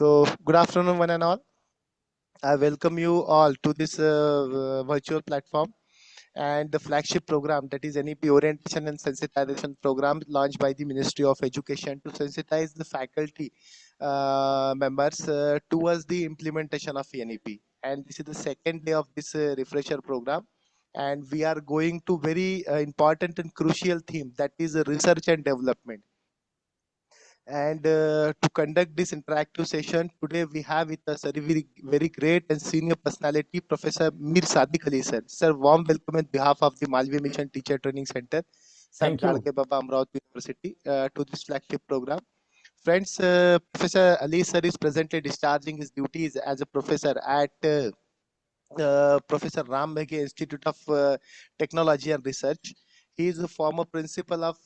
So, good afternoon, one and all. I welcome you all to this virtual platform and the flagship program, that is NEP Orientation and Sensitization Program, launched by the Ministry of Education to sensitize the faculty members towards the implementation of NEP. And this is the second day of this refresher program. And we are going to very important and crucial theme, that is research and development. And to conduct this interactive session today, we have with us a very great and senior personality, Professor Mir Sadiq Ali sir. Sir, warm welcome on behalf of the Malvi Mission Teacher Training Center, Sir Thank you. Kadke Baba Amravati University, to this flagship program. Friends, Professor Ali sir is presently discharging his duties as a professor at Professor Ram Meghe Institute of Technology and Research. He is the former principal of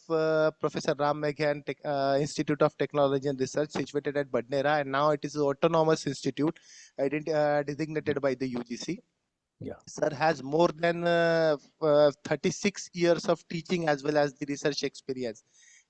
Professor Ram Meghe Institute of Technology and Research, situated at Badnera, and now it is an autonomous institute designated by the UGC. Yeah. Sir has more than 36 years of teaching as well as the research experience.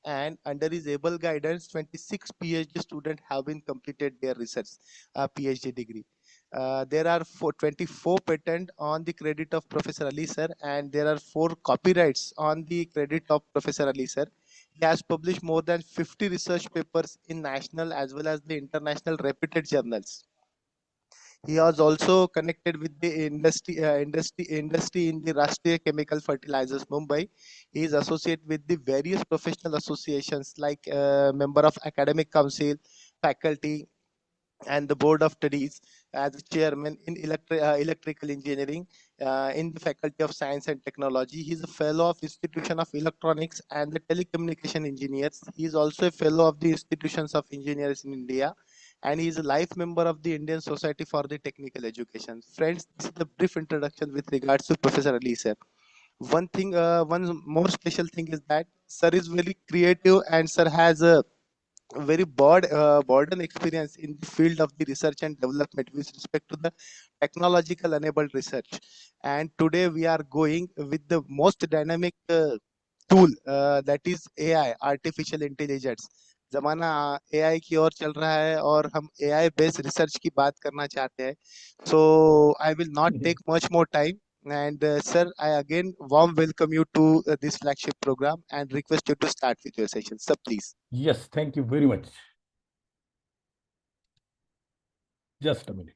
And under his able guidance, 26 PhD students have been completed their research PhD degree. There are 24 patents on the credit of Professor Ali sir, and there are 4 copyrights on the credit of Professor Ali sir. He has published more than 50 research papers in national as well as the international reputed journals. He was also connected with the industry in the Rashtriya Chemical Fertilizers Mumbai. He is associated with the various professional associations like member of academic council, faculty, and the board of studies, as chairman in electrical engineering in the faculty of science and technology. He is a fellow of institution of electronics and the telecommunication engineers. He is also a fellow of the institutions of engineers in India, and he is a life member of the Indian Society for the Technical Education. Friends, this is the brief introduction with regards to Professor Ali sir. One more special thing is that sir is very creative, and sir has a very broad experience in the field of the research and development with respect to the technological enabled research. And today we are going with the most dynamic tool, that is AI, artificial intelligence. जमाना AI की ओर चल रहा है और हम AI based research की बात करना चाहते हैं. So I will not take much more time. And sir, I again warm welcome you to this flagship program and request you to start with your session. Sir, please. Yes, thank you very much. Just a minute.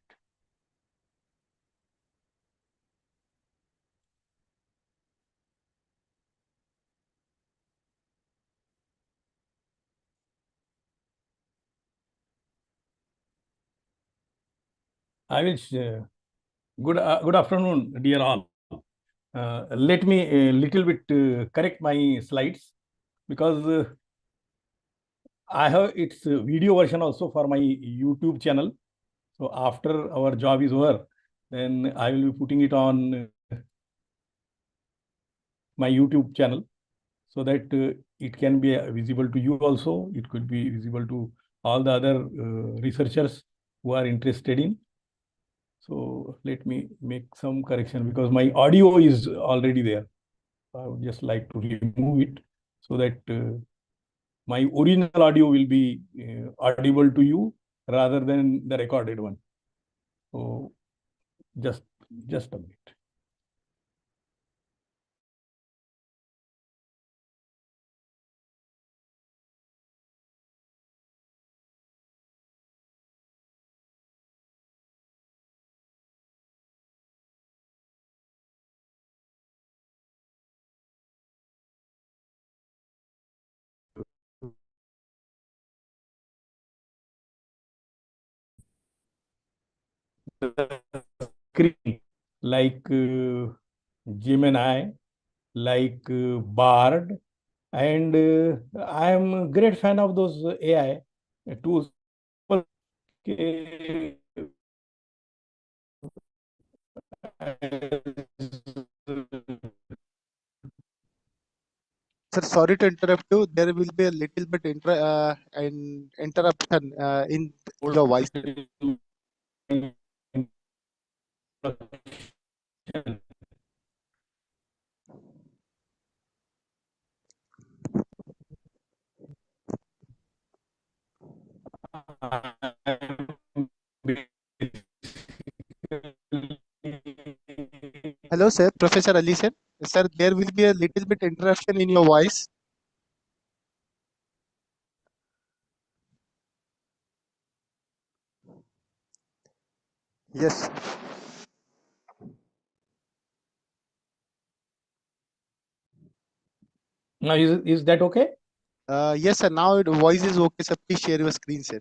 I will. Good afternoon, dear all. Let me a little bit correct my slides, because I have its video version also for my YouTube channel. So after our job is over, then I will be putting it on my YouTube channel, so that it can be visible to you also. It could be visible to all the other researchers who are interested in. So let me make some correction, because my audio is already there. I would just like to remove it, so that my original audio will be audible to you rather than the recorded one. So just a minute. Like Gemini, like Bard, and I am a great fan of those AI tools. Sir, sorry to interrupt you. There will be a little bit interruption in your voice. Hello, sir. Professor Ali, sir. Sir, there will be a little bit interruption in your voice. Yes. Now, is that okay? Yes, sir. Now the voice is okay, sir. Please share your screen, sir.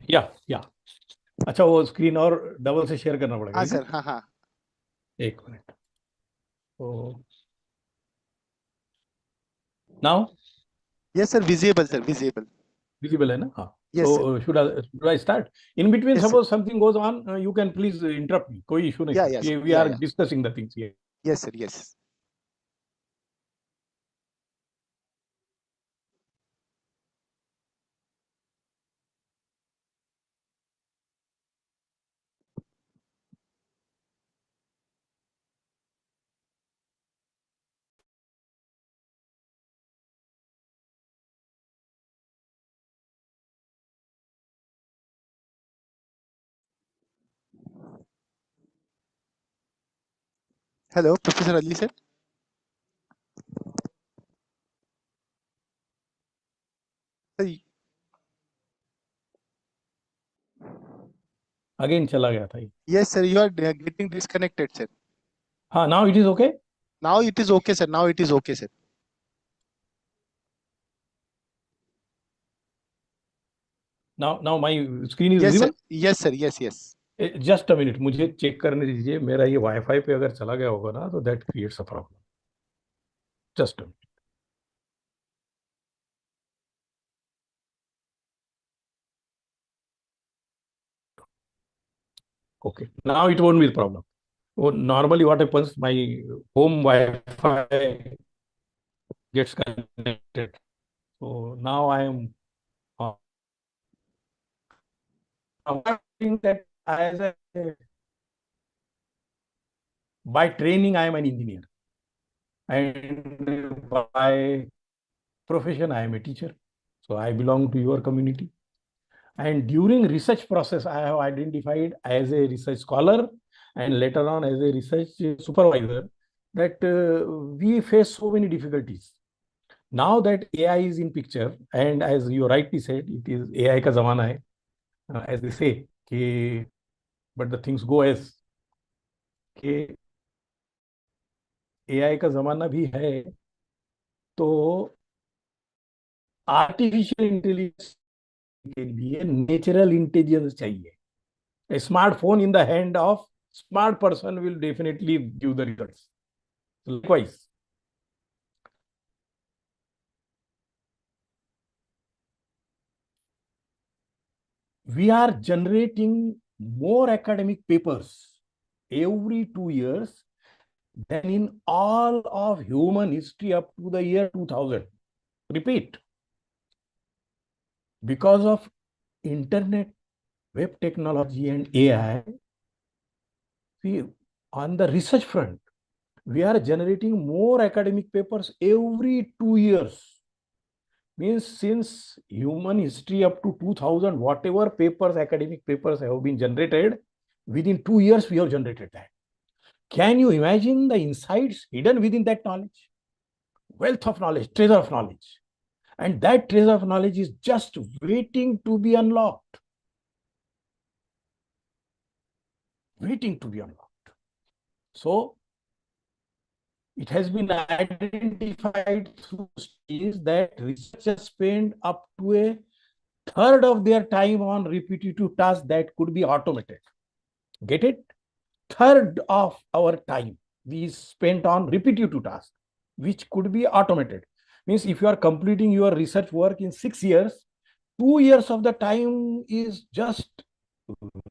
या अच्छा, वो screen और double से share करना पड़ेगा, हाँ, is sir. It? हाँ, हाँ. एक मिनट. तो now Yes, sir. Visible, sir. Visible. Visible है ना? हाँ. Yes, sir. So should I start? In between, Yes, sir. suppose something goes on, you can please interrupt me. कोई issue नहीं Yeah, sir. yes. We Yeah, are yeah. discussing the things here. Yes, sir. Yes. Hello, Professor Ali, sir. Sir, Again चला गया था ये. yes, sir. You are getting disconnected, sir. हाँ, now it is okay. Now it is okay, sir. Now it is okay, sir. Now my screen is Yes, sir. visible. Yes, sir. Yes, yes. Just a minute, मुझे check करने दीजिए. मेरा ये wifi पे अगर चला गया होगा ना, तो that creates a problem. Just a minute. Okay, now it won't be a problem. Oh, normally what happens, my home Wi-Fi gets connected. So now I am think that as a, by training I am an engineer, and by profession I am a teacher. So I belong to your community. And during research process, I have identified as a research scholar and later on as a research supervisor that we face so many difficulties. Now that AI is in picture, and as you rightly said, it is AI ka zamana hai, as they say, but the things go as कि AI का जमाना भी है, तो artificial intelligence के लिए natural intelligence चाहिए. A smartphone in the hand of smart person will definitely give the results. Likewise, we are generating more academic papers every 2 years than in all of human history up to the year 2000. Repeat, because of internet, web technology, and AI, we, on the research front, we are generating more academic papers every 2 years. Means since human history up to 2000, whatever papers, academic papers have been generated, within 2 years we have generated that. Can you imagine the insights hidden within that knowledge? Wealth of knowledge, treasure of knowledge. And that treasure of knowledge is just waiting to be unlocked. Waiting to be unlocked. So it has been identified through studies that researchers spend up to a third of their time on repetitive tasks that could be automated. Get it? Third of our time we spent on repetitive tasks, which could be automated. Means if you are completing your research work in 6 years, 2 years of the time is just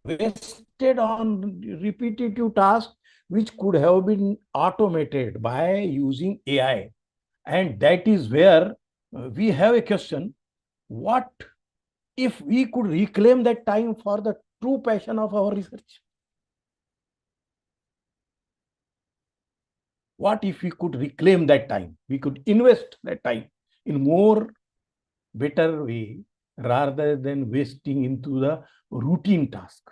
wasted on repetitive tasks, which could have been automated by using AI. And that is where we have a question: what if we could reclaim that time for the true passion of our research? What if we could reclaim that time? We could invest that time in more better way rather than wasting into the routine task.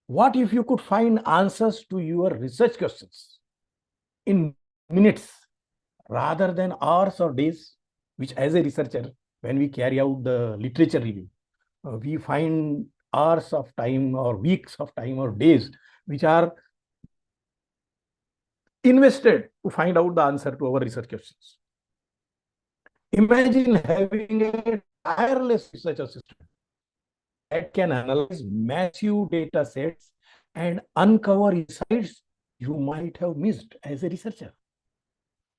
What if you could find answers to your research questions in minutes rather than hours or days, which as a researcher, when we carry out the literature review, we find hours of time or weeks of time or days, which are invested to find out the answer to our research questions. Imagine having a tireless research assistant that can analyze massive data sets and uncover insights you might have missed as a researcher.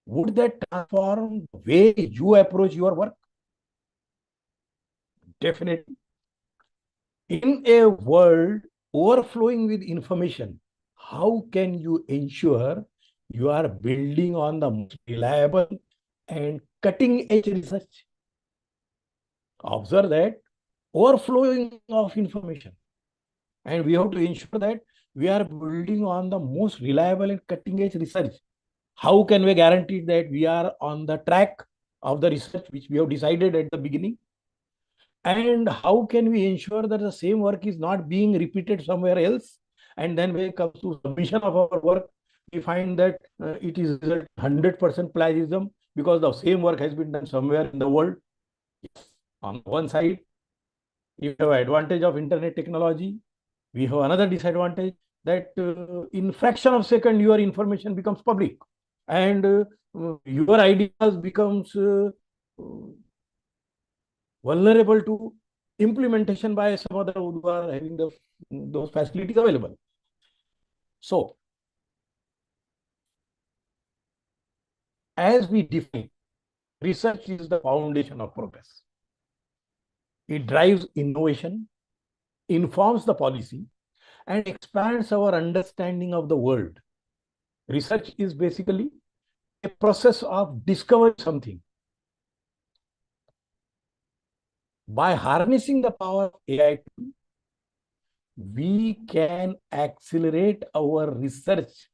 Would that transform the way you approach your work? Definitely. In a world overflowing with information, how can you ensure you are building on the most reliable and cutting edge research? Observe that overflowing of information. And we have to ensure that we are building on the most reliable and cutting edge research. How can we guarantee that we are on the track of the research which we have decided at the beginning? And how can we ensure that the same work is not being repeated somewhere else? And then when it comes to submission of our work, we find that it is 100% plagiarism because the same work has been done somewhere in the world. Yes. On one side, you have advantage of internet technology. We have another disadvantage that in fraction of second your information becomes public, and your ideas becomes vulnerable to implementation by some other who are having those facilities available. So, as we define, research is the foundation of progress. It drives innovation, informs the policy, and expands our understanding of the world. Research is basically a process of discovering something. By harnessing the power of AI, we can accelerate our research,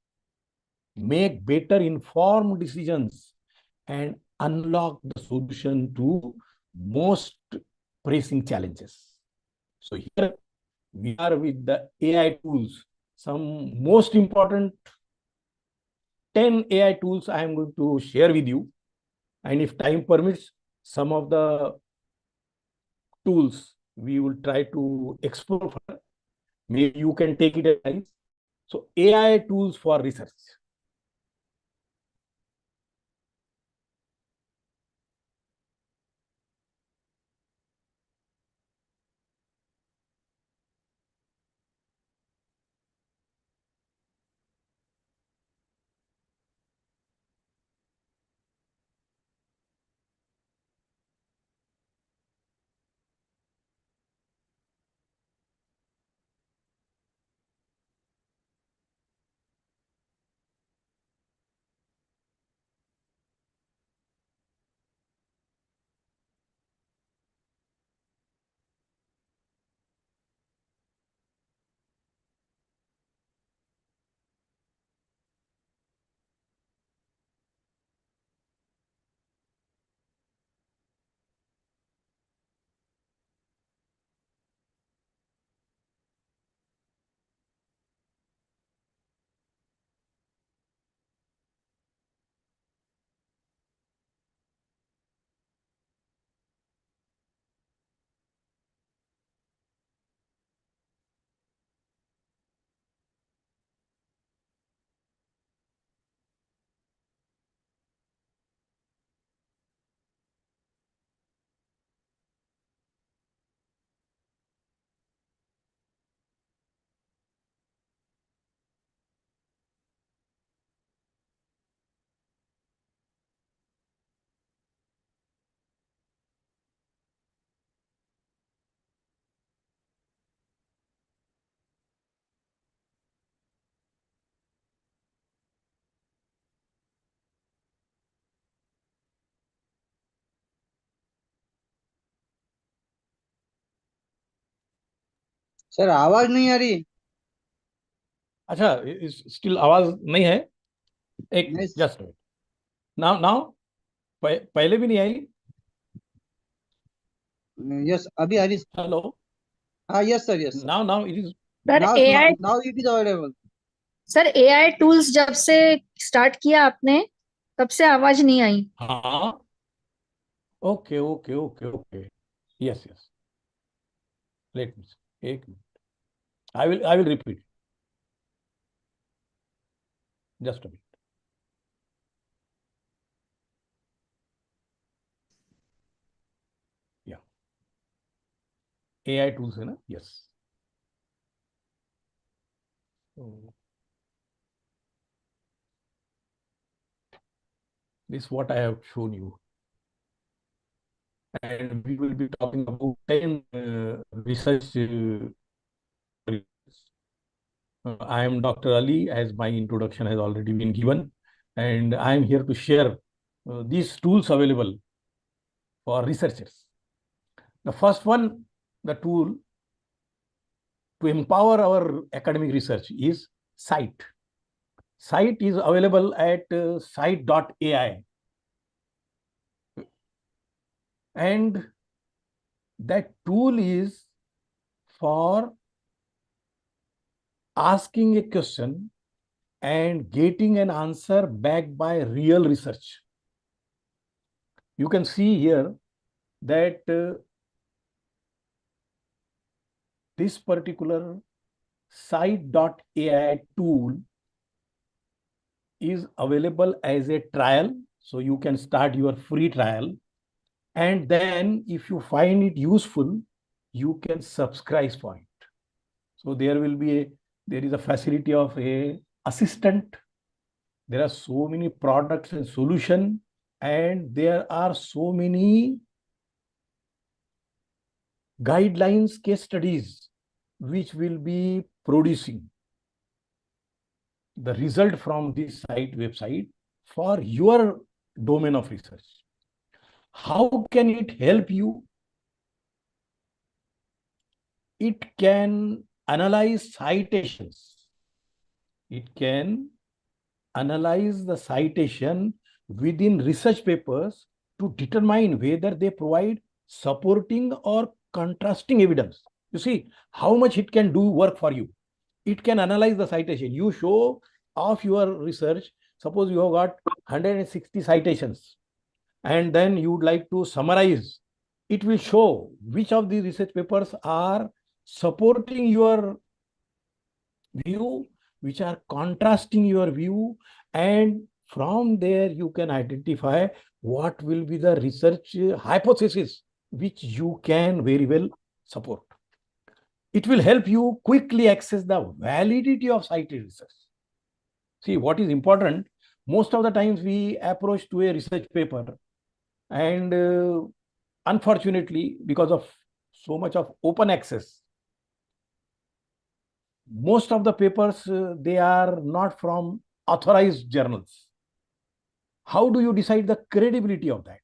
make better informed decisions, and unlock the solution to most pressing challenges. So here we are with the AI tools. Some most important 10 AI tools I am going to share with you. And if time permits, some of the tools we will try to explore further. Maybe you can take it as so AI tools for research. Sir आवाज नहीं आ रही। अच्छा, still आवाज नहीं है? एक नहीं। Just now now पहले भी नहीं आई? यस अभी आ रही। हेलो, हाँ yes sir yes sir. Now now it is sir Now, AI now it is available. Sir AI tools जब से स्टार्ट किया आपने तब से आवाज नहीं आई। हाँ, okay okay okay okay, yes yes, let me, एक मिनट, I will repeat, just a minute. या एआई टूल्स है ना, yes. This is what I have shown you. And we will be talking about 10 research. I am Dr. Ali, as my introduction has already been given, and I am here to share these tools available for researchers. The first one, the tool to empower our academic research is Site. Site is available at site.ai. And that tool is for asking a question and getting an answer backed by real research. You can see here that this particular site.ai tool is available as a trial. So you can start your free trial. And then if you find it useful, you can subscribe for it. So there is a facility of a assistant. There are so many products and solutions, and there are so many guidelines, case studies, which will be producing the result from this website for your domain of research. How can it help you? It can analyze citations. It can analyze the citation within research papers to determine whether they provide supporting or contrasting evidence. You see how much it can do work for you. It can analyze the citation. You show of your research, suppose you have got 160 citations, and then you would like to summarize. It will show which of these research papers are supporting your view, which are contrasting your view, and from there you can identify what will be the research hypothesis which you can very well support. It will help you quickly access the validity of cited research. See, what is important, most of the times we approach to a research paper, and unfortunately, because of so much of open access, most of the papers, they are not from authorized journals. How do you decide the credibility of that,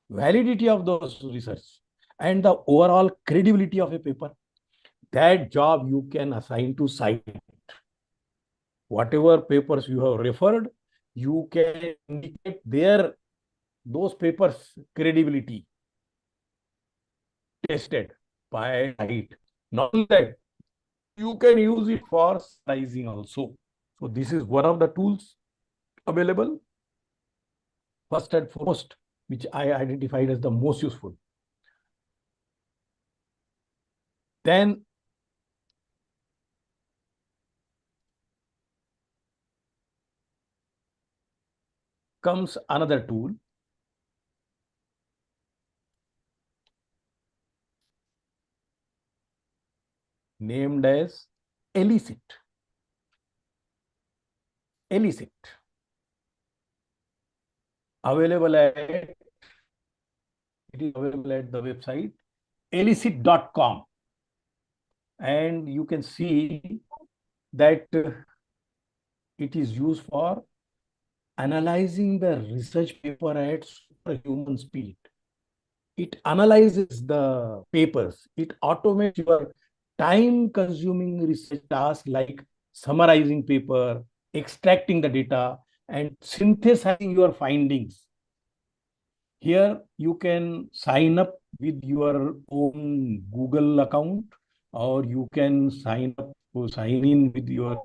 validity of those research, and the overall credibility of a paper? That job you can assign to Site. Whatever papers you have referred, you can indicate those papers' credibility tested by Site. Not only that, you can use it for summarizing also. So this is one of the tools available. First and foremost, which I identified as the most useful. Then comes another tool named as Elicit. Elicit. It is available at the website elicit.com. And you can see that it is used for analyzing the research paper at superhuman speed. It analyzes the papers. It automates your time-consuming research tasks like summarizing paper, extracting the data, and synthesizing your findings. Here, you can sign up with your own Google account, or you can sign in with your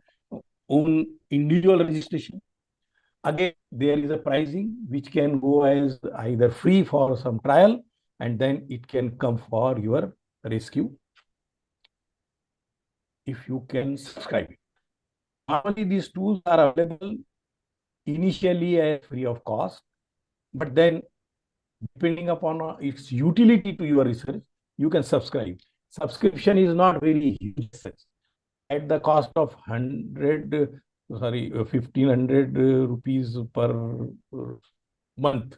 own individual registration. Again, there is a pricing which can go as either free for some trial, and then it can come for your rescue if you can subscribe it. Normally, these tools are available initially as free of cost, but then depending upon its utility to your research, you can subscribe. Subscription is not very huge. At the cost of 1,500 rupees per month,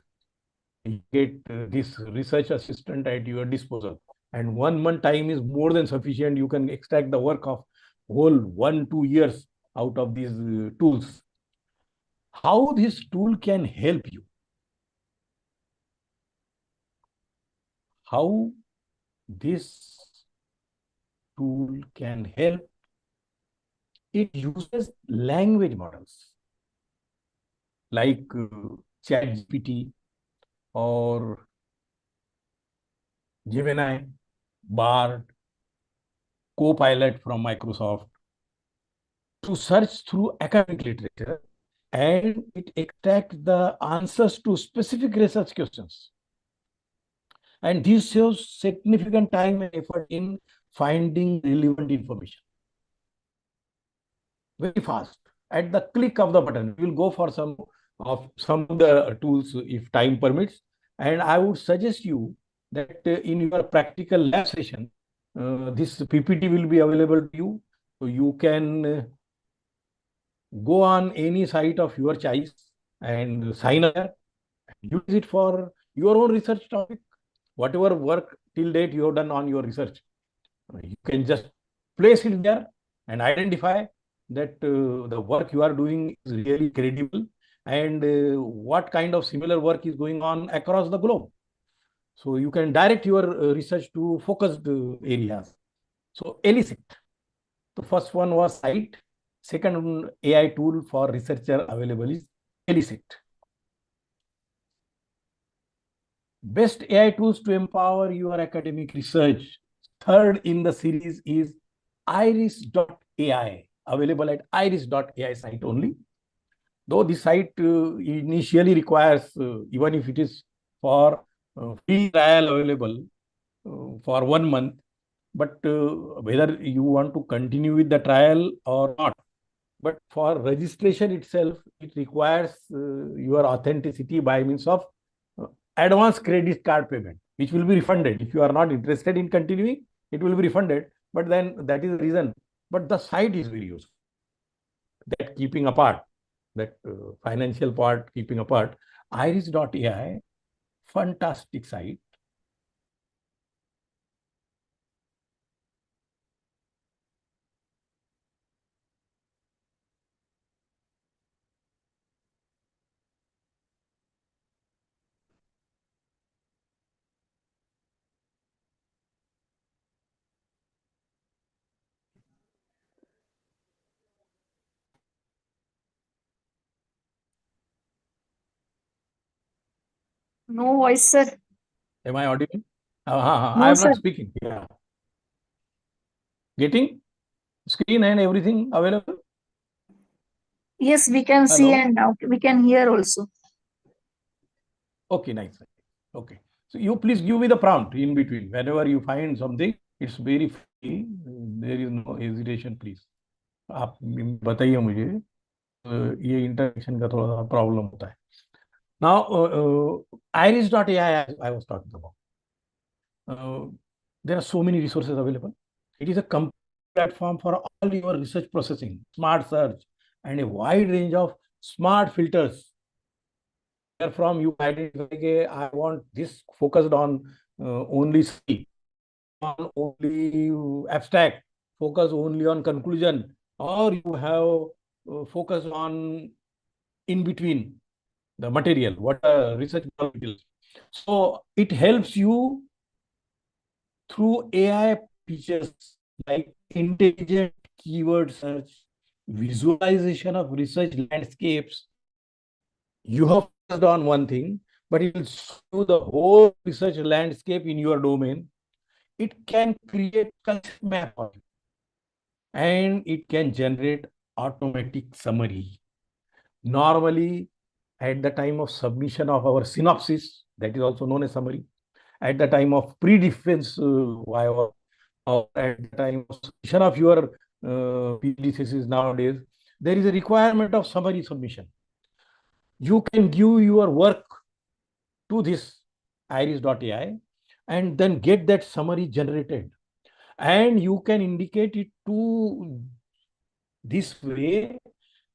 you get this research assistant at your disposal. And 1 month time is more than sufficient. You can extract the work of whole 1-2 years out of these tools. How this tool can help you? How this tool can help? It uses language models like ChatGPT or Gemini, Bard, Copilot from Microsoft to search through academic literature, and it extracts the answers to specific research questions. And this saves significant time and effort in finding relevant information. Very fast. At the click of the button, we will go for some of the tools if time permits. And I would suggest you that in your practical lab session, this PPT will be available to you. So you can go on any site of your choice and sign up. Use it for your own research topic. Whatever work till date you have done on your research, you can just place it there and identify that the work you are doing is really credible and what kind of similar work is going on across the globe. So you can direct your research to focused areas. So Elicit, the first one was Site. Second AI tool for researcher available is Elicit. Best AI tools to empower your academic research. Third in the series is iris.ai, available at iris.ai site only. Though this site initially requires, even if it is for free trial available for 1 month, but whether you want to continue with the trial or not. But for registration itself, it requires your authenticity by means of advance credit card payment, which will be refunded. If you are not interested in continuing, it will be refunded. But then that is the reason. But the site is very useful. That keeping apart, that financial part keeping apart, iris.ai, fantastic site. No voice, sir. Am I audible? I No, am sir. not speaking. Yeah. Getting screen and everything available? Yes, we can see Hello? and now we can hear also. Okay, nice. Okay. So you please give me the prompt in between. Whenever you find something, it's very free. There is no hesitation, please. आप बताइए मुझे, ये इंटरनेक्शन का थोड़ा सा problem होता है. Now, iris.ai, I was talking about. There are so many resources available. It is a complete platform for all your research processing, smart search, and a wide range of smart filters. Therefrom, you identify, I want this focused on only C, on only abstract, focus only on conclusion, or you have focus on in between the material, what research materials. So it helps you through AI features like intelligent keyword search, visualization of research landscapes. You have focused on one thing, but it will show the whole research landscape in your domain. it can create concept map for you, and it can generate automatic summary. Normally, at the time of submission of our synopsis, that is also known as summary, at the time of pre-defense viva, or at the time of submission of your PhD thesis nowadays, there is a requirement of summary submission. You can give your work to this iris.ai and then get that summary generated. And you can indicate it to this way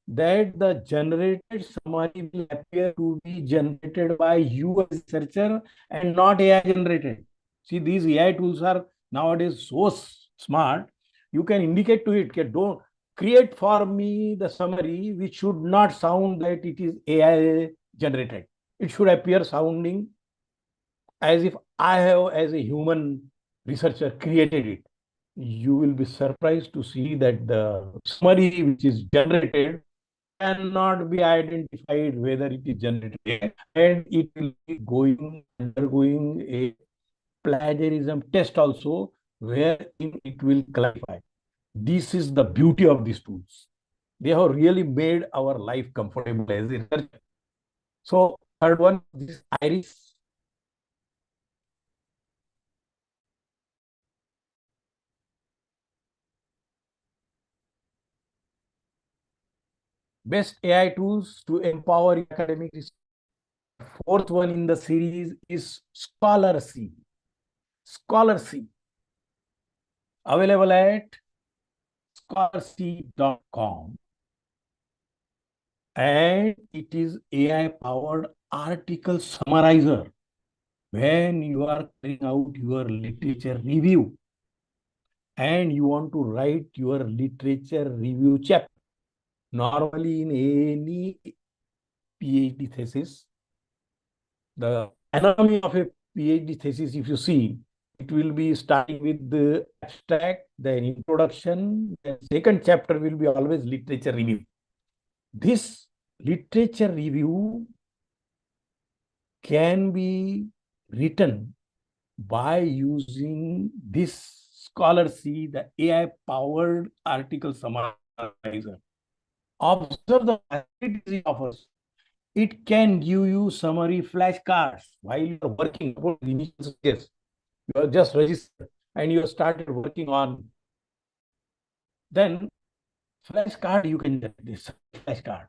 that the generated summary will appear to be generated by you as a researcher and not AI generated. See, these AI tools are nowadays so smart. You can indicate to it, okay, don't create for me the summary which should not sound that it is AI generated. It should appear sounding as if I have, as a human researcher, created it. You will be surprised to see that the summary which is generated cannot be identified whether it is generated, and it will be undergoing a plagiarism test also, wherein it will clarify. This is the beauty of these tools. They have really made our life comfortable as a researcher. So third one, this iris. Best AI tools to empower academic research. Fourth one in the series is Scholar C. Scholar C, available at scholarc.com, and it is AI powered article summarizer. When you are carrying out your literature review and you want to write your literature review chapter, normally in any PhD thesis, the anatomy of a PhD thesis, if you see, it will be starting with the abstract, then introduction, the second chapter will be always literature review. This literature review can be written by using this Scholar C, the AI-powered article summarizer. Observe the facilities it offers. It can give you summary flashcards while you're working. Initial stages, you are just registered and you started working on. Then flashcard, you can get this flashcard.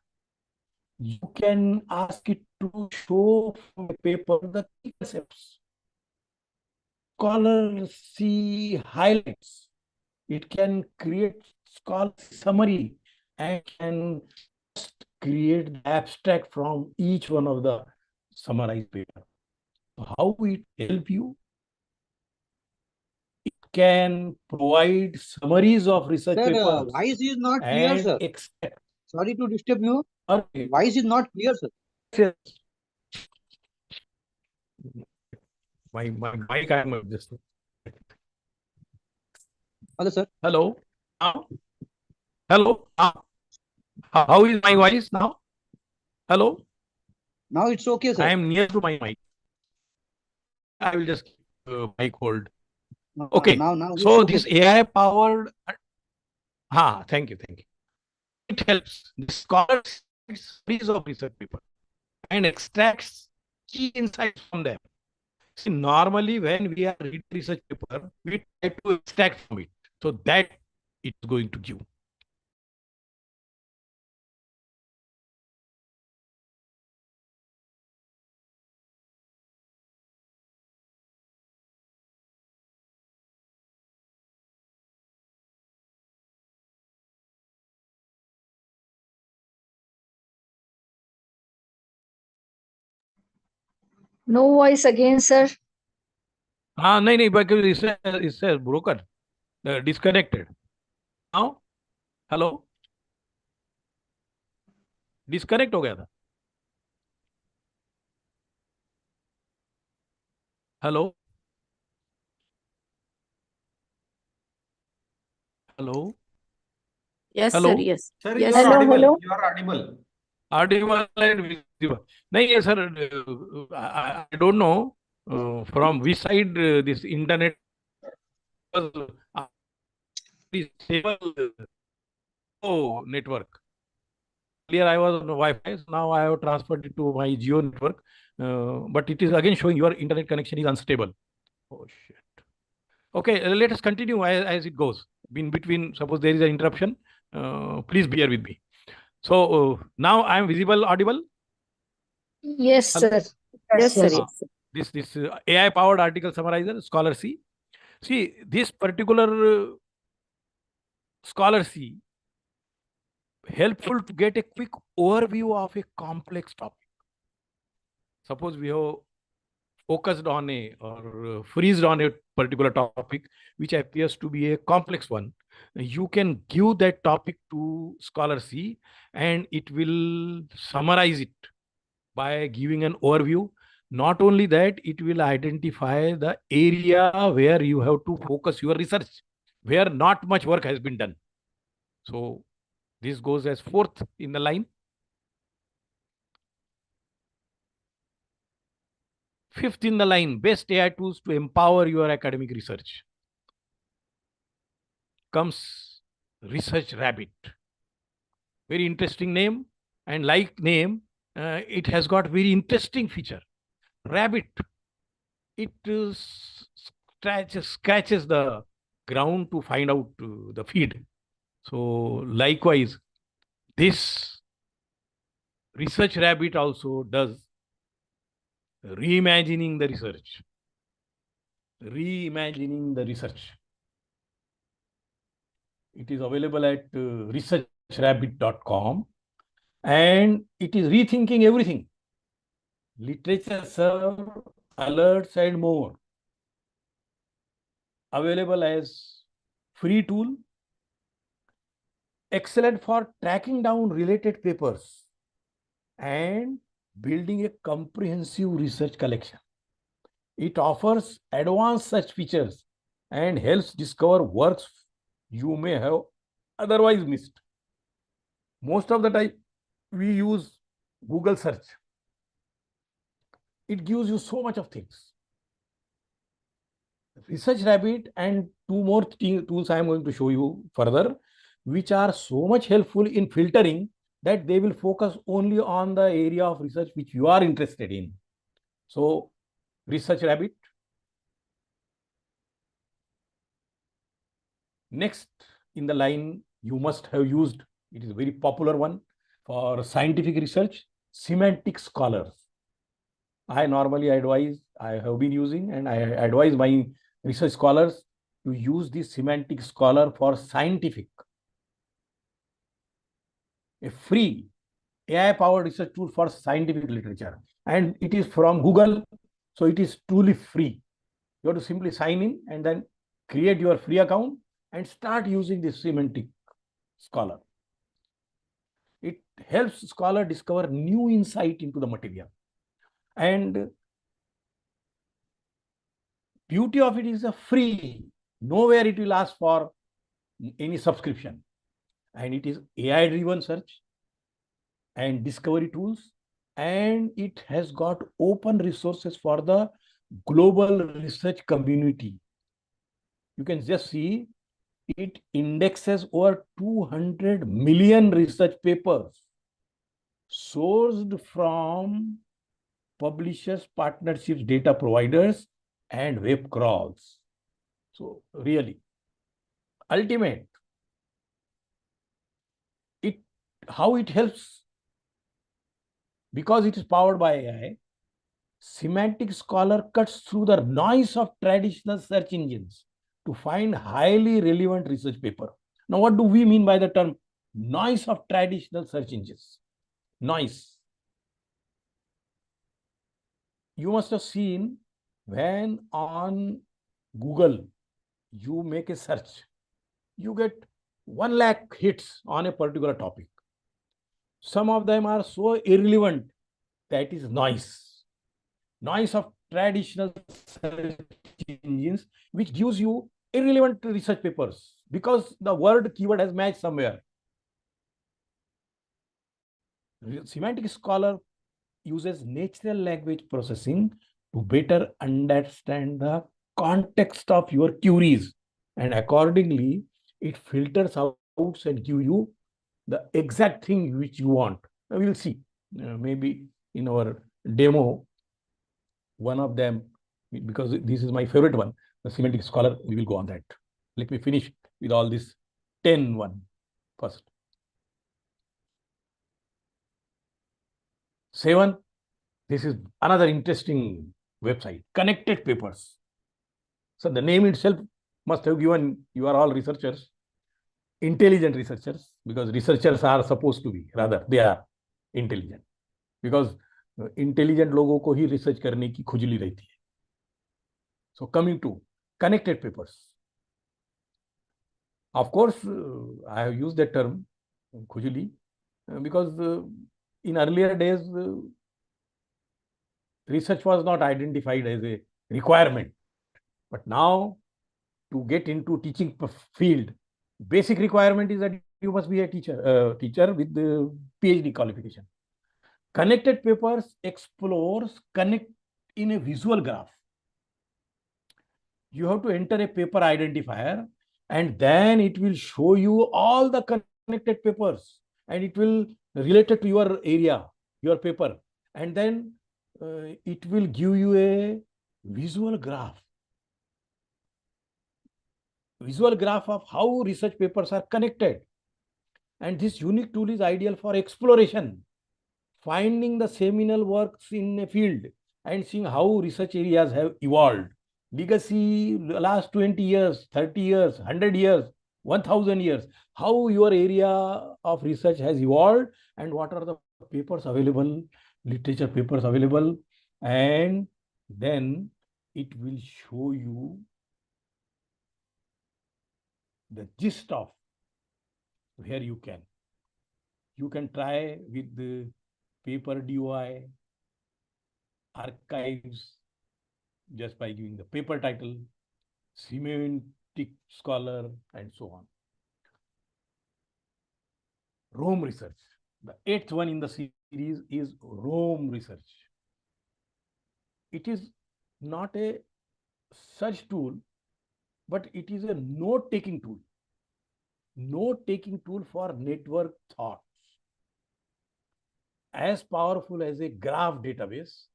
You can ask it to show from a paper the key concepts. Scholar C highlights. It can create scholar summary and can just create the abstract from each one of the summarized paper. How it help you? It can provide summaries of research Sir, papers voice is not clear, and sir. extract. Sorry to disturb you. Okay. Voice is not clear, sir. Yes. My mic, I am adjusting. Hello, sir. Hello. Hello. How is my voice now? Hello. Now it's okay, sir. I am near to my mic. I will just keep mic hold. Okay. Now So it's this okay, AI powered. Thank you. It helps the scholars series of research paper and extracts key insights from them. See, normally when we are reading research paper, we try to extract from it. So that it is going to give. No voice again, sir. नहीं because it says broken, disconnected. Now, hello, disconnect हो गया था. Hello. Yes, Hello? sir. Yes. Sir, Yes, you are sir. audible. Hello. You are audible. Audible and visible. नहीं है sir. I don't know from which side this internet stable network. Earlier I was on Wi-Fi, so now I have transferred it to my Geo network. But it is again showing your internet connection is unstable. Oh shit. Okay, let us continue as it goes. In between, suppose there is an interruption, please bear with me. So now I am visible, audible. Yes, sir. Yes, sir. Ah, this AI powered article summarizer, Scholar C. See, this particular Scholar C helpful to get a quick overview of a complex topic. Suppose we have focused on a or freezed on a particular topic which appears to be a complex one. You can give that topic to Scholar C and it will summarize it by giving an overview. Not only that, it will identify the area where you have to focus your research, where not much work has been done. So this goes as fourth in the line. Fifth in the line, best AI tools to empower your academic research. Comes Research Rabbit. Very interesting name, and like name, it has got very interesting feature. Rabbit, it scratches the ground to find out the feed. So likewise, this Research Rabbit also does reimagining the research. Reimagining the research. It is available at researchrabbit.com and it is rethinking everything. Literature, alerts and more. Available as free tool. Excellent for tracking down related papers and building a comprehensive research collection. It offers advanced search features and helps discover works you may have otherwise missed. Most of the time, we use Google search. It gives you so much of things. Research Rabbit and two more tools I am going to show you further, which are so much helpful in filtering that they will focus only on the area of research which you are interested in. So, Research Rabbit. Next in the line, you must have used, it is a very popular one for scientific research, Semantic Scholars. I normally advise, I have been using and I advise my research scholars to use this Semantic Scholar for scientific. A free AI-powered research tool for scientific literature. And it is from Google, so it is truly free. You have to simply sign in and then create your free account and start using this Semantic Scholar. It helps scholar discover new insight into the material. And beauty of it is a free. Nowhere it will ask for any subscription. And it is AI-driven search and discovery tools. And it has got open resources for the global research community. You can just see it indexes over 200 million research papers sourced from publishers, partnerships, data providers, and web crawls. So really, ultimate. How it helps? Because it is powered by AI, Semantic Scholar cuts through the noise of traditional search engines to find highly relevant research paper. Now, what do we mean by the term noise of traditional search engines? Noise. You must have seen when on Google you make a search, you get 1 lakh hits on a particular topic. Some of them are so irrelevant that is noise. Noise of traditional search engines, which gives you irrelevant research papers because the word keyword has matched somewhere. Semantic Scholar uses natural language processing to better understand the context of your queries. and accordingly it filters out and give you the exact thing which you want. Now we'll see, maybe in our demo, one of them, because this is my favorite one, the semantic scholar, we will go on that. Let me finish with all this 10 first. 7, this is another interesting website, Connected Papers. So the name itself must have given you are all researchers, intelligent researchers, because researchers are supposed to be, rather they are intelligent, because intelligent लोगों को ही research करने की खुजली रहती है. So coming to Connected Papers. Of course, I have used that term, khujli, because in earlier days, research was not identified as a requirement. But now, to get into teaching field, basic requirement is that you must be a teacher with the PhD qualification. Connected Papers explores connect in a visual graph. You have to enter a paper identifier, and then it will show you all the connected papers, and it will relate it to your area, your paper, and then it will give you a visual graph of how research papers are connected. And this unique tool is ideal for exploration, finding the seminal works in a field and seeing how research areas have evolved. Legacy, last 20 years, 30 years, 100 years, 1000 years, how your area of research has evolved and what are the papers available, literature papers available, and then it will show you the gist of where you can try with the paper DOI, archives, just by giving the paper title, semantic scholar, and so on. Rome research. The 8th one in the series is Rome research. It is not a search tool, but it is a note-taking tool. Note-taking tool for network thoughts. As powerful as a graph database,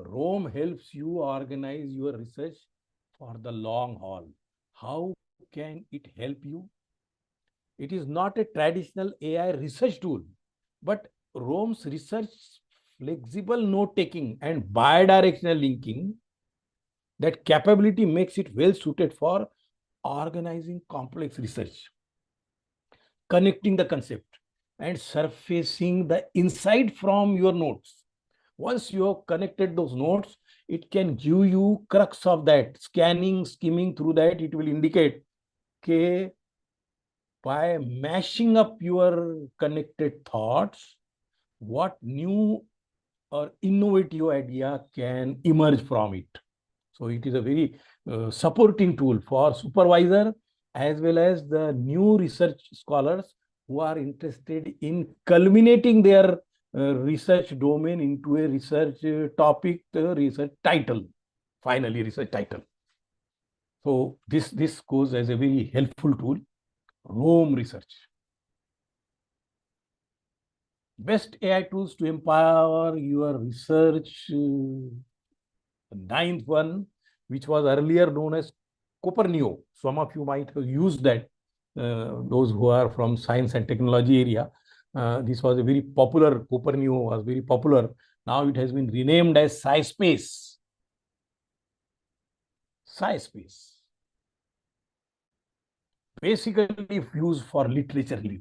Rome helps you organize your research for the long haul. How can it help you? It is not a traditional AI research tool, but Rome's research flexible note-taking and bidirectional linking, that capability makes it well suited for organizing complex research, connecting the concept, and surfacing the insight from your notes. Once you have connected those notes, it can give you crux of that. Scanning, skimming through that, it will indicate, okay, by mashing up your connected thoughts, what new or innovative idea can emerge from it. So it is a very supporting tool for supervisor as well as the new research scholars who are interested in culminating their research domain into a research topic, research title, finally research title. So this goes as a very helpful tool, Rome research. Best AI tools to empower your research. The 9th one, which was earlier known as Copernio. Some of you might have used that, those who are from science and technology area. This was a very popular, Copernio was very popular. Now it has been renamed as SciSpace. SciSpace. Basically used for literature review.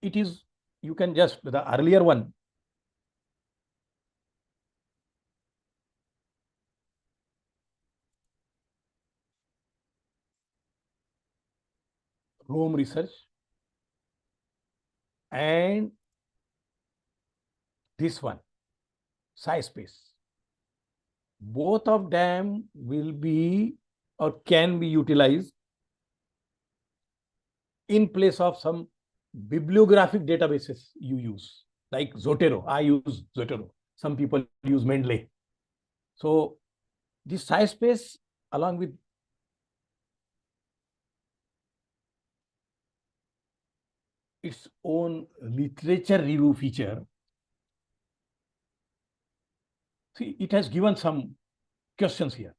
It is, you can just, the earlier one, Rome research, and this one, SciSpace. Both of them will be or can be utilized in place of some bibliographic databases you use, like Zotero. I use Zotero. Some people use Mendeley. So this SciSpace along with its own literature review feature, see, it has given some questions here.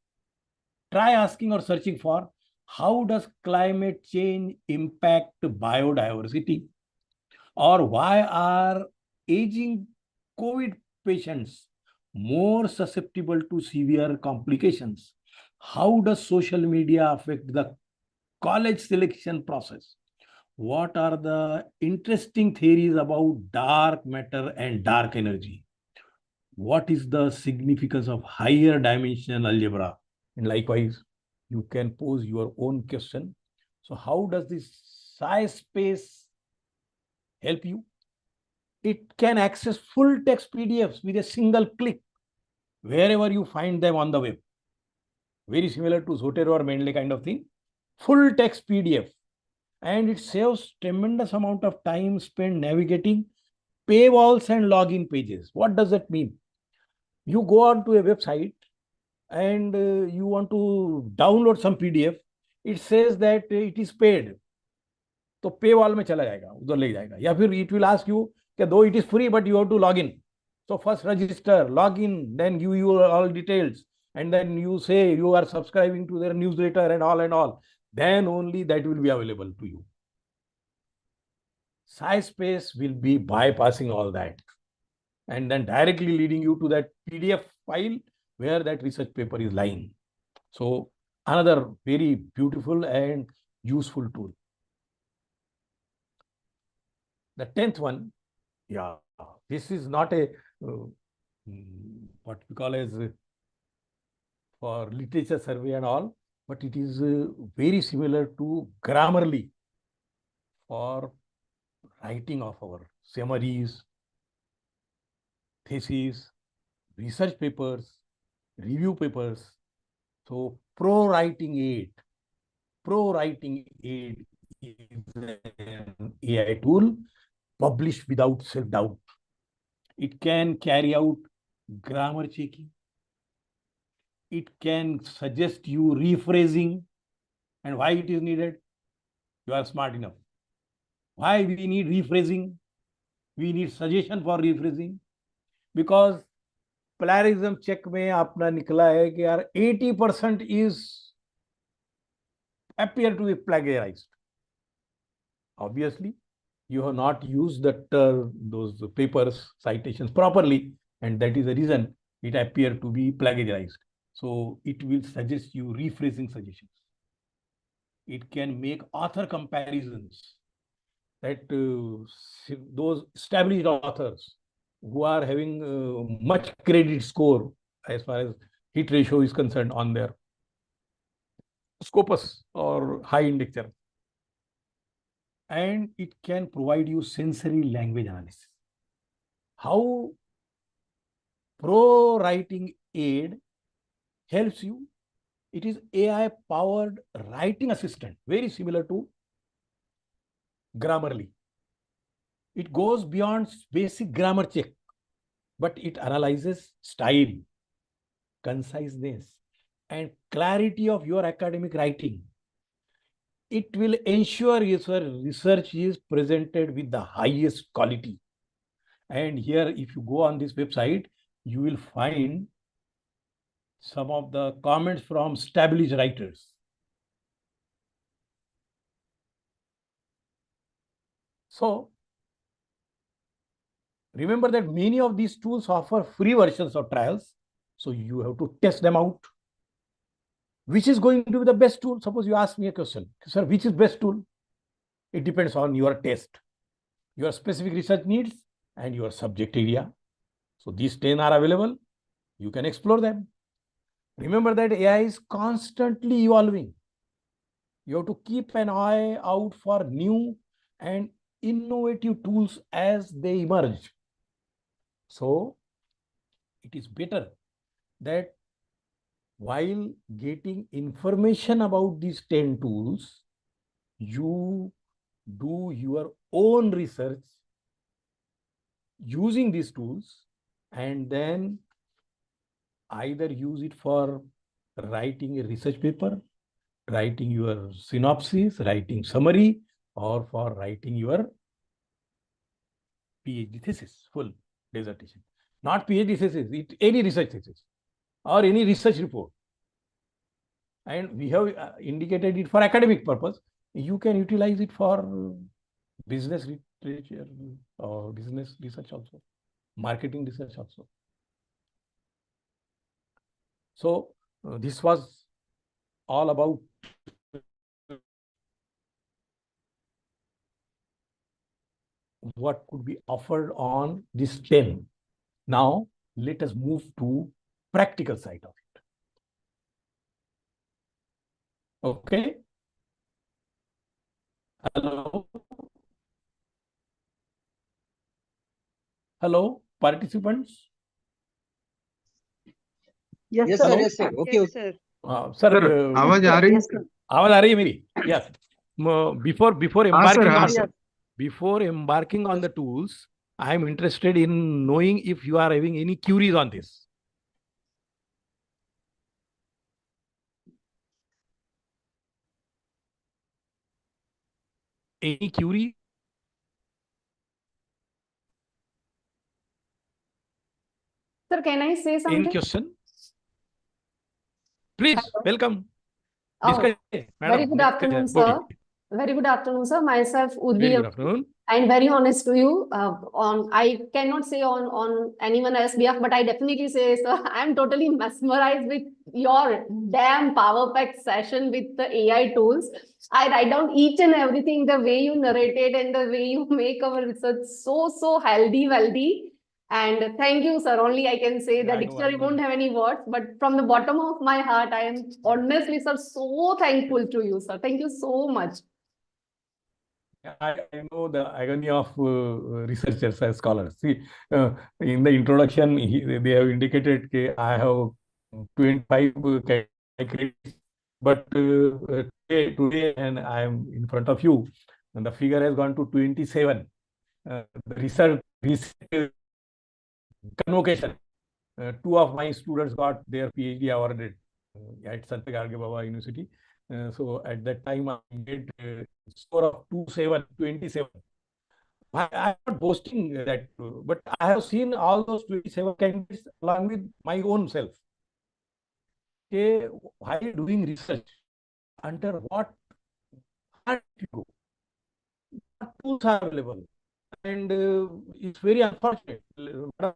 Try asking or searching for how does climate change impact biodiversity, or why are aging COVID patients more susceptible to severe complications? How does social media affect the college selection process? What are the interesting theories about dark matter and dark energy? What is the significance of higher dimensional algebra? And likewise, you can pose your own question. So how does this size space help you? It can access full text PDFs with a single click wherever you find them on the web. Very similar to Zotero or Mendeley kind of thing. Full text PDF. And it saves tremendous amount of time spent navigating paywalls and login pages. What does that mean? You go on to a website and you want to download some PDF. It says that it is paid. तो पे wall में चला जाएगा, उधर ले जाएगा. या फिर it will ask you कि though it is free but you have to log in. So first register, log in, then give you all details, and then you say you are subscribing to their newsletter and all. Then only that will be available to you. SciSpace will be bypassing all that and then directly leading you to that PDF file where that research paper is lying. So another very beautiful and useful tool. The 10th one, yeah, this is not a what we call as for literature survey and all, but it is very similar to Grammarly for writing of our summaries, theses, research papers, review papers. So Pro-Writing Aid is an AI tool published without self-doubt. It can carry out grammar checking. It can suggest you rephrasing. And why it is needed? You are smart enough. Why we need rephrasing? We need suggestion for rephrasing. Because plagiarism check में अपना निकला है कि यार 80% is appear to be plagiarized. Obviously, you have not used that those papers citations properly, and that is the reason it appear to be plagiarized. So it will suggest you rephrasing suggestions. It can make author comparisons that those established authors who are having much credit score as far as hit ratio is concerned on their Scopus or high indexer. And it can provide you sensory language analysis. How Pro-Writing Aid helps you? It is AI-powered writing assistant, very similar to Grammarly. It goes beyond basic grammar check, but it analyzes style, conciseness, and clarity of your academic writing. It will ensure your research is presented with the highest quality. And here, if you go on this website, you will find some of the comments from established writers. So, remember that many of these tools offer free versions of trials. So you have to test them out. Which is going to be the best tool? Suppose you ask me a question, sir, which is best tool? It depends on your test, your specific research needs, and your subject area. So these 10 are available. You can explore them. Remember that AI is constantly evolving. You have to keep an eye out for new and innovative tools as they emerge. So it is better that while getting information about these 10 tools, you do your own research using these tools and then either use it for writing a research paper, writing your synopsis, writing summary, or for writing your PhD thesis, full dissertation. Not PhD thesis, any research thesis or any research report. And we have indicated it for academic purpose. You can utilize it for business literature or business research also, marketing research also. So this was all about what could be offered on this 10. Now, let us move to practical side of it. Okay. Hello. Hello, participants. Yes, sir. Yes, sir. Okay. Yes, sir. Sir, आवाज आ रही है? आवाज आ रही है मेरी? Yes. Before embarking हाँ, on sir. before embarking on the tools, I am interested in knowing if you are having any queries on this. Any query? Sir, can I say Any something? question? Please, welcome. Oh, Discuss, very madam. good afternoon, sir. Very good afternoon, sir. Myself, Very Udvi, good afternoon. and very honest to you. I cannot say on anyone else behalf, but I definitely say, sir, I'm totally mesmerized with your damn power pack session with the AI tools. I write down each and everything, the way you narrated and the way you make our research so healthy, wealthy. And thank you, sir. Only I can say the I know, dictionary I know. won't have any words, but from the bottom of my heart, I am honestly, sir, so thankful to you, sir. Thank you so much. I know the agony of researchers and scholars. See, in the introduction, they have indicated that I have 25 credits, but today, and I am in front of you, and the figure has gone to 27. The research convocation. Two of my students got their PhD awarded at Sant Garge Baba University. So at that time, I made a score of 27. I'm not boasting that, but I have seen all those 27 candidates along with my own self. Okay, while doing research, under what hard you go, what tools are available, and it's very unfortunate. You have,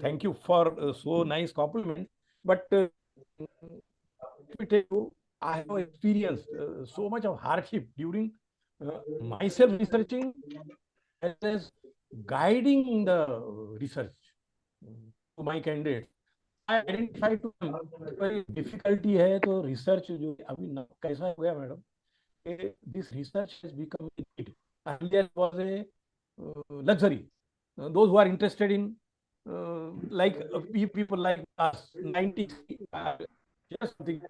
thank you for so nice compliment, but let me tell you, I have experienced so much of hardship during myself researching as well as guiding the research to my candidates. I identify to them कोई difficulty है तो research जो अभी कैसा हो गया madam? This research has become a need. Earlier it was a luxury. Those who are interested in like people like us, 90, just something.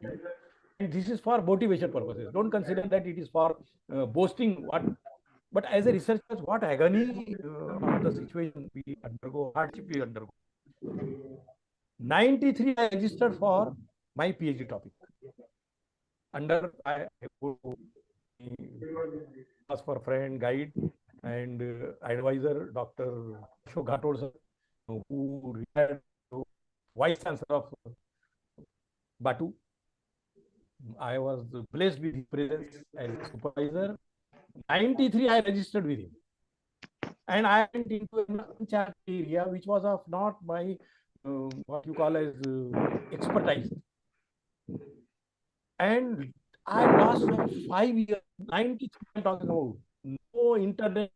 And this is for motivation purposes. Don't consider that it is for boasting. But as a researcher, what agony of the situation we undergo, hardship we undergo. 93, I registered for my PhD topic. Under I go ask for friend, guide, and advisor, Dr. Ashok Ghator sir, who retired vice chancellor of Batu. I was blessed with his presence as a supervisor. 93, I registered with him. And I went into an uncharted area which was of not my, what you call as expertise. And I lost for 5 years, 93 I'm talking about. No internet.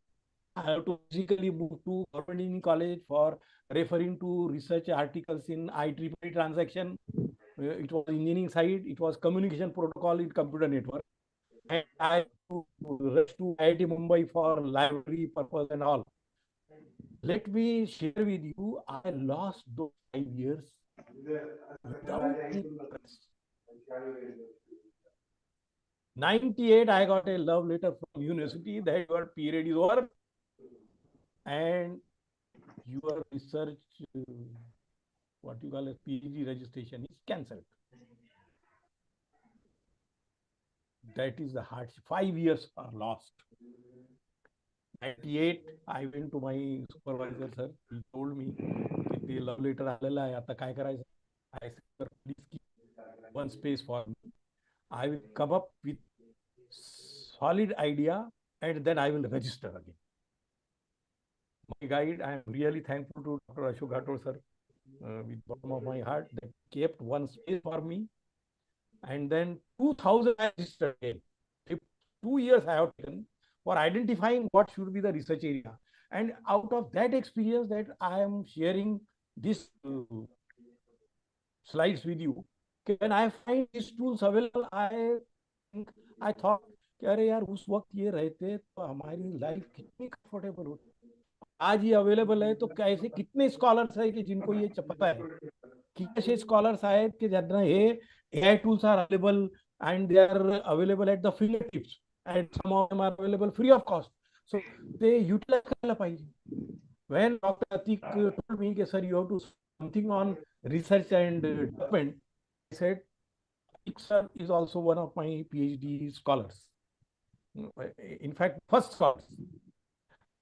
I have to physically move to Government Engineering College for referring to research articles in IEEE transaction. It was engineering side, it was communication protocol in computer network. And I have to rush to IIT Mumbai for library purpose and all. Let me share with you, I lost those 5 years without any progress. 98, I got a love letter from university that your period is over and your research what you call as PhD registration is cancelled. That is the hardship. 5 years are lost. 98, I went to my supervisor, sir. He told me, "Ki love letter आलेला आहे, आता काय करायचं?" I said, "Sir, please keep one space for me. I will come up with solid idea and then I will register again." My guide, I am really thankful to Dr. Ashok Ghator, sir, with bottom of my heart, that kept one space for me. And then 2000 I registered again. 2 years I have taken for identifying what should be the research area. And out of that experience that I am sharing this slides with you, when I find these tools available, I thought कि अरे यार उस वक्त ये रहते तो हमारी life कितनी कंफर्टेबल होती। आज ये अवेलेबल है तो कैसे कितने स्कॉलर्स है कि जिनको ये पता है कि कैसे स्कॉलर्स आए कि ज्यांना हे AI tools are available and they are available at the fingertips and some of them are available free of cost, so they utilize करायला पाहिजे. When Dr. Atik told me कि sir you have to do something on research and development, I said Atik sir is also one of my PhD scholars, in fact first scholars,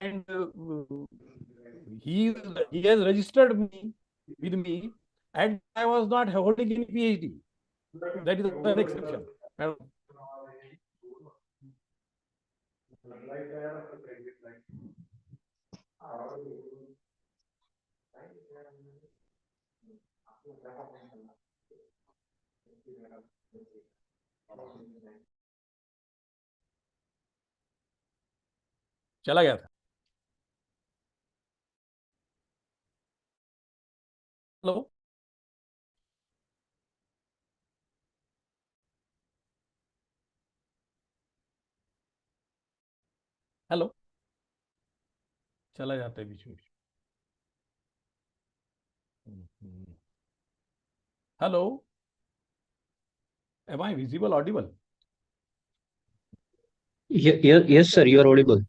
and he has registered me with me and I was not holding any PhD. That is an exception. चला गया था. Hello, hello, चला जाता है बीच में. Hello, am I visible, audible? Yes, sir, you are audible.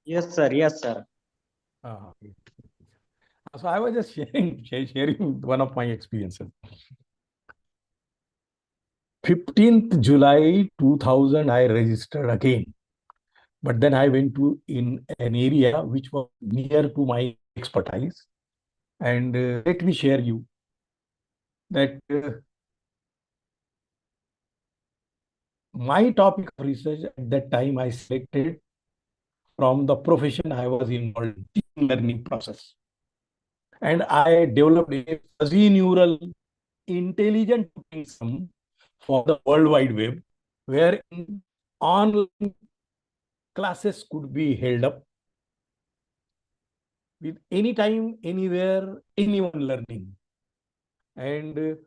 Yes, sir. Yes, sir. So I was just sharing one of my experiences. 15th July 2000, I registered again. But then I went to in an area which was near to my expertise. And let me share you that my topic of research at that time I selected from the profession I was involved in, teaching learning process. And I developed a fuzzy neural intelligent system for the World Wide Web, where online classes could be held up with anytime, anywhere, anyone learning. And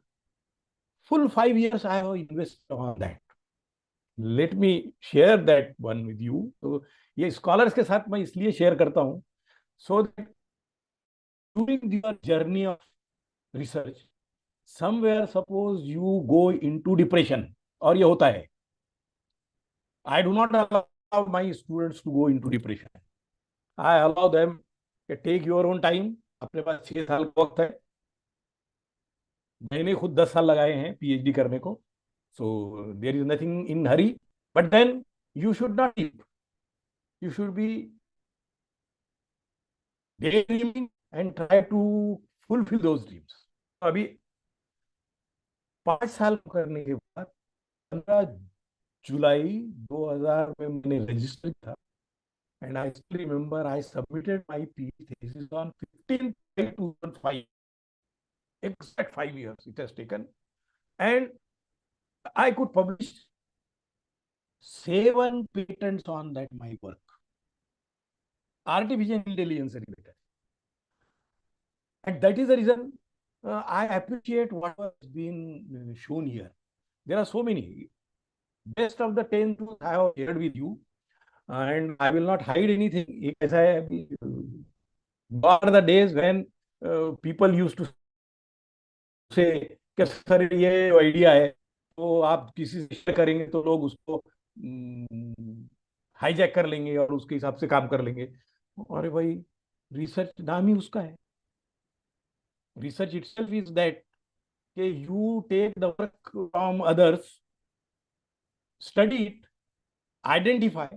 full 5 years I have invested on that. Let me share that one with you. So ये scholars के साथ मैं इसलिए share करता हूँ, so that during your journey of research, somewhere suppose you go into depression, और ये होता है. I do not allow my students to go into depression. I allow them to take your own time. अपने पास 6 साल का वक्त है. मैंने खुद 10 साल लगाए हैं PhD करने को. So there is nothing in hurry. But then you should not leave. You should be daydreaming and try to fulfill those dreams. अभी 5 साल करने के बाद 15 जुलाई 2000 में मैंने रजिस्टर किया. And I still remember I submitted my PhD thesis on 15th May 2005. Exact 5 years it has taken. And I could publish 7 patents on that my work. Artificial intelligence related. And that is the reason I appreciate what has been shown here. There are so many. Best of the 10 tools I have shared with you. And I will not hide anything. Gone are the days when people used to say कि sir ये idea है तो आप किसी से share करेंगे तो लोग उसको हाईजैक कर लेंगे और उसके हिसाब से काम कर लेंगे. अरे भाई, रिसर्च नाम ही उसका है. research itself is that you take the work from others, study it, identify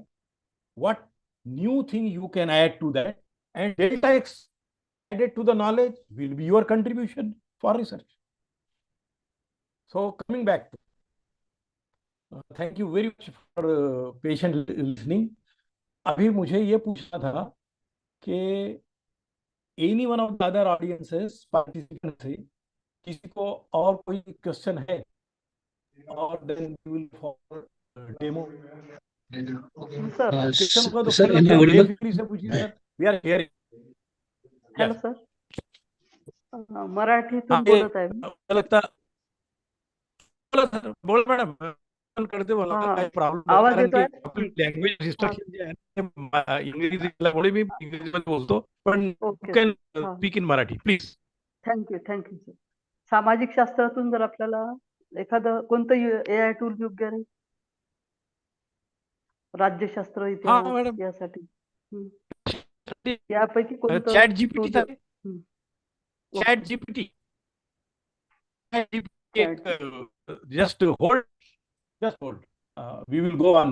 what new thing you can add to that, and delta X added to the knowledge will be your contribution for research. So coming back, thank you very much for patient listening. अभी मुझे ये पूछना था कि any one of the other audiences participants से किसी को और कोई क्वेश्चन है, और then we will for demo. Question होगा तो Sir, am I audible? बेफिक्री से पूछिए sir. We are hearing. Hello sir, मराठीतून बोलत आहे मी. लगता बोला सर, बोल मॅडम, करते बोला काय प्रॉब्लेम. आवाज येतोय? लँग्वेज रिस्ट्रिक्शन जे आहे इंग्रजीला बोले, मी इंग्रजीमध्ये बोलतो, पण okay. Can speak in Marathi please. Thank you sir. सामाजिक शास्त्रातून जर आपल्याला एखादं कोणतं AI टूल योग्य आहे? राज्यशास्त्र, इतिहास यासाठी यापैकी कोणतं? Chat GPT. Chat GPT. Just hold. We will go on.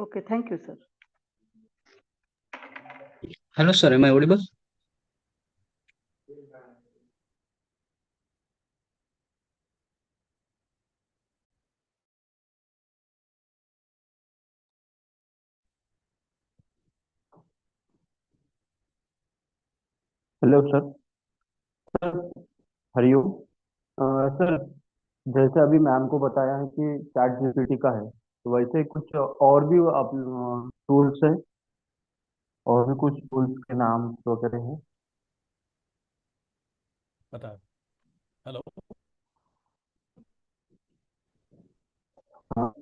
Okay, thank you, sir. Hello, sir. Am I audible? Hello sir. Hariom sir. जैसे अभी मैम को बताया है कि चैट जीपीटी का है, तो वैसे कुछ और भी टूल्स है, और भी कुछ टूल्स के नाम वगैरह हैं? बता. हेलो. हाँ.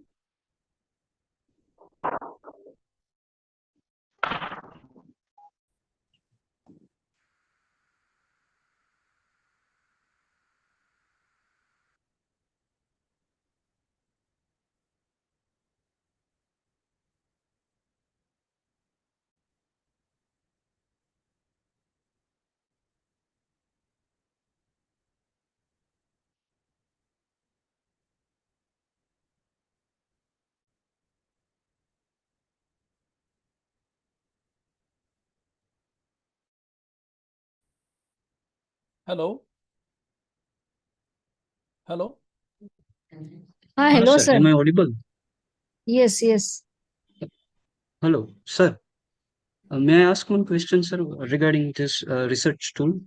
हेलो. हेलो. हाँ, hello sir. Am I audible? Yes, yes. Hello, sir. May I ask one question, sir, regarding this research tool?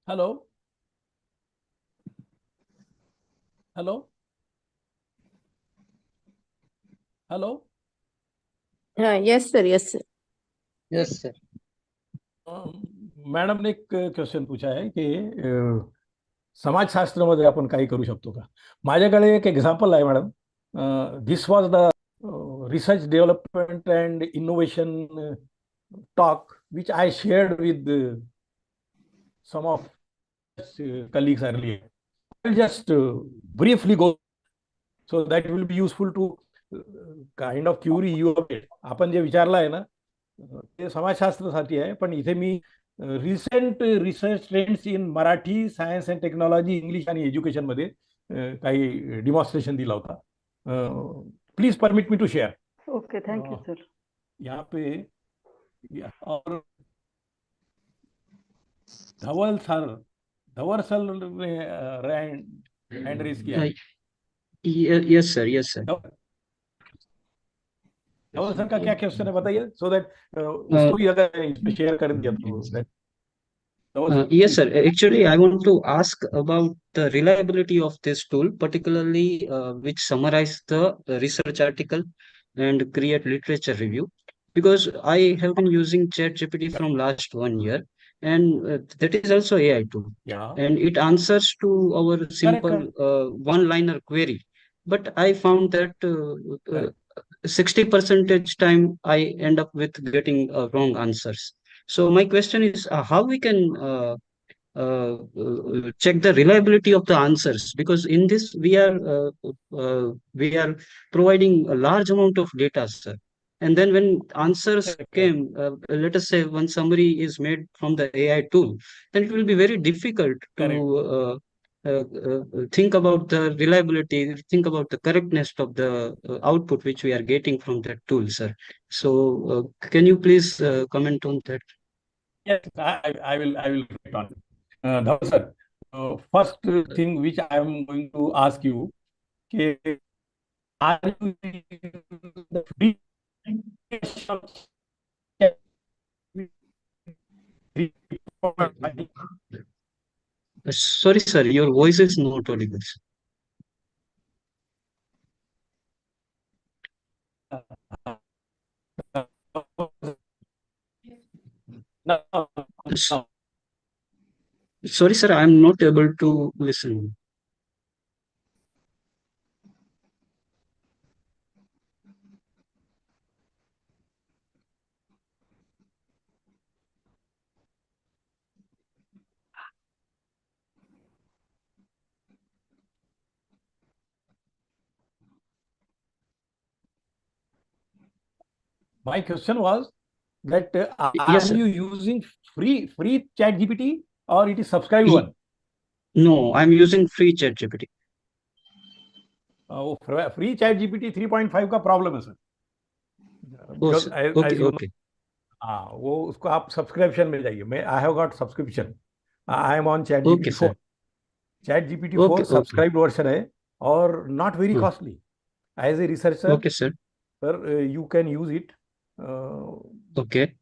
Hello. Hello. Hello. Yes, sir. Yes, sir. Yes, sir. Madam ने एक question पूछा आहे की समाजशास्त्रामध्ये आपण काही करू शकतो का. माझ्याकडे एक एक्झाम्पल आहे madam. This was the research development and innovation talk which I shared with some of colleagues earlier. I'll just briefly go, so that will be useful to kind of query you a bit. आपण जे विचारलं आहे ना ते समाजशास्त्रासाठी आहे, पण इथे मी recent research trends in Marathi, science and technology, English आणि एज्युकेशन मध्ये काही डिमॉन्स्ट्रेशन दिला होता. Please permit me to share. Okay, thank you sir. यहाँ पे और धवल सर ने हैंड रेज किया है. Yes, sir. Yes, sir. Dhaval sir का क्या क्वेश्चन है बताइए, सो दैट उसको भी अगर शेयर कर दिया तो. Yes, sir. Actually, I want to ask about the reliability of this tool, particularly which summarize the research article and create literature review. Because I have been using ChatGPT from last 1 year, and that is also AI tool, Yeah. and it answers to our Correct. simple one-liner query. But I found that Correct. 60 percentage time I end up with getting wrong answers. So my question is, how we can check the reliability of the answers, because in this we are providing a large amount of data, sir. And then when answers Correct. came, let us say one summary is made from the AI tool, then it will be very difficult to Correct. think about the reliability, think about the correctness of the output which we are getting from that tool, sir. So can you please comment on that? Yes, I will reflect on it. Dhawal sir, first thing which I am going to ask you, okay, are you using the free version of ChatGPT? Sorry, sir, your voice is not audible. No, S- no. Sorry, sir, I'm not able to listen. My question was that Yes, are sir. you using free ChatGPT or it is subscribed Y- one? No, I'm using free ChatGPT. वो free ChatGPT 3.5 का problem है sir, Oh, because sir. Okay, as you know, okay, हाँ वो उसको आप subscription में जाइए. मैं I have got subscription. I am on okay, ChatGPT 4. sir. ChatGPT 4 Okay, okay, subscribed version है और not very hmm, costly. As a researcher, okay, sir. sir, you can use it. Uh, Okay.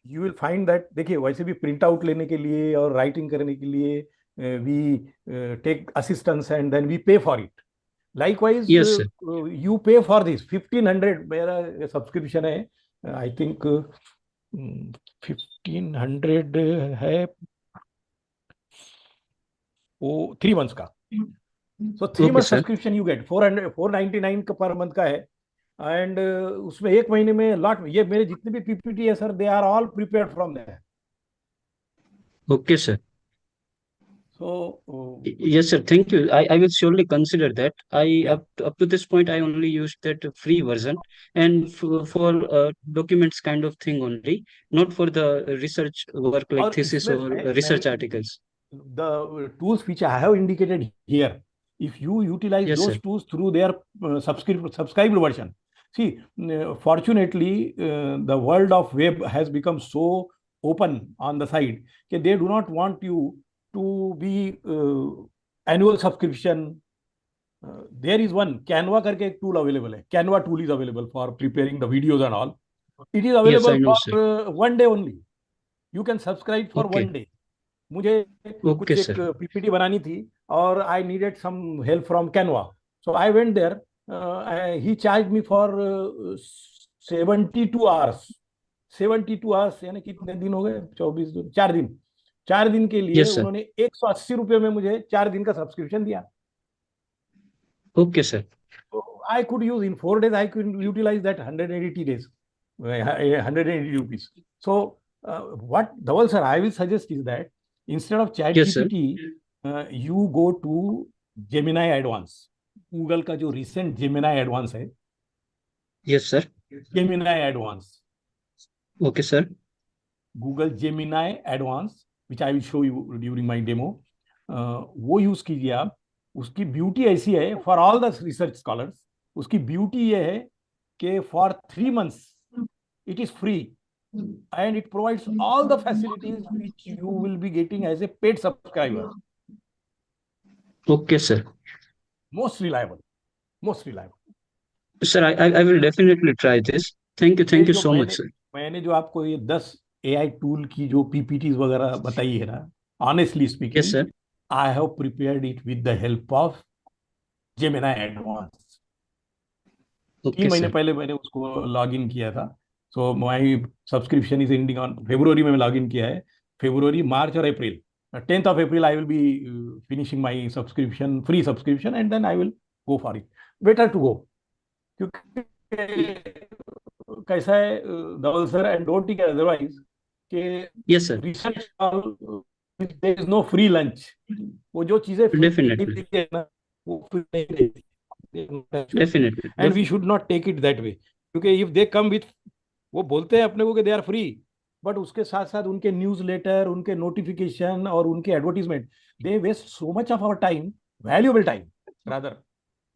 you will find that, देखिए वैसे भी print out लेने के लिए और writing करने के लिए we take assistance and then we pay for it. Likewise, Yes, sir. you pay for this 1500 मेरा सब्सक्रिप्शन है. आई थिंक 1500 है वो 3 months का. सो 3 months Okay, sir. Subscription you get 499 का पर मंथ का है. एंड उसमें एक महीने में लॉट, ये मेरे जितने भी पीपीटी है sir, they are all prepared from there. Okay, sir. So Yes, sir. Thank you. I will surely consider that. या Up to this point, I only used that free version, and for documents kind of thing only, not for the research work like और thesis इसमें or मैंने research articles. the tools which I have indicated here, if you utilize Yes, those sir. tools through their subscribed version, see, fortunately, the world of web has become so open on the side that they do not want you to be annual subscription. There is one Canva करके एक tool available है. Canva tool is available for preparing the videos and all. It is Yes, I available know, for sir. one day only. You can subscribe for Okay. 1 day. मुझे Okay, कुछ एक sir. PPT बनानी थी और I needed some help from Canva. So I went there. He charge me for 72 hours. 72 hours यानी कितने दिन हो गए, 24 दिन, 4 दिन. 4 दिन के लिए Yes, sir. उन्होंने 180 रुपये में मुझे 4 दिन का सब्सक्रिप्शन दिया. Okay, sir. I could use in 4 days, I could utilize that 180 days, 180 rupees. So, what Dhawal sir, I will suggest is that instead of Chat Yes, sir. GPT, you go to Gemini Advance. Google का जो recent Gemini Advance है, Yes, sir. Gemini Advance, Okay, sir. Google Gemini Advance, which I will show you during my demo. वो use कीजिए आप. उसकी beauty ऐसी है for all the research scholars. उसकी ब्यूटी ये है कि for 3 months it is free and it provides all the facilities which you will be getting as a paid subscriber. Okay, sir. Most reliable, most reliable. Sir, I will definitely try this. Thank ये you जो so much, sir. मैंने जो आपको ये 10 AI tool की जो PPTs वगैरह बताई है ना, honestly Yes, speaking, sir. I have prepared it with the help of Gemini advance. Okay, 3 महीने sir. पहले मैंने उसको लॉग इन किया था। So my subscription is ending on February में मैं लॉग इन किया है। फेब्रुवरी, मार्च और April, 10th of April I will be finishing my subscription, free subscription, and then I will go for it. Better to go, क्योंकि कैसा है Dhaval sir, and don't take otherwise, कि Yes, sir. Research there is no free lunch. वो जो चीजें free Definitely. देती है ना, वो फ्री नहीं देती, Definitely. And we should not take it that way. क्योंकि इफ दे कम विथ, वो बोलते हैं अपने को कि दे आर फ्री, बट उसके साथ साथ उनके न्यूज लेटर, उनके नोटिफिकेशन और उनके advertisement, they waste so much of our time, valuable time rather.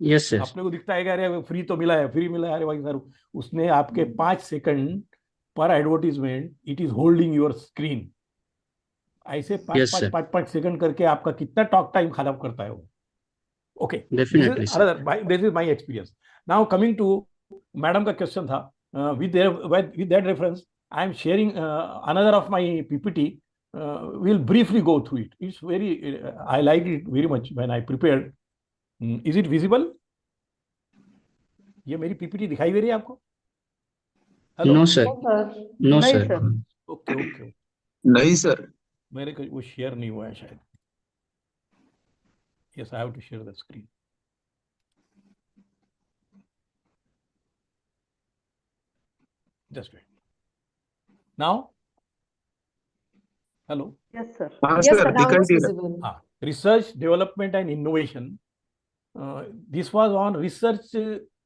Yes, sir. अपने को दिखता है कि अरे फ्री तो मिला है, फ्री मिला है, अरे भाई सर, उसने आपके 5 सेकंड पर advertisement, it is holding your screen. ऐसे Yes, sir. 5 सेकंड करके आपका कितना टॉक टाइम खराब करता है वो। Okay, Definitely, sir. This is my experience. Now coming to madam का क्वेश्चन था, with that reference I am sharing another of my PPT, we'll briefly go through it. It's very, I like it very much when I prepared. Is it visible? ये मेरी PPT दिखाई दे रही है आपको? Hello? No, sir. Sir No, नहीं sir. Sir okay okay, नहीं sir. मेरे को वो शेयर नहीं हुआ है शायद। Yes, I have to share the screen. Just wait now. Hello? Yes sir हाँ Yes, सर, sir, now दिखाई it's दे रहा है। visible. हाँ, research development and innovation, this was on research,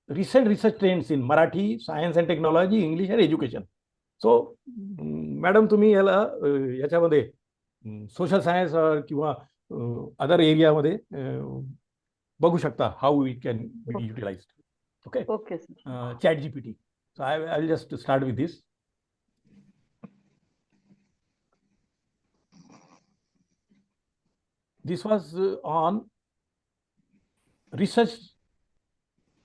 recent research trends in Marathi, science and technology, English and education. So madam, तुम्ही याला याच्यामध्ये social science किंवा अदर एरियामध्ये बघू शकता how it can be utilise. Okay, okay sir chat GPT. So I will just start with this. This was on research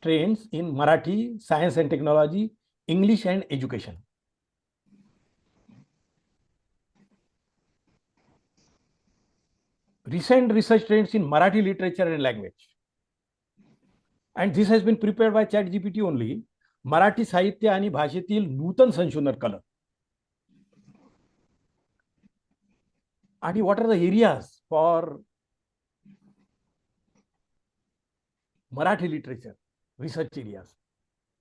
trends in Marathi, science and technology, English and education. Recent research trends in Marathi literature and language. And this has been prepared by ChatGPT only. Marathi साहित्य आणि भाषेतील नूतन संशोधन कला. आणि what are the areas for Marathi literature research areas?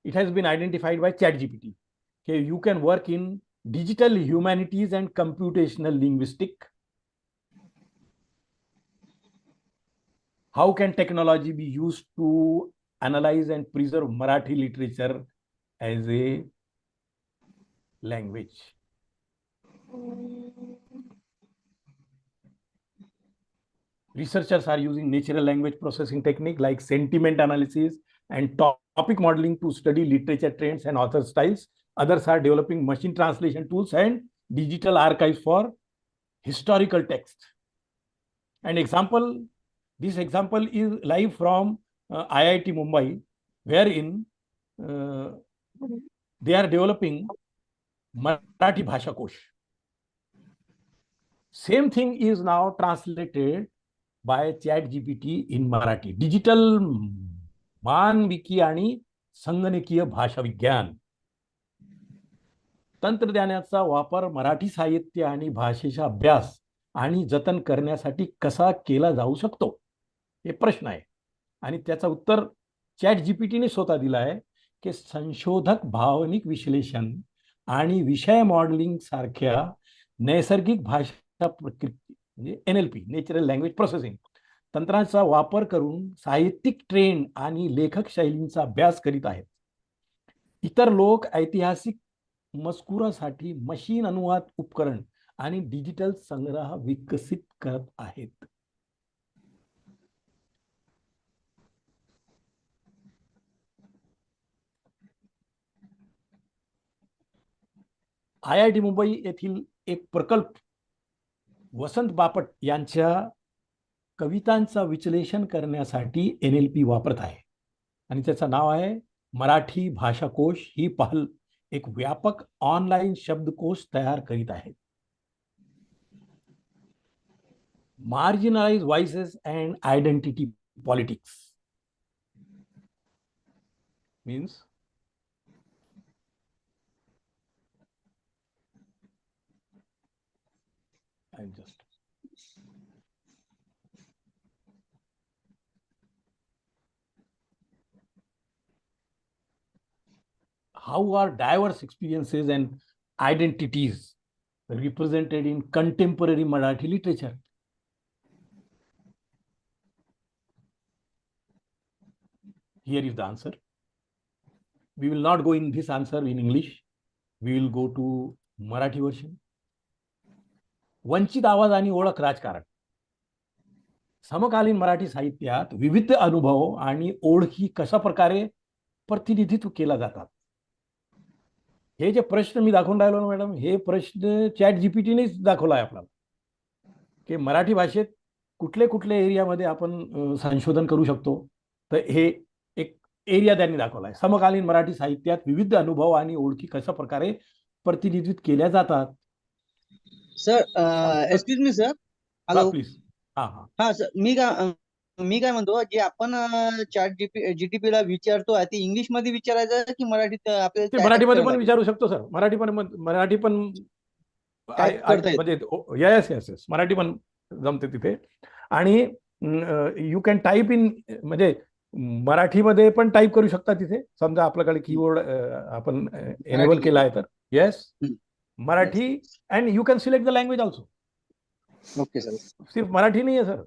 It has been identified by ChatGPT. Okay, you can work in digital humanities and computational linguistics. How can technology be used to analyze and preserve Marathi literature as a language? Researchers are using natural language processing technique like sentiment analysis and topic modeling to study literature trends and author styles. Others are developing machine translation tools and digital archives for historical text. An example, this example is live from IIT Mumbai, wherein they are developing Marathi Bhasha Kosh. Same thing is now translated by ChatGPT in Marathi. Digital मानविकी आणि संगणकीय भाषा विज्ञान. तंत्रज्ञानाचा वापर मराठी साहित्य आणि भाषेचा अभ्यास आणि जतन करण्यासाठी कसा केला जाऊ शकतो, हे प्रश्न आहे. आणि त्याचं उत्तर ChatGPTने स्वतः दिलं आहे की संशोधक भावनिक विश्लेषण आणि विषय मॉडेलिंग सारख्या नैसर्गिक भाषा प्रक्रिया, म्हणजे NLP, नॅचरल लँग्वेज प्रोसेसिंग तंत्राचा वापर करून साहित्यिक ट्रेंड आणि लेखक शैलींचा अभ्यास करीत आहेत. इतर लोक ऐतिहासिक मजकुरासाठी मशीन अनुवाद उपकरण आणि डिजिटल संग्रह विकसित करत आहेत. IIT मुंबई येथील एक प्रकल्प वसंत बापट यांच्या कवितांचा विश्लेषण करण्यासाठी NLP वापरत आहे आणि त्याचं नाव आहे मराठी भाषाकोश ही पहल एक व्यापक ऑनलाईन शब्दकोश तयार करीत आहेत. Marginalise voices and identity politics means just how are diverse experiences and identities represented in contemporary Marathi literature? Here is the answer. We will not go in this answer in English. We will go to Marathi version. वंचित आवाज आणि ओळख राजकारण. समकालीन मराठी साहित्यात विविध अनुभव आणि ओळखी कशा प्रकारे प्रतिनिधित्व केला जातात. हे जे प्रश्न मी दाखवून राहिलो ना मॅडम, हे प्रश्न चॅट जीपीटीनेच दाखवला आहे आपल्याला, की मराठी भाषेत कुठले कुठले एरियामध्ये आपण संशोधन करू शकतो. तर हे एक एरिया त्यांनी दाखवला आहे. समकालीन मराठी साहित्यात विविध अनुभव आणि ओळखी कशा प्रकारे प्रतिनिधित्व केल्या जातात. Sir excuse me sir. Hello please. हा सर, मी काय म्हणतो, जे आपण चॅट जीटीपी ला विचारतो ते इंग्लिश मध्ये विचारायचं की मराठीत आपल्याला मराठीमध्ये पण विचारू शकतो सर. मराठी पण म्हणजे यस यस यस मराठी पण जमते तिथे. आणि यू कॅन टाईप इन, म्हणजे मराठीमध्ये पण टाईप करू शकता तिथे. समजा आपल्याकडे कीबोर्ड आपण एनेबल केला आहे तर yes Marathi, and you can select the language also. Okay sir. सिर्फ मराठी नहीं है sir,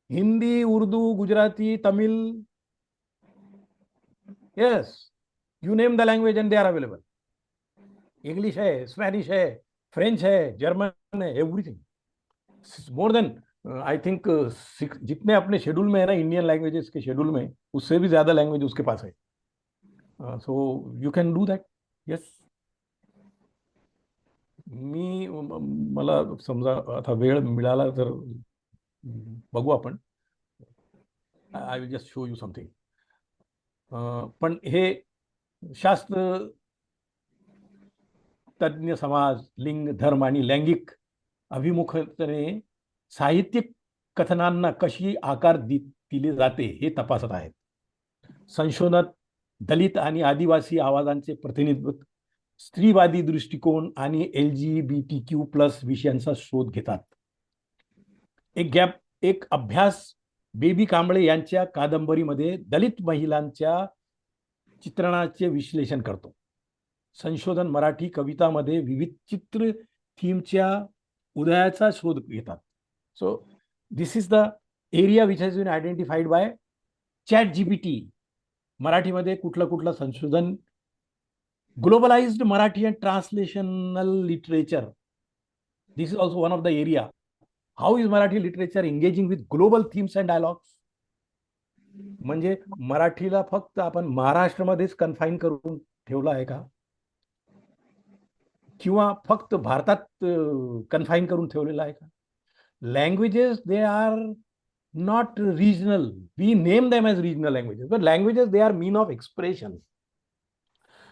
Hindi, Urdu, Gujarati, Tamil, yes you name the language and they are available. English है, स्पैनिश है, फ्रेंच है, जर्मन है, everything. More than I think जितने अपने शेड्यूल में है ना इंडियन लैंग्वेजेस के शेड्यूल में, उससे भी ज्यादा लैंग्वेज उसके पास है. So you can do that. Yes. मला समजा आता वेळ मिळाला तर बघू आपण. आय will just show you something. पण हे शास्त्र, तज्ञ समाज, लिंग, धर्म आणि लैंगिक अभिमुखतेने साहित्यिक कथनांना कशी आकार दिले जाते हे तपासत आहेत. संशोधनात दलित आणि आदिवासी आवाजांचे प्रतिनिधित्व, स्त्रीवादी दृष्टिकोन आणि LGBTQ+ विषयांचा शोध घेतात. एक अभ्यास बेबी कांबळे यांच्या कादंबरीमध्ये दलित महिलांच्या चित्रणाचे विश्लेषण करतो. संशोधन मराठी कवितामध्ये विविध चित्र थीमच्या उदयाचा शोध घेतात. So this is the area which has been identified by chat GPT. मराठीमध्ये कुठलं संशोधन. Globalized Marathi and translational literature. This is also one of the area. How is Marathi literature engaging with global themes and dialogues? म्हणजे मराठीला फक्त आपण महाराष्ट्रामध्येच confine करून ठेवलं आहे का, किंवा फक्त भारतात कन्फाईन करून ठेवलेलं आहे का? Languages they are not regional. We name them as regional languages, but languages they are mean of expression.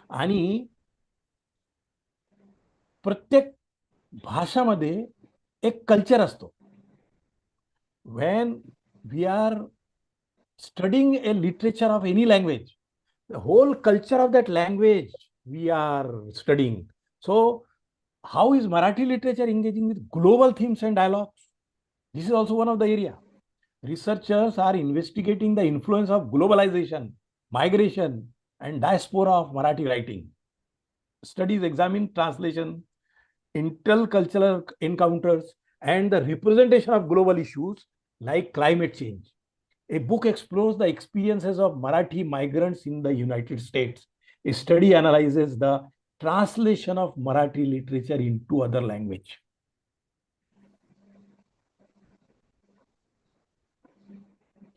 आणि प्रत्येक भाषामध्ये एक कल्चर असतो. When we are studying a literature of any language, the whole culture of that language we are studying. So how is Marathi literature engaging with global themes and dialogues? This is also one of the area. Researchers are investigating the influence of globalization, migration, and diaspora of Marathi writing. Studies examine translation, intercultural encounters, and the representation of global issues like climate change. A book explores the experiences of Marathi migrants in the United States. A study analyzes the translation of Marathi literature into other language.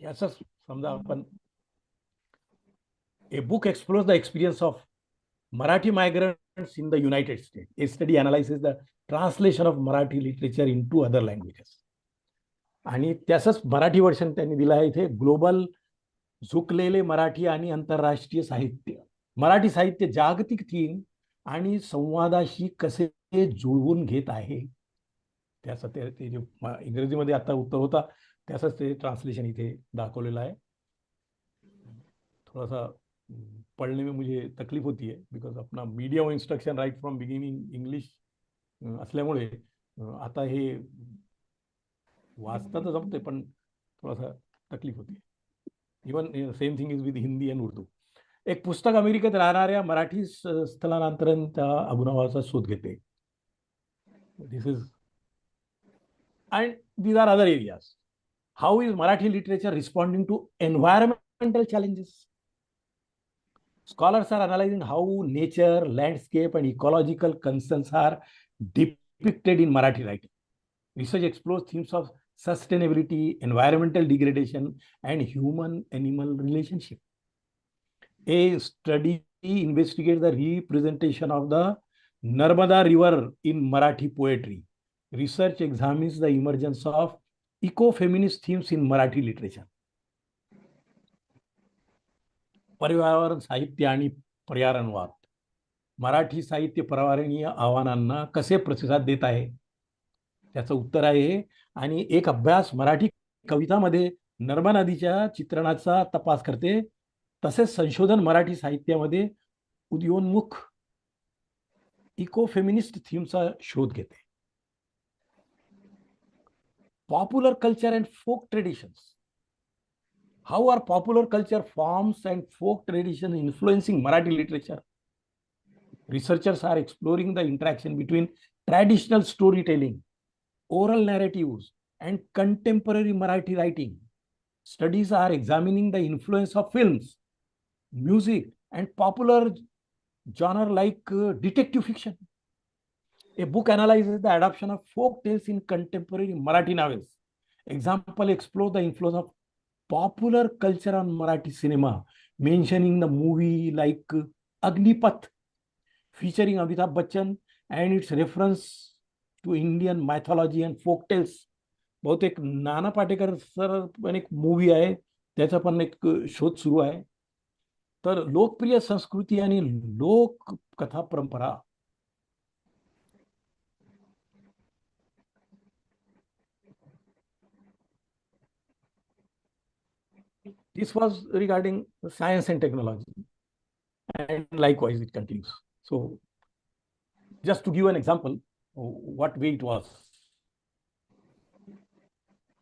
याच समजा आपण a book explores the experience of Marathi migrants in the United States. A study analysis the translation of Marathi literature into other languages. आणि त्याचंच मराठी वर्षन त्यांनी दिलं आहे इथे. Global झुकलेले Marathi आणि आंतरराष्ट्रीय साहित्य. मराठी साहित्य जागतिक थीम आणि संवादाशी कसे जुळवून घेत आहे. त्याचं ते जे इंग्रजीमध्ये आता उत्तर होता त्याचंच ते ट्रांसलेशन इथे दाखवलेलं आहे. थोड़ा सा पढ़ने में मुझे तकलीफ होती है बिकॉज अपना medium instruction right from beginning English असल्यामुळे आता हे वाचता तर जमते पण थोडासा तकलीफ होती. Even same thing is with Hindi and Urdu. एक पुस्तक अमेरिकेत राहणाऱ्या मराठी स्थलांतरण त्या अभिनवाचा शोध घेते. This is and these are other areas. How is Marathi literature responding to environmental challenges? Scholars are analyzing how nature, landscape, and ecological concerns are depicted in Marathi writing. Research explores themes of sustainability, environmental degradation, and human-animal relationship. A study investigates the representation of the Narmada River in Marathi poetry. Research examines the emergence of eco-feminist themes in Marathi literature. पर्यावरण साहित्य आणि पर्यावरणवाद. मराठी साहित्य पर्यावरणीय आव्हानांना कसे प्रतिसाद देत आहे त्याचं उत्तर आहे. आणि एक अभ्यास मराठी कवितामध्ये नर्मदा नदीच्या चित्रणाचा तपास करते. तसेच संशोधन मराठी साहित्यामध्ये उदयोन्मुख इको फेमिनिस्ट थीमचा शोध घेते. Popular culture and folk traditions. How are popular culture forms and folk traditions influencing Marathi literature? Researchers are exploring the interaction between traditional storytelling, oral narratives, and contemporary Marathi writing. Studies are examining the influence of films, music, and popular genre like detective fiction. A book analyzes the adoption of folk tales in contemporary Marathi novels. Example explore the influence of popular culture on Marathi cinema, mentioning the movie like Agnipath featuring Amitabh Bachchan and its reference to Indian mythology and folk tales. बहुतेक Nana Patekar sir पण एक movie आहे त्याचा पण एक शोध सुरू आहे. तर लोकप्रिय संस्कृती आणि लोक कथा परंपरा. This was regarding science and technology, and likewise it continues. So just to give an example what way it was.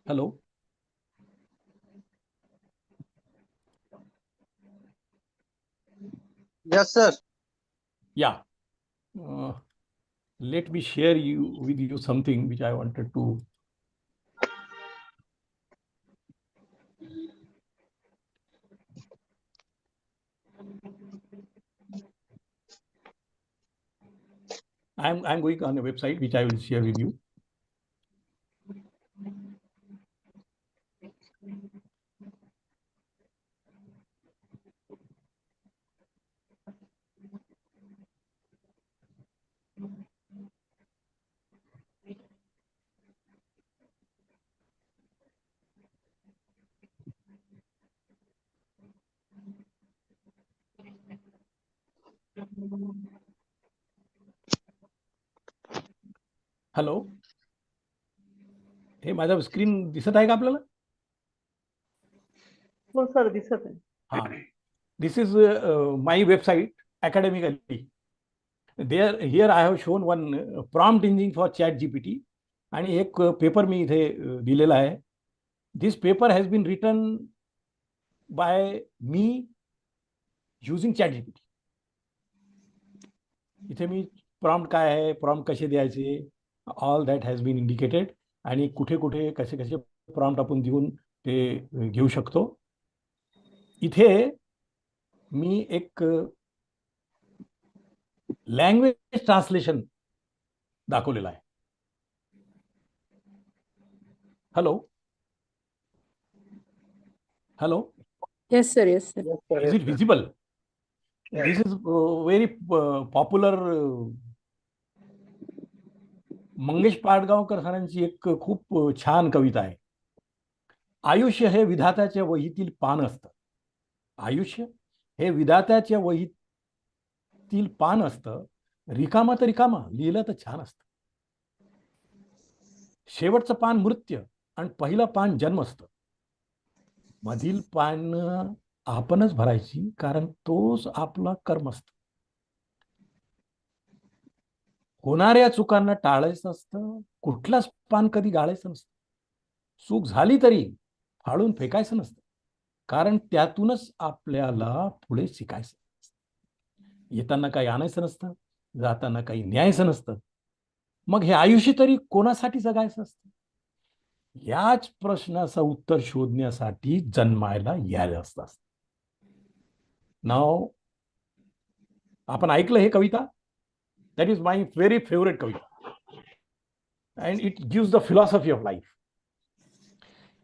Hello. Yes, sir. Yeah. Let me share with you something which I wanted to. I'm going on a website which I will share with you. Hello. हे माझा screen दिसत आहे का आपल्याला? हो sir दिसत आहे. हा. This is my website academically. Here I have shown one prompt engine for ChatGPT आणि एक पेपर मी इथे दिलेला आहे. This paper has been written by me using ChatGPT. इथे मी प्रॉम्प्ट काय आहे, प्रॉम्प्ट कसे द्यायचे, all that has been indicated आणि कुठे कुठे कसे कसे प्रॉम्प्ट आपण देऊन ते घेऊ शकतो. इथे मी एक लँग्वेज ट्रान्सलेशन दाखवलेलं आहे. Hello. Hello. Yes, sir. Yes, sir. Is it visible? This is very popular. Mangesh Padgaonkar सरांची एक खूप छान कविता आहे. आयुष्य हे विधात्याच्या वहीतील पान असतं. आयुष्य हे विधात्याच्या वहीतील पान असतं. रिकामा तर रिकामा लिहिलं तर छान असतं. शेवटचं पान मृत्यू आणि पहिलं पान जन्म असतं. मधील पान आपणच भरायची, कारण तोच आपला कर्म असतं. होणाऱ्या चुकांना टाळायचं असतं, कुठलाच पान कधी गाळायचं नसतं. चूक झाली तरी फाडून फेकायचं नसतं, कारण त्यातूनच आपल्याला पुढे शिकायचं. येताना काही आणायचं नसतं, जाताना काही न्यायचं नसतं. मग हे आयुष्य तरी कोणासाठी जगायचं असतं? याच प्रश्नाचं उत्तर शोधण्यासाठी जन्मायला यायला असतं. नाव आपण ऐकलं हे कविता, that is my very favourite kavita, and it gives the philosophy of life.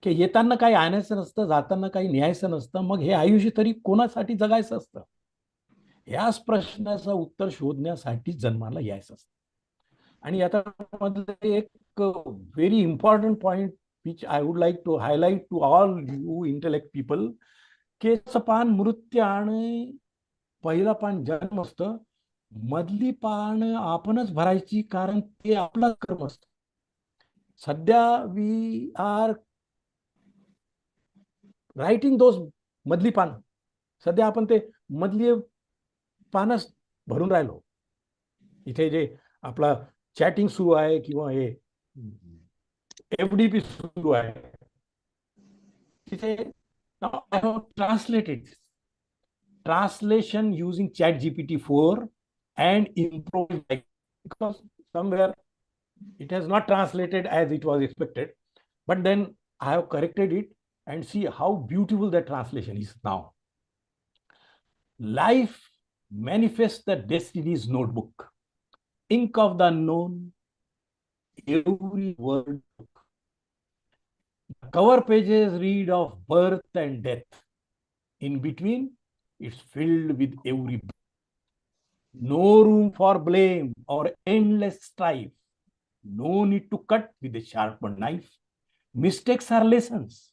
की येताना काही आणायचं नसतं, जाताना काही न्यायचं नसतं, मग हे आयुष्य तरी कोणासाठी जगायचं असतं? याच प्रश्नाचं उत्तर शोधण्यासाठी जन्माला यायचं असतं. आणि याच्यामध्ये एक very important point which I would like to highlight to all you intellect people, की पान मृत्यू आणि पहिला पान जन्म असतं, मधली पान आपणच भरायची, कारण ते आपलं कर्म असतं. सध्या वी आर रायटिंग दोज मधली पान. सध्या आपण ते मधली पानच भरून राहिलो. इथे जे आपला चॅटिंग सुरू आहे किंवा हे FDP सुरू आहे, तिथे I have translated translation using ChatGPT-4 and improve, because somewhere it has not translated as it was expected, but then I have corrected it and see how beautiful the translation is now. Life manifests the destiny's notebook, ink of the unknown, every word. The cover pages read of birth and death. In between, it's filled with every. No room for blame or endless strife. No need to cut with a sharpened knife. Mistakes are lessons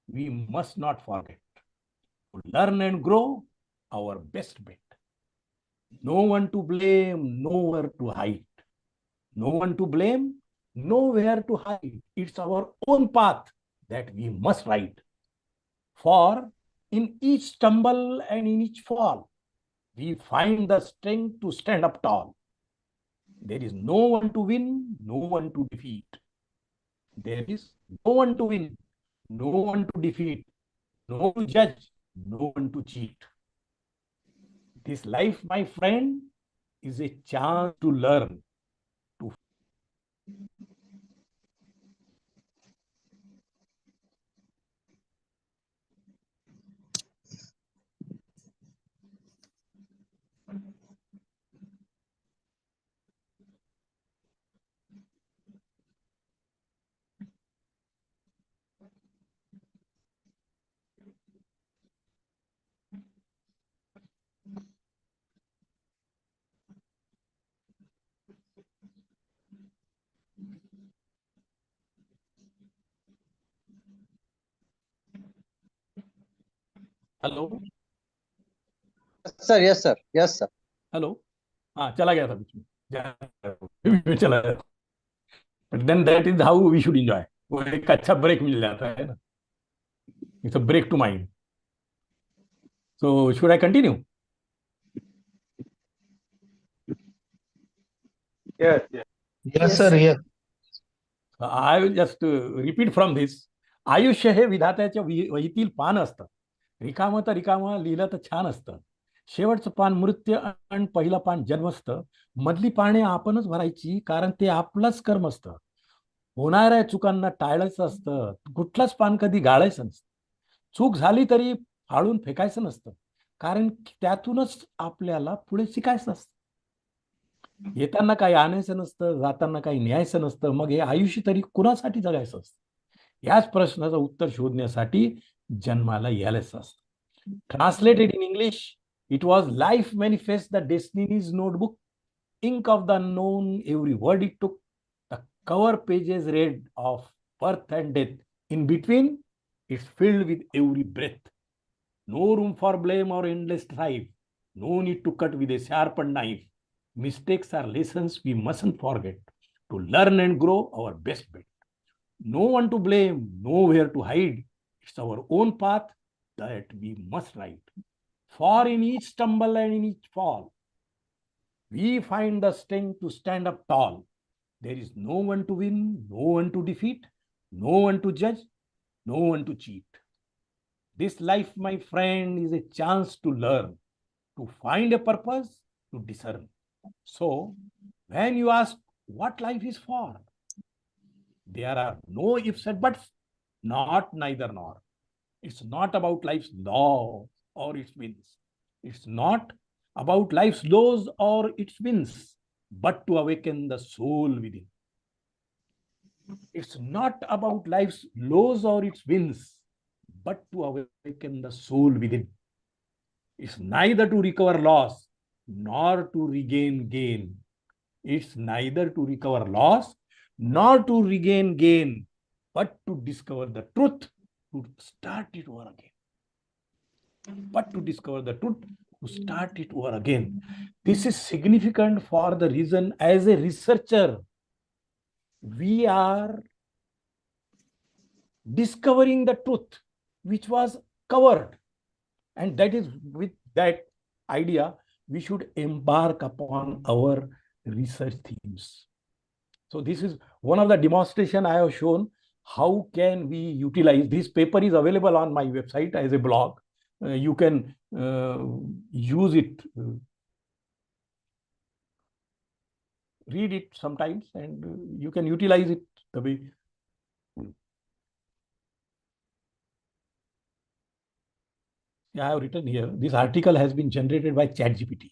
we must not forget. To learn and grow, our best bet. No one to blame, nowhere to hide. No one to blame, nowhere to hide. It's our own path that we must ride. For in each stumble and in each fall, we find the strength to stand up tall. There is no one to win, no one to defeat. There is no one to win, no one to defeat, no one to judge, no one to cheat. This life, my friend, is a chance to learn. Hello sir, yes sir, yes sir. Hello. हाँ, चला गया था बीच में चला गया. But then that is how we should enjoy. वो एक अच्छा ब्रेक मिल जाता है ना. It's a break to mind. So should I continue? Yes, yes. Yes, sir. Yes. I will just repeat from this. आयुष्य हे विधात्याच्या वहीतील पान असतं. रिकामं तर रिकामं लिहिलं तर छान असतं. शेवटचं पान मृत्यू आणि पहिलं पान जन्म असतं. मधली पाने आपणच भरायची, कारण ते आपलंच कर्म असतं. होणाऱ्या चुकांना टाळायचं असतं, कुठलंच पान कधी गाळायचं नसतं. चूक झाली तरी फाडून फेकायचं नसतं, कारण त्यातूनच आपल्याला पुढे शिकायचं असतं. येताना काही आणायचं नसतं, जाताना काही न्यायचं नसतं, मग हे आयुष्य तरी कुणासाठी जगायचं असतं? याच प्रश्नाचं उत्तर शोधण्यासाठी जन्माला यायलाच असतं. Translated in English, it was life manifests the destiny's notebook, ink of the unknown, every word it took, the cover pages read of birth and death. In between, it's filled with every breath. No room for blame or endless strife. No need to cut with a sharpened knife. Mistakes are lessons we mustn't forget to learn and grow our best bet. No one to blame, nowhere to hide. It's our own path that we must ride. For in each stumble and in each fall, we find the strength to stand up tall. There is no one to win, no one to defeat, no one to judge, no one to cheat. This life, my friend, is a chance to learn, to find a purpose, to discern. So, when you ask what life is for, there are no ifs and buts, not neither nor. It's not about life's law or its wins. It's not about life's laws or its wins, but to awaken the soul within. It's not about life's laws or its wins, but to awaken the soul within. It's neither to recover loss nor to regain gain. It's neither to recover loss nor to regain gain, but to discover the truth, to start it over again. But to discover the truth, to start it over again. This is significant for the reason, as a researcher, we are discovering the truth which was covered. And that is with that idea, we should embark upon our research themes. So this is one of the demonstration I have shown. How can we utilize this? Paper is available on my website as a blog. You can use it, read it sometimes, and you can utilize it the way. I have written here, this article has been generated by ChatGPT.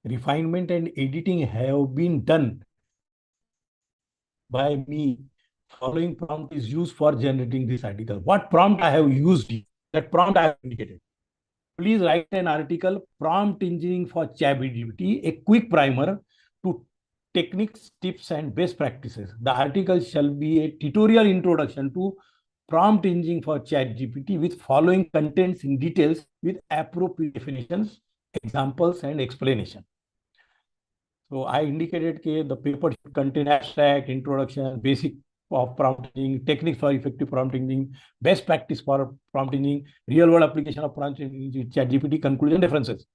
Refinement and editing have been done by me. Following prompt is used for generating this article. What prompt I have used? That prompt I have indicated. Please write an article, prompt engineering for ChatGPT, a quick primer to techniques, tips, and best practices. The article shall be a tutorial introduction to prompt engineering for ChatGPT with following contents in details with appropriate definitions, examples, and explanation. So I indicated that the paper should contain abstract, introduction, basic of prompt engineering, techniques for effective prompt engineering, best practice for prompt engineering, real-world application of prompt engineering, ChatGPT, conclusion, references.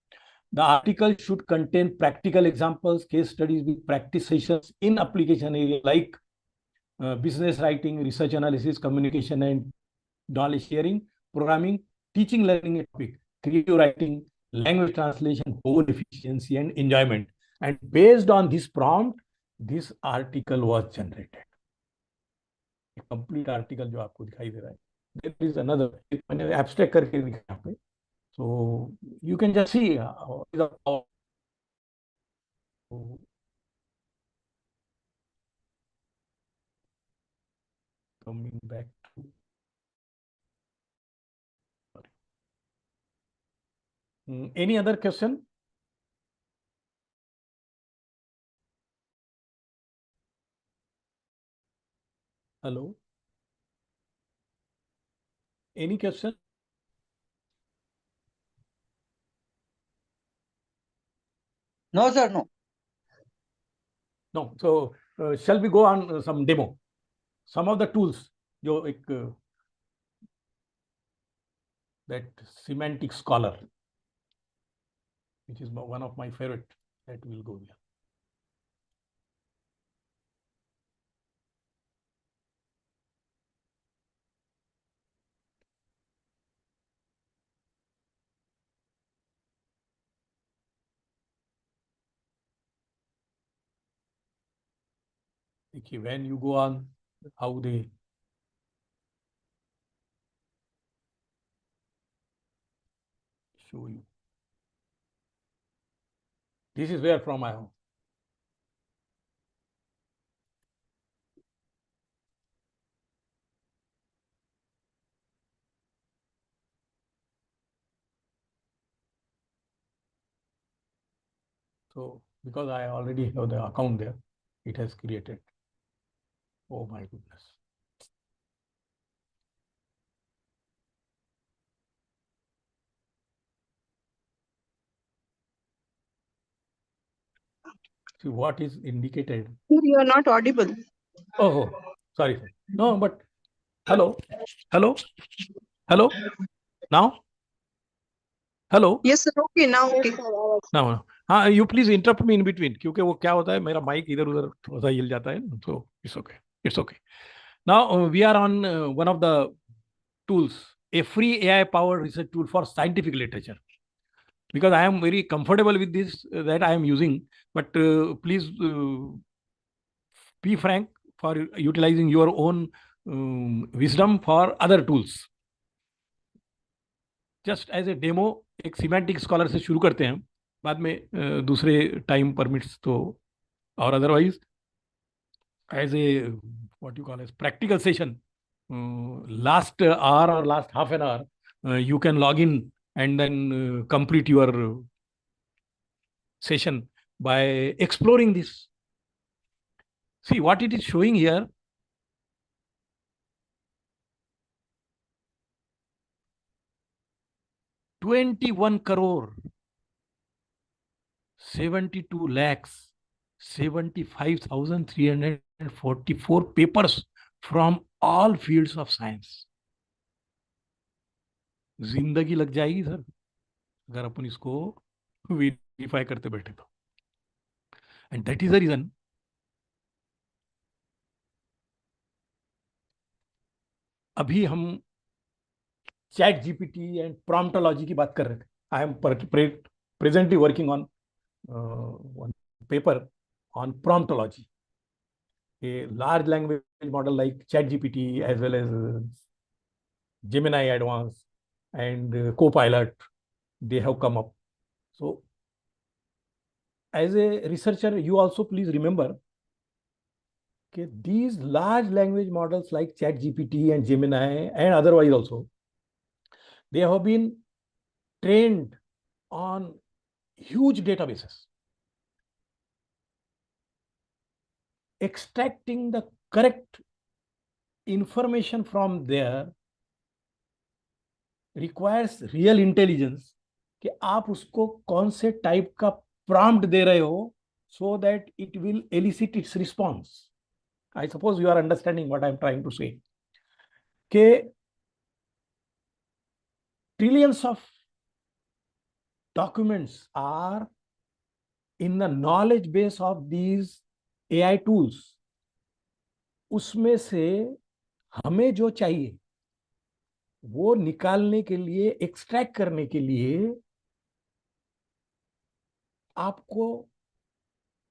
The article should contain practical examples, case studies with practice sessions in application area like business writing, research analysis, communication and knowledge sharing, programming, teaching, learning topic, creative writing, language translation, goal efficiency and enjoyment. And based on this prompt, this article was generated. A complete article जो आपको दिखाई दे रहा है. There is another, मैंने abstract करके दिखाया पे. So you can just see coming back to any other question? Hello? Any question? No, sir, no. No. So shall we go on some demo? Some of the tools, जो एक that semantic scholar, which is one of my favorite, that will go here. Okay, when you go on, how they show you. This is where from I am. So because I already have the account there, it has created. Oh my goodness. See what is indicated. You are not audible. Oh, sorry. No, but hello. Now? Hello? Yes, sir. Okay, now okay. No. हाँ, you please interrupt me in between क्योंकि वो क्या होता है मेरा mic इधर उधर थोड़ा सा हिल जाता है, so it's okay. Now we are on one of the tools, a free AI powered research tool for scientific literature. Because I am very comfortable with this that I am using, but please be frank for utilizing your own wisdom for other tools. Just as a demo, एक semantic scholar से शुरू करते हैं, बाद में दूसरे time permits तो, और otherwise as a what you call as practical session, last hour or last half an hour, you can log in and then complete your session by exploring this. See what it is showing here. $21 crore, 72 lakhs, 75,344 papers from all fields of science. जिंदगी लग जाएगी sir अगर अपन इसको verify करते बैठे तो. And that is the reason अभी हम चैट जीपीटी एंड प्रॉम्प्टोलॉजी की बात कर रहे थे. I am presently working on one paper on promptology. A large language model like ChatGPT as well as Gemini Advanced and Copilot, they have come up. So as a researcher, you also please remember that these large language models like ChatGPT and Gemini and otherwise also, they have been trained on huge databases. Extracting the correct information from there requires real intelligence कि आप उसको कौन से type का prompt दे रहे हो so that it will elicit its response. I suppose you are understanding what I am trying to say. कि trillions of documents are in the knowledge base of these AI tools. उसमें से हमें जो चाहिए वो निकालने के लिए, एक्सट्रैक्ट करने के लिए आपको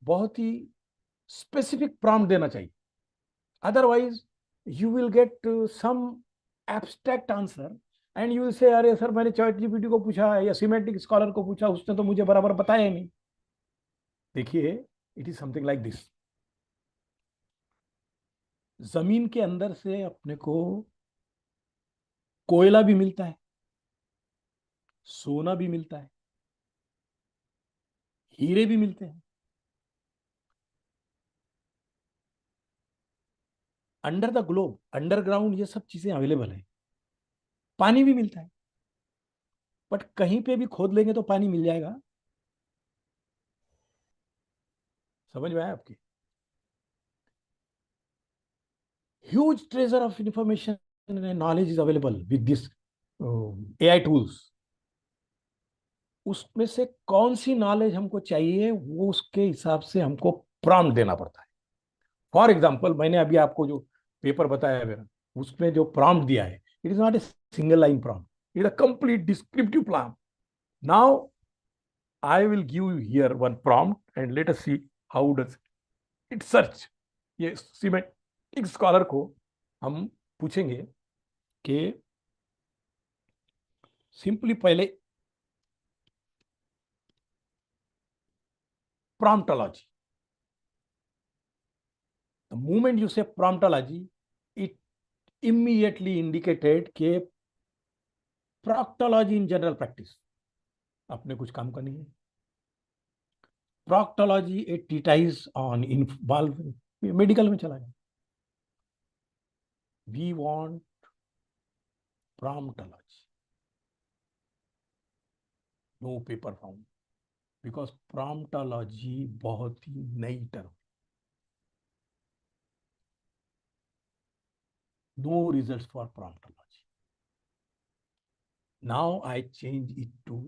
बहुत ही स्पेसिफिक प्रॉम्प्ट देना चाहिए. Otherwise you will get some abstract answer and you will say अरे सर मैंने चैट जीपीटी को पूछा या सिमेंटिक स्कॉलर को पूछा, उसने तो मुझे बराबर बताया नहीं. देखिए it is something like this. जमीन के अंदर से अपने को कोयला भी मिलता है, सोना भी मिलता है, हीरे भी मिलते हैं. अंडर द ग्लोब, अंडरग्राउंड ये सब चीजें अवेलेबल है. पानी भी मिलता है, बट कहीं पे भी खोद लेंगे तो पानी मिल जाएगा. समझ में आया आपकी? Huge treasure of information and knowledge is available with this AI tools. उसमें से कौन सी नॉलेज हमको चाहिए वो उसके हिसाब से हमको प्रॉम्प्ट देना पड़ता है. फॉर एग्जाम्पल मैंने अभी आपको जो पेपर बताया मेरा, उसमें जो प्रॉम्प्ट दिया है, it is not a single line prompt, it is a complete descriptive plan. Now I will give you here one prompt and let us see how does it search. ये semantic scholar को हम पूछेंगे कि simply पहले promptology. The moment you say promptology, it immediately indicated कि proctology in general practice. आपने कुछ काम करनी है. Proctology a treatise on involve medical में चला गया. We want promptology. No paper found. Because promptology बहुत ही नई term, no result for promptology. Now I change it to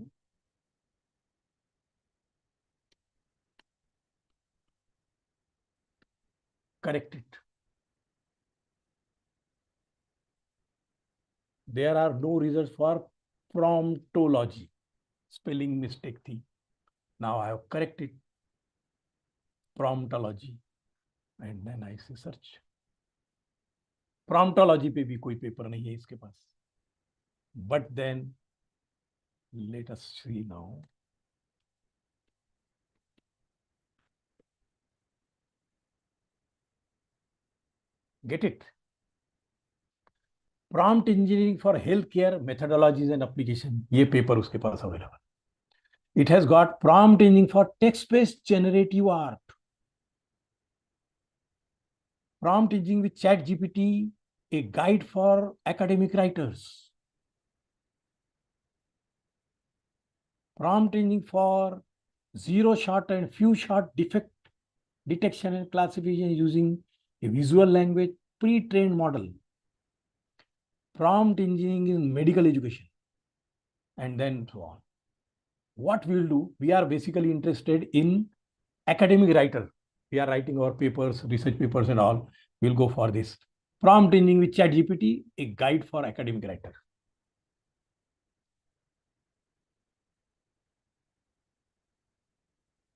correct it. There are no results for promptology. Spelling mistake थी. Now I have corrected promptology and then I say search. Promptology पे भी कोई paper नहीं है इसके पास. But then let us see now. Get it? Prompt engineering for healthcare methodologies and application. ये paper उसके पास available. It has got prompt engineering for text-based generative art. Prompt engineering with ChatGPT, a guide for academic writers. Prompt engineering for zero shot and few shot defect detection and classification using a visual language pre-trained model. Prompt engineering in medical education, and then so on. What we will do, we are basically interested in academic writer. We are writing our papers, research papers and all. We'll go for this. Prompt engineering with ChatGPT, a guide for academic writer.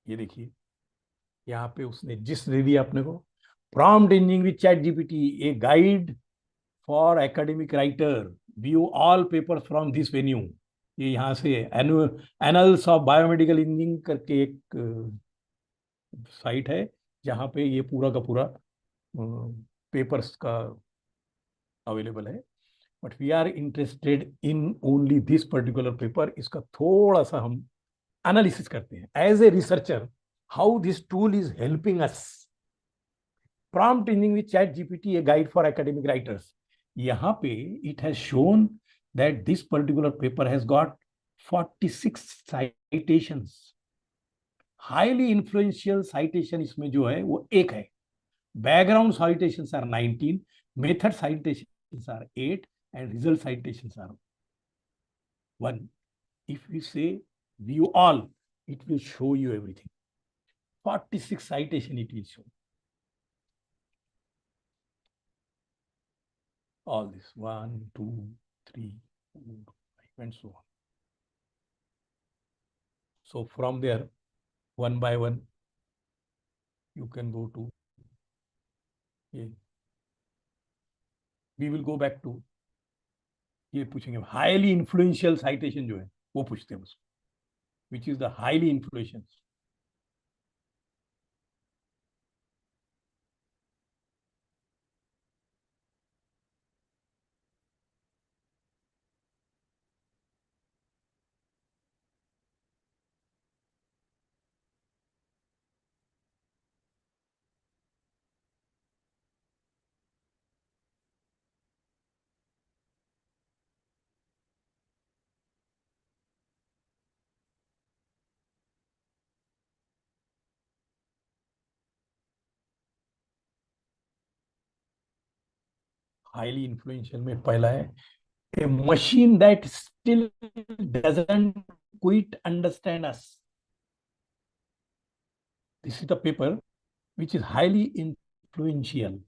ये देखिए, यहाँ पे उसने जिस दे दिया अपने को, prompt engineering with ChatGPT, a guide for academic writer. View all papers from this venue. ये यहाँ से Annals of Biomedical Engineering करके एक साइट है जहाँ पे ये पूरा का पूरा पेपर्स का अवेलेबल है. But we are interested in only this particular paper. इसका थोड़ा सा हम एनालिसिस करते हैं as a researcher, how this tool is helping us. Prompt engineering with chat GPT, a guide for academic writers. यहाँ पे it has shown that this particular paper has got 46 citations. Highly influential citation इसमें जो है वो एक है. Background citations are 19, method citations are 8 and result citations are 1. If we say view all, it will show you everything. 46 citation it will show. All this 1, 2, 3, 4, 5 and so on. So from there, one by one, you can go to, we will go back to, ये पूछेंगे highly influential citation जो है वो पूछते हैं उसको, which is the highly influential. Highly influential में पहला है a machine that still doesn't quite understand us. This is the paper which is highly influential.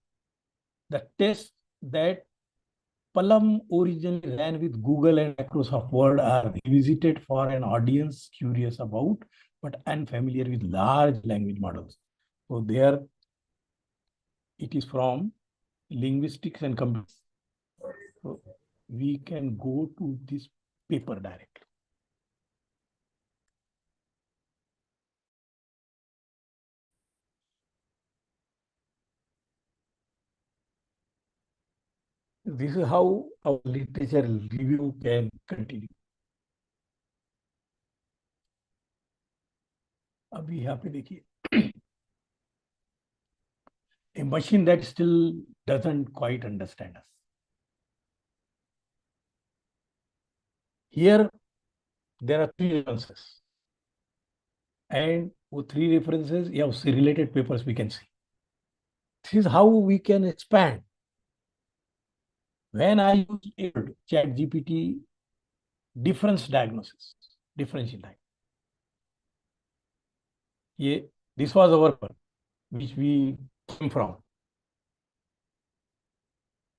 The test that Palm originally ran with Google and Microsoft Word are revisited for an audience curious about but unfamiliar with large language models. So there it is from linguistics and computers. So we can go to this paper directly. This is how our literature review can continue. अभी यहाँ पे देखिए, a machine that still doesn't quite understand us. Here, there are 3 responses. and वो 3 references या उससे related papers we can see. This is how we can expand. When I used ChatGPT difference diagnosis, differential diagnosis, this was our work which we came from.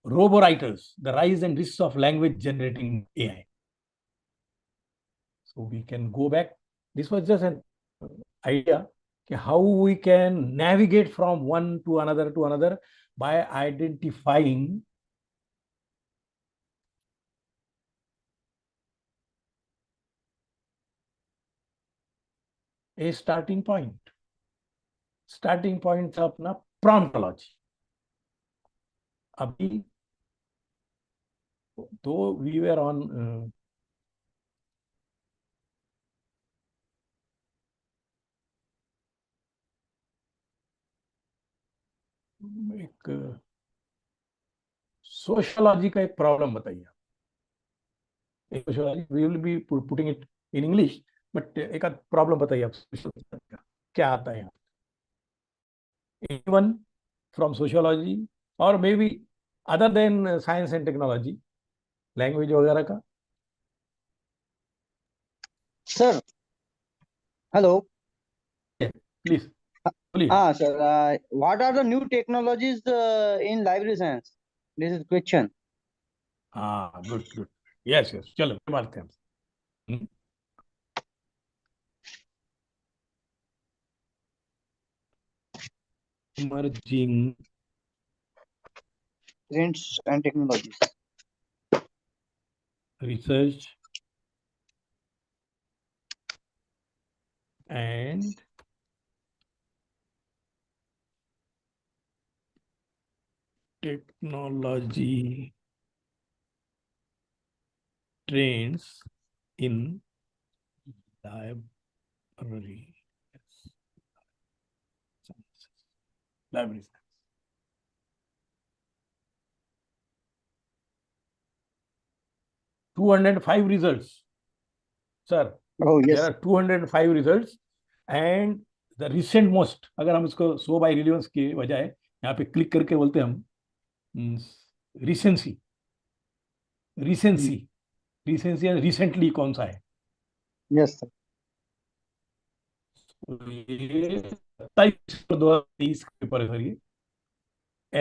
Robo-writers, the rise and risks of language generating AI. So we can go back. This was just an idea how we can navigate from one to another by identifying a starting point. Starting point था अपना promptology. अभी though we were on एक sociology का एक problem बताइए. Sociology we will be putting it in English, but एक problem बताइए आप सोशियोलॉजी का क्या आता है. एनीवन फ्रॉम सोशियोलॉजी और may be other than science and technology, language वगैरह का. Sir hello, please. sir, what are the new technologies in library science? This is the question. Good. Yes. चलो मारते हैं. Emerging Trends and technologies. research and technology trends in library science. 205 results, sir. Oh yes. There are 205 results and the recent most, अगर हम इसको 100 by relevance के बजाय यहाँ पे क्लिक करके बोलते हैं हम recency and recently कौन सा है. Yes sir. 27/2023 पेपर है सर ये.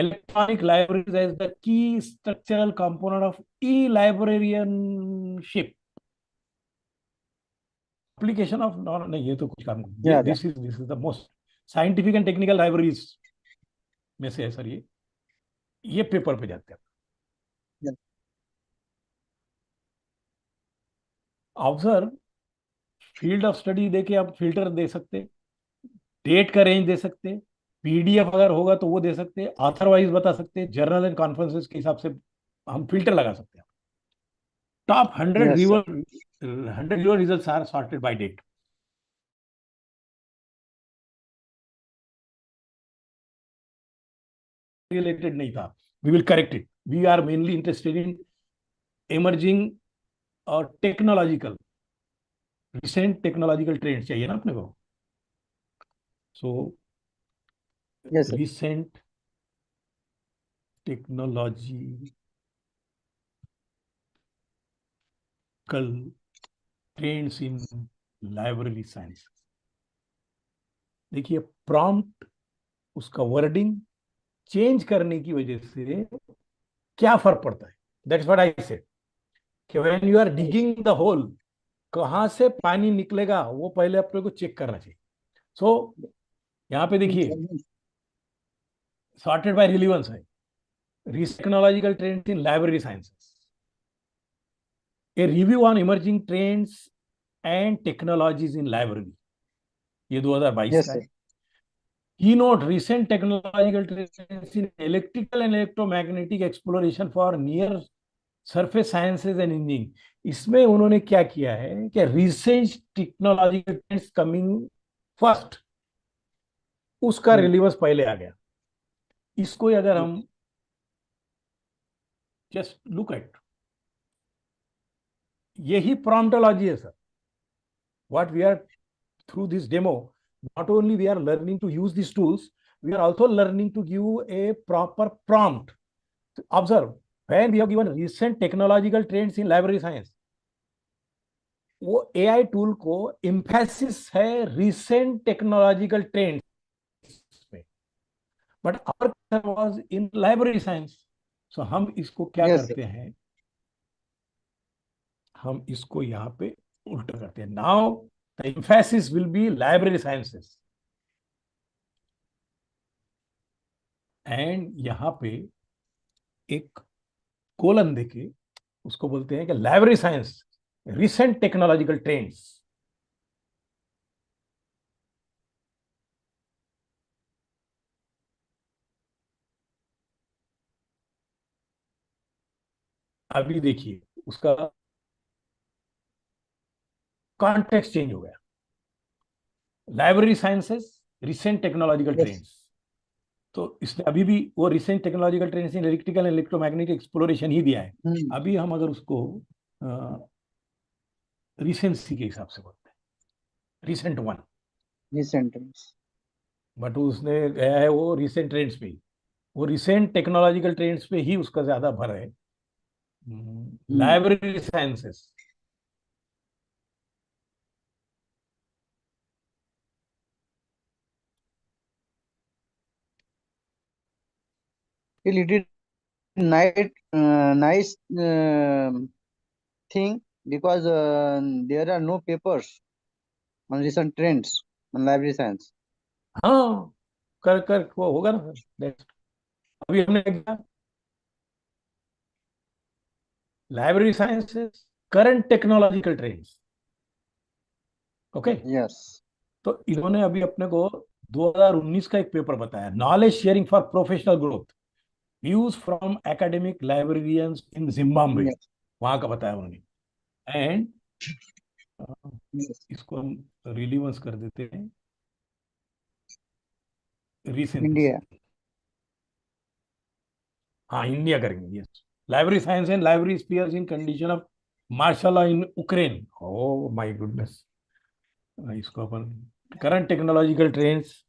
Electronic libraries as the key structural component of e-librarianship. Application of नहीं, ये तो कुछ काम नहीं. This is the most scientific and technical libraries में से है सर ये पेपर पे जाते हैं. ऑब्जर्व फील्ड ऑफ स्टडी देके आप फिल्टर दे सकते, डेट का रेंज दे सकते, पीडीएफ अगर होगा तो वो दे सकते, ऑथर वाइज बता सकते, जर्नल एंड कॉन्फ्रेंसेस के हिसाब से हम फिल्टर लगा सकते हैं. Top 100 river results are sorted by date. Related नहीं था, we will correct it. We are mainly interested in emerging और टेक्नोलॉजिकल, रिसेंट टेक्नोलॉजिकल ट्रेंड चाहिए ना अपने को. So recent technological trends in library science. देखिए प्रॉम्प्ट, उसका वर्डिंग चेंज करने की वजह से क्या फर्क पड़ता है. दैट्स व्हाट आई सेड कि when you are digging the hole, कहां से पानी निकलेगा वो पहले अपने को चेक करना चाहिए. सो यहाँ पे देखिए sorted by relevance है. Technological trends in library sciences. A review on emerging trends and technologies in library. ये 2022 का है. Keynote recent technological trends in electrical and electromagnetic exploration for near surface sciences and engineering. इसमें उन्होंने क्या किया है कि recent technological trends coming first, उसका relevance पहले आ गया. इसको अगर हम जस्ट लुक एट, यही प्रॉम्प्टोलॉजी है sir. What we are through this demo, not only we are learning to use these tools, we are also learning to give a proper prompt. Observe, when we have given recent technological trends in library science, वो AI tool को emphasis है recent technological trends में, but our concern was in library science. So हम इसको क्या Yes, करते हैं, हम इसको यहाँ पे उल्टा करते हैं. Now the emphasis will be library sciences. And यहाँ पे एक कोलन देके उसको बोलते हैं कि library science recent technological trends. अभी देखिए उसका कॉन्टेक्स्ट चेंज हो गया. Library sciences recent technological trends. तो इसने अभी भी वो recent technological trends in electrical and electromagnetic exploration ही दिया है. अभी हम अगर उसको रिसेंसी के हिसाब से बोलते हैं, रिसेंट वन, recent. बट उसने गया है वो रिसेंट ट्रेंड्स पे ही, वो रिसेंट टेक्नोलॉजिकल ट्रेंड्स पे ही उसका ज्यादा भर है. Library sciences He did nice thing because there are no papers on recent trends on library science. हाँ कर कर वो होगा ना. Next. अभी हमने क्या, library sciences current technological trends. Okay. Yes. तो इन्होंने अभी अपने को 2019 का एक पेपर बताया, knowledge sharing for professional growth, views from academic librarians in Zimbabwe. Yes. वहां का बताया उन्होंने. And Yes. इसको हम रिलीवेंस कर देते हैं रिसेंट. India. हाँ इंडिया करेंगे. Yes. Library science and library spheres in condition of martial law in Ukraine. Oh my goodness. इसको अपन current technological trends,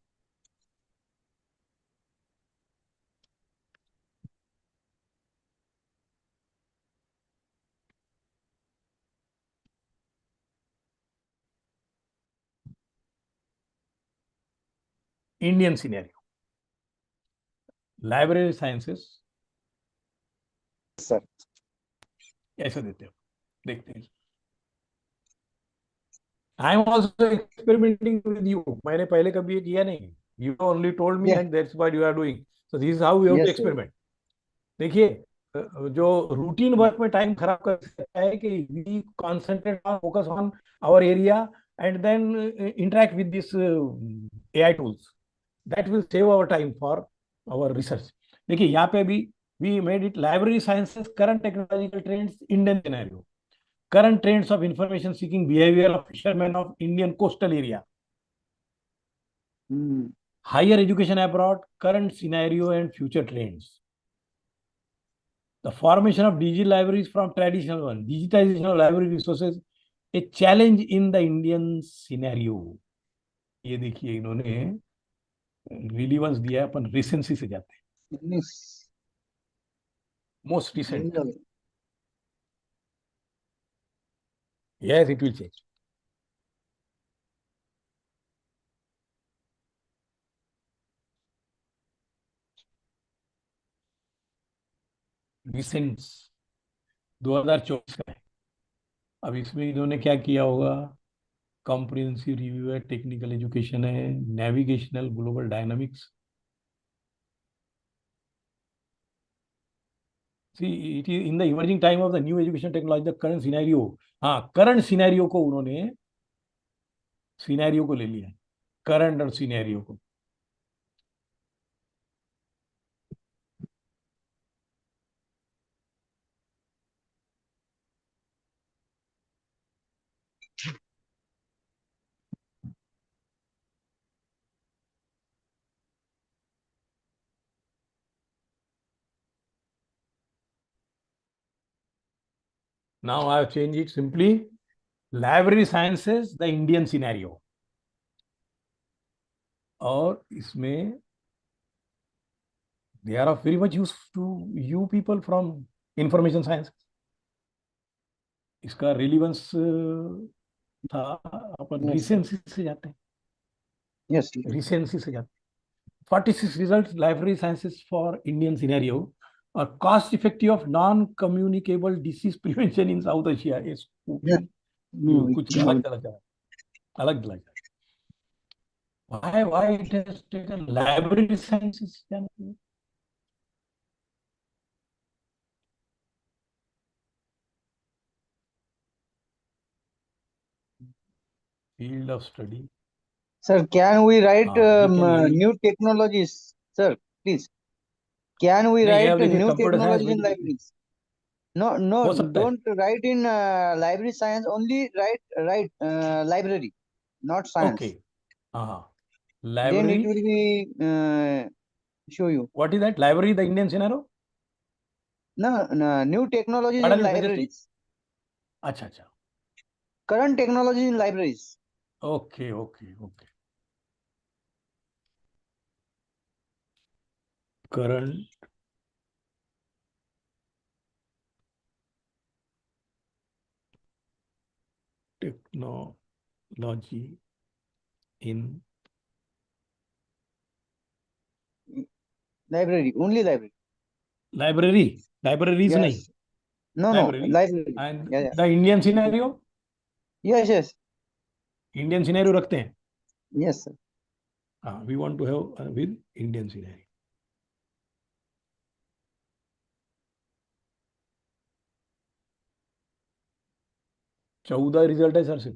Indian scenario, library sciences. Sir. ऐसा देते हो, देखते हैं. I am also experimenting with you. मैंने पहले कभी ये किया नहीं. You only told me Yeah. And that's what you are doing. So this is how we have to Yes, sir. Experiment. देखिए जो रूटीन वर्क में टाइम खराब कर सकता है कि we concentrate on, focus on our area and then interact with this AI tools. That will save our time for our research. देखिए यहाँ पे भी we made it library sciences current technological trends Indian scenario, current trends of information seeking behavior of fishermen of Indian coastal area, higher education abroad, current scenario and future trends, the formation of digital libraries from traditional one, digitization of library resources, a challenge in the Indian scenario. ये देखिए इन्होंने relevance दिया है. अपन recency से जाते हैं, most recent. Yes, it will change. Recent 2024 का है. अब इसमें इन्होंने क्या किया होगा, कॉम्प्रिहेंसिव रिव्यू है, टेक्निकल एजुकेशन है, navigational, global dynamics. See, it is in the emerging time of the new education technology, the current scenario. हाँ, करंट सिनेरियो को उन्होंने सिनेरियो को ले लिया, करंट और सिनेरियो को. Now I have changed it simply. Library sciences, the Indian scenario. और इसमें they are of very much use to you people from information science. इसका रिलीवेंस था, अपन रिसेंसी से जाते हैं. Yes. रिसेंसी से जाते हैं. 46 results library sciences for Indian scenario or cost effective of non-communicable disease prevention in South Asia. is कुछ अलग चला जा अलग चला जा. Why it has taken library sciences? Field of study. Sir, can we write we can new technologies? Sir, please. Can we नहीं, write ये new computer science technologies in libraries? No, हो सकता है. don't write in library science. Only write library, not science. Okay. Then Library. it will be show you. What is that? Library, the Indian scenario? No, new technologies What are in you suggesting? libraries. अच्छा. Current technologies in libraries. Okay. Current technology in library. Only library. Libraries Yes. नहीं. No, library. And yeah. the Indian scenario? Yes. Indian scenario रखते हैं. Yes, sir. We want to have with Indian scenario. चौदह result है sir से.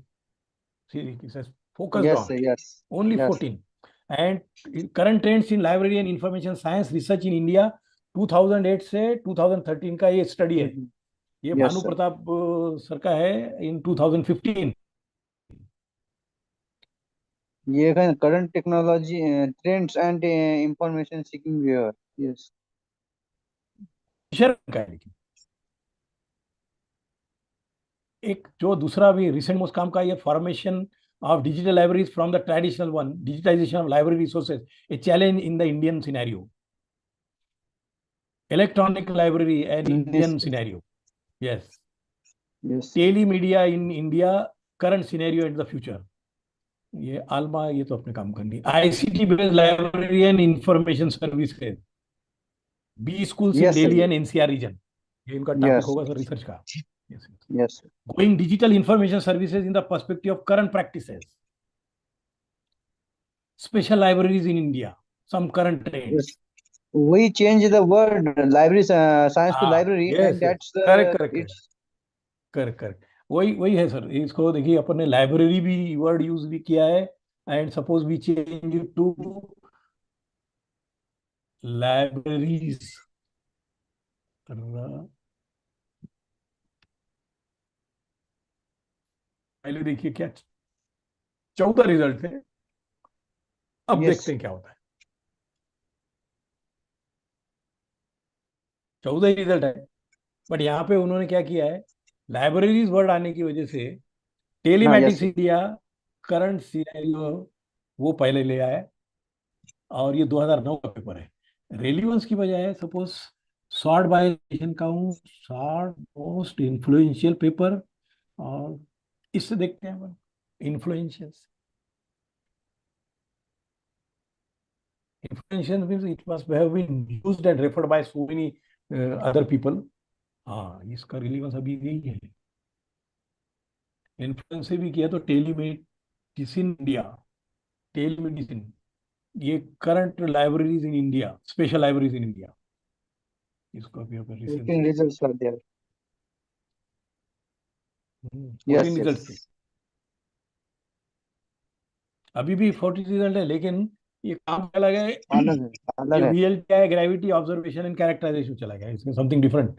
Focused on. Yes. Only 14. And current trends in library and information science research in India 2008 से 2013 का ये study है. ये भानु प्रताप सर का है in 2015. ये current technology trends and information seeking viewer. Yes. का है. लेकिन एक जो दूसरा भी रिसेंट मोस्ट काम का ये formation of digital libraries from the traditional one, digitization of library resources, a challenge in the Indian scenario. Electronic library and Indian scenario. Yes. Telemedia in India, current scenario and the future. ये आलमा ये तो अपने काम करनी. ICT based library and information services. B schools in Delhi and NCR region. ये इनका topic होगा sir research का. Yes. Going digital information services in the perspective of current practices. Special libraries in India. Some current trends. Yes. We change the word library science to library. Yes, and that's correct. वही है sir. इसको देखिए अपन ने library भी word use भी किया है. And suppose we change it to libraries. पहले देखिए क्या 14 रिजल्ट थे. अब देखते हैं क्या होता है. 14 रिजल्ट है. बट यहाँ पे उन्होंने क्या किया है, लाइब्रेरीज वर्ड आने की वजह से टेलीमेटिक्स इंडिया करंट सिनेरियो वो पहले ले आया. और ये 2009 का पेपर है. रेलिवेंस की बजाय सपोज सॉर्ट बाय का हूँ, सॉर्ट मोस्ट इन्फ्लुएंशियल पेपर. और इससे देखते हैं इन्फ्लुएंशियल्स. Influential means it must have been used and referred by so many other people. हाँ, इसका रिलीवेंस अभी यही है. इन्फ्लुएंस से भी किया तो टेलीमेडिसिन इंडिया, टेलीमेडिसिन ये current liabilities in India, special libraries in India. इसको अभी अपन रिजल्ट्स कर दिया. 14 रिजल्ट थे. अभी भी 40 रिजल्ट है. लेकिन ये काम चला गया है. VL क्या है, ग्रेविटी ऑब्जर्वेशन एंड कैरेक्टराइजेशन चला गया. इसमें something different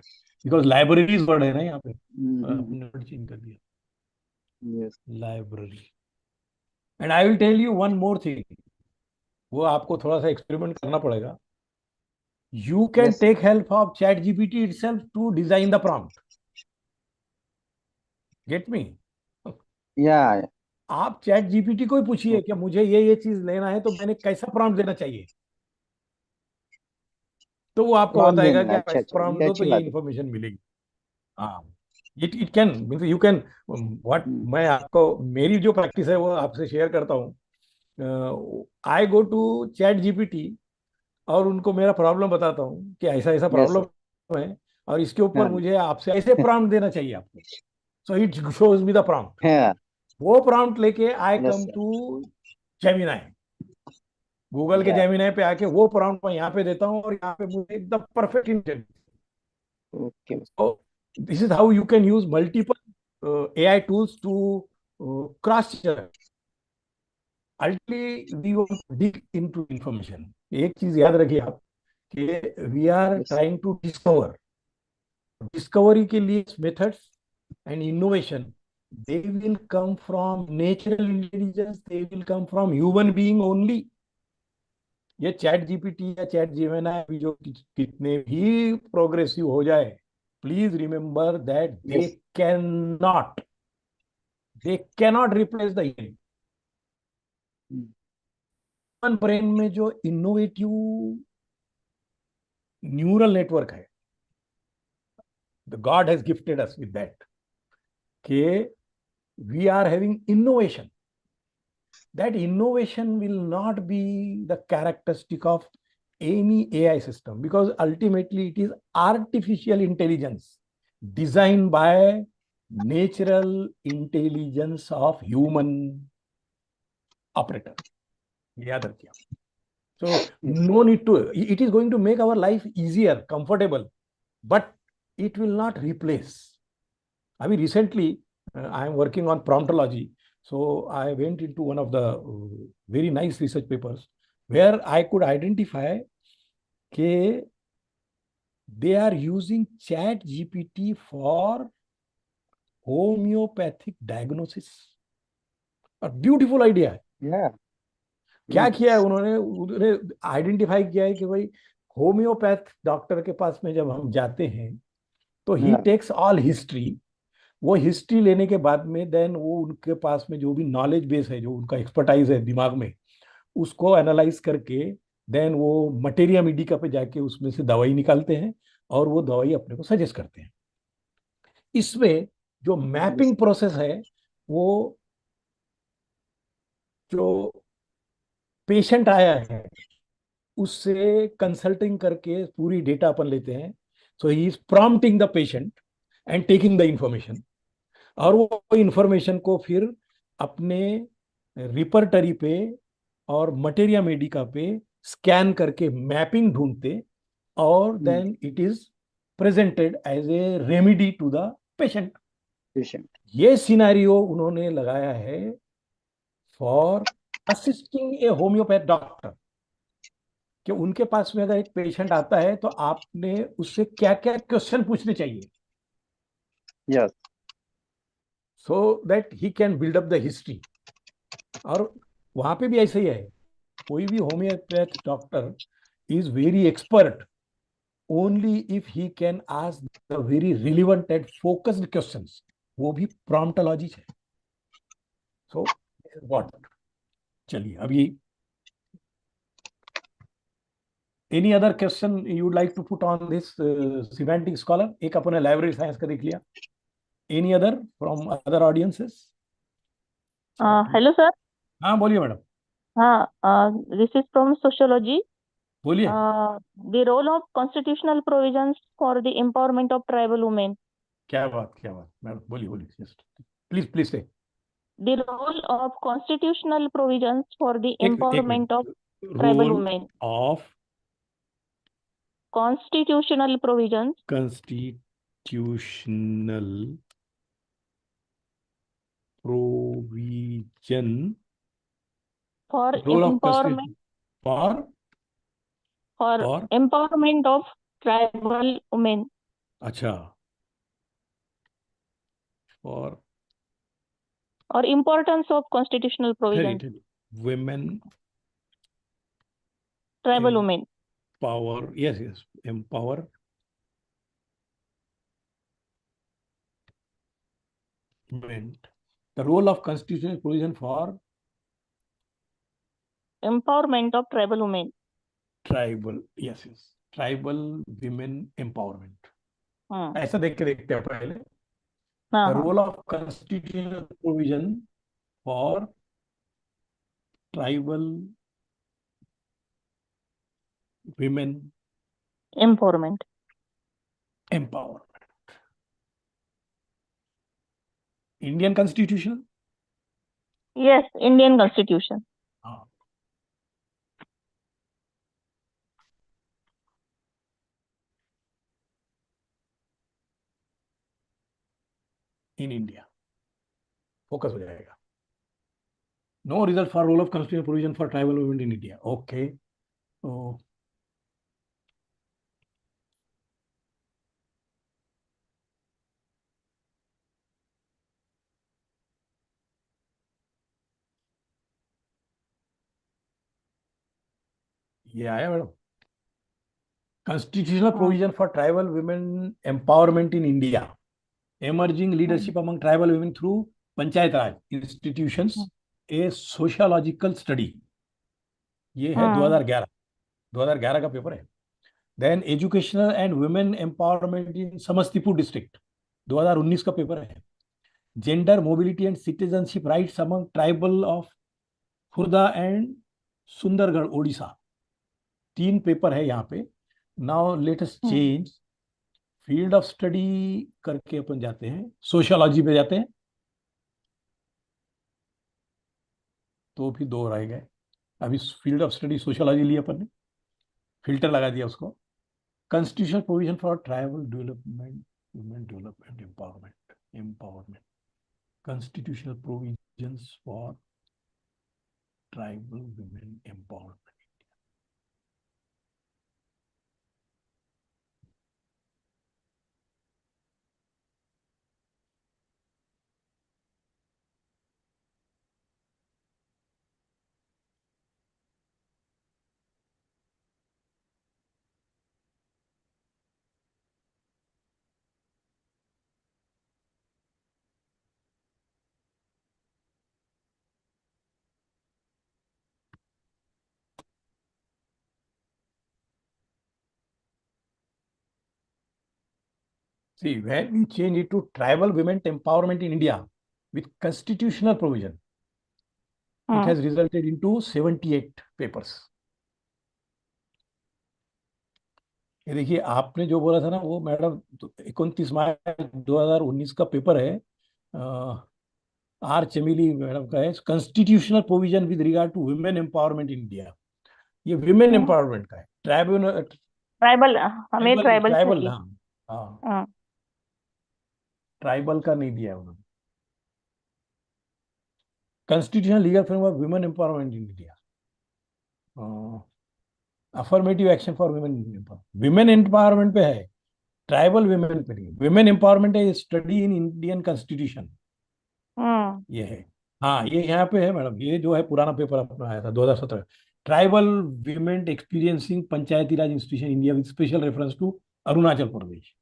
because libraries word है ना यहाँ पे. हमने चेंज कर दिया library. And I will tell you one more thing. वो आपको थोड़ा सा एक्सपेरिमेंट करना पड़ेगा. You can take help of chat GPT itself to design the prompt. Get me? Yeah. आप चैट जीपीटी को ही पूछिए कि मुझे ये चीज लेना है तो मैंने कैसा प्रॉम्प्ट देना चाहिए, तो वो आपको प्रॉम्प्ट बताएगा देना कि है। आप अच्छा ऐसा अच्छा, प्रॉम्प्ट ये दो तो अच्छी ये बात है। इन्फॉर्मेशन मिलेगी। हाँ, it can means you can what, hmm, मैं आपको मेरी जो प्रैक्टिस है वो आपसे शेयर करता हूँ। आई गो टू चैट जीपीटी और उनको मेरा प्रॉब्लम बताता हूँ कि ऐसा ऐसा यस प्रॉब्लम सर। है, और इसके ऊपर हाँ मुझे आपसे ऐसे प्रॉम्प्ट देना चाहिए आपको। So it shows me the prompt. हाँ। वो प्रॉम्प्ट लेके I yes come sir. To Gemini, Google के या जेमिनाई पे आके वो प्रॉम्प्ट मैं यहाँ पे देता हूँ और यहाँ पे मुझे एकदम perfect intent. Okay. So this is how you can use multiple AI tools to cross check. Ultimately, we want to dig into information. एक चीज याद रखिए आप कि we are yes. trying to discover. Discovery के लिए methods and innovation, they will come from natural intelligence. They will come from human being only. ये chat GPT या चैट जेमिनी जो कितने भी प्रोग्रेसिव हो जाए, please remember that yes. They cannot replace the human brain में जो innovative neural network है, the God has gifted us with that, कि we are having innovation. That innovation will not be the characteristic of any AI system, because ultimately it is artificial intelligence designed by natural intelligence of human operator. याद रखिए. So yes. no need to, it is going to make our life easier, comfortable, but it will not replace. I mean, recently I am working on promptology. So I went into one of the very nice research papers where I could identify that they are using chat GPT for homeopathic diagnosis. A beautiful idea है. या। क्या किया है उन्होंने उन्होंने identify किया है कि भाई होम्योपैथ डॉक्टर के पास में जब हम जाते हैं तो ही हाँ। Takes all history. वो हिस्ट्री लेने के बाद में देन वो उनके पास में जो भी नॉलेज बेस है, जो उनका एक्सपर्टाइज है दिमाग में, उसको एनालाइज करके देन वो मटेरिया मेडिका पे जाके उसमें से दवाई निकालते हैं और वो दवाई अपने को सजेस्ट करते हैं. इसमें जो यस। मैपिंग प्रोसेस है, वो जो पेशेंट आया है उससे कंसल्टिंग करके पूरी डेटा अपन लेते हैं. So he is prompting the patient and taking the information, और वो इंफॉर्मेशन को फिर अपने रिपर्टरी पे और मटेरिया मेडिका पे स्कैन करके मैपिंग ढूंढते, और then it is presented as a remedy to the patient. Patient. ये सिनेरियो उन्होंने लगाया है for assisting a homeopath doctor, कि उनके पास में अगर एक पेशेंट आता है तो आपने उससे क्या क्या क्वेश्चन पूछने चाहिए, yes. So that he can build up the history. और वहां पे भी ऐसे ही है, कोई भी homeopath doctor is very expert only if he can ask the very relevant and focused questions. वो भी प्रॉम्प्टोलॉजी है. सो व्हाट, चलिए अभी any other question you like to put on this semantic scholar. एक अपने लाइब्रेरी साइंस का देख लिया. Any other from other audiences? Hello sir. हाँ बोलिए मैडम. हाँ, this is from sociology. बोलिए. The role of constitutional provisions for the empowerment of tribal women. क्या बात मैडम, बोलिए बोलिए, प्लीज प्लीज से. The role of constitutional provisions for the एक empowerment minute. of tribal role women. Of Constitutional provisions constitutional provision, for role of empowerment for for empowerment of tribal women. अच्छा, for Or importance of constitutional provisions. women Tribal women. power, yes, empowerment The role of constitutional provision for empowerment of tribal women. Tribal, yes yes, tribal women empowerment, हाँ ऐसा देख के देखते हैं पहले. हाँ the हाँ role of constitutional provision for tribal women empowerment. Empowerment. Indian constitution. Yes, Indian Constitution. हाँ. इन इंडिया फोकस हो जाएगा. No result for role of constitutional provision for tribal women in India. Okay, तो ये आया madam. Constitutional हाँ provision for tribal women empowerment in India. Emerging leadership among tribal women through Panchayat Raj institutions. A sociological study. ये है 2011. 2011 का paper है. Then educational and women empowerment in Samastipur district. 2019 का paper है. Gender mobility and citizenship rights among tribal of Khurda and Sundargarh Odisha. 3 paper है यहाँ पे. Now let us change field of study करके अपन जाते हैं, सोशियोलॉजी पे जाते हैं. तो भी 2 रह गए. अभी फील्ड ऑफ स्टडी सोशियोलॉजी लिया अपन ने, फिल्टर लगा दिया उसको. Constitutional provision for tribal development, women development, empowerment. Constitutional provisions for tribal women empowerment. See, when we change it to tribal women empowerment in India with constitutional provision, it has resulted into 78 papers. ये देखिए, आपने जो बोला था ना वो madam 29 मार्च 2019 का paper है. आर चमेली मैडम का है, constitutional provision with regard to women empowerment in India. ये वुमेन एम्पावरमेंट का है. ट्राइबल ट्राइबल, हमें ट्राइबल ट्राइबल चाहिए. हाँ, हाँ ट्राइबल का नहीं दिया है उन्होंने. Constitutional legal framework women empowerment in India. Affirmative action for women empowerment पे है, ट्राइबल वुमेन पे नहीं. वुमेन एम्पावरमेंट है स्टडी इन इंडियन कॉन्स्टिट्यूशन, ये है. हाँ, ये यहाँ पे है मैडम. ये जो है पुराना पेपर अपना आया था 2017. Tribal women experiencing panchayati raj institution India with special reference to Arunachal Pradesh.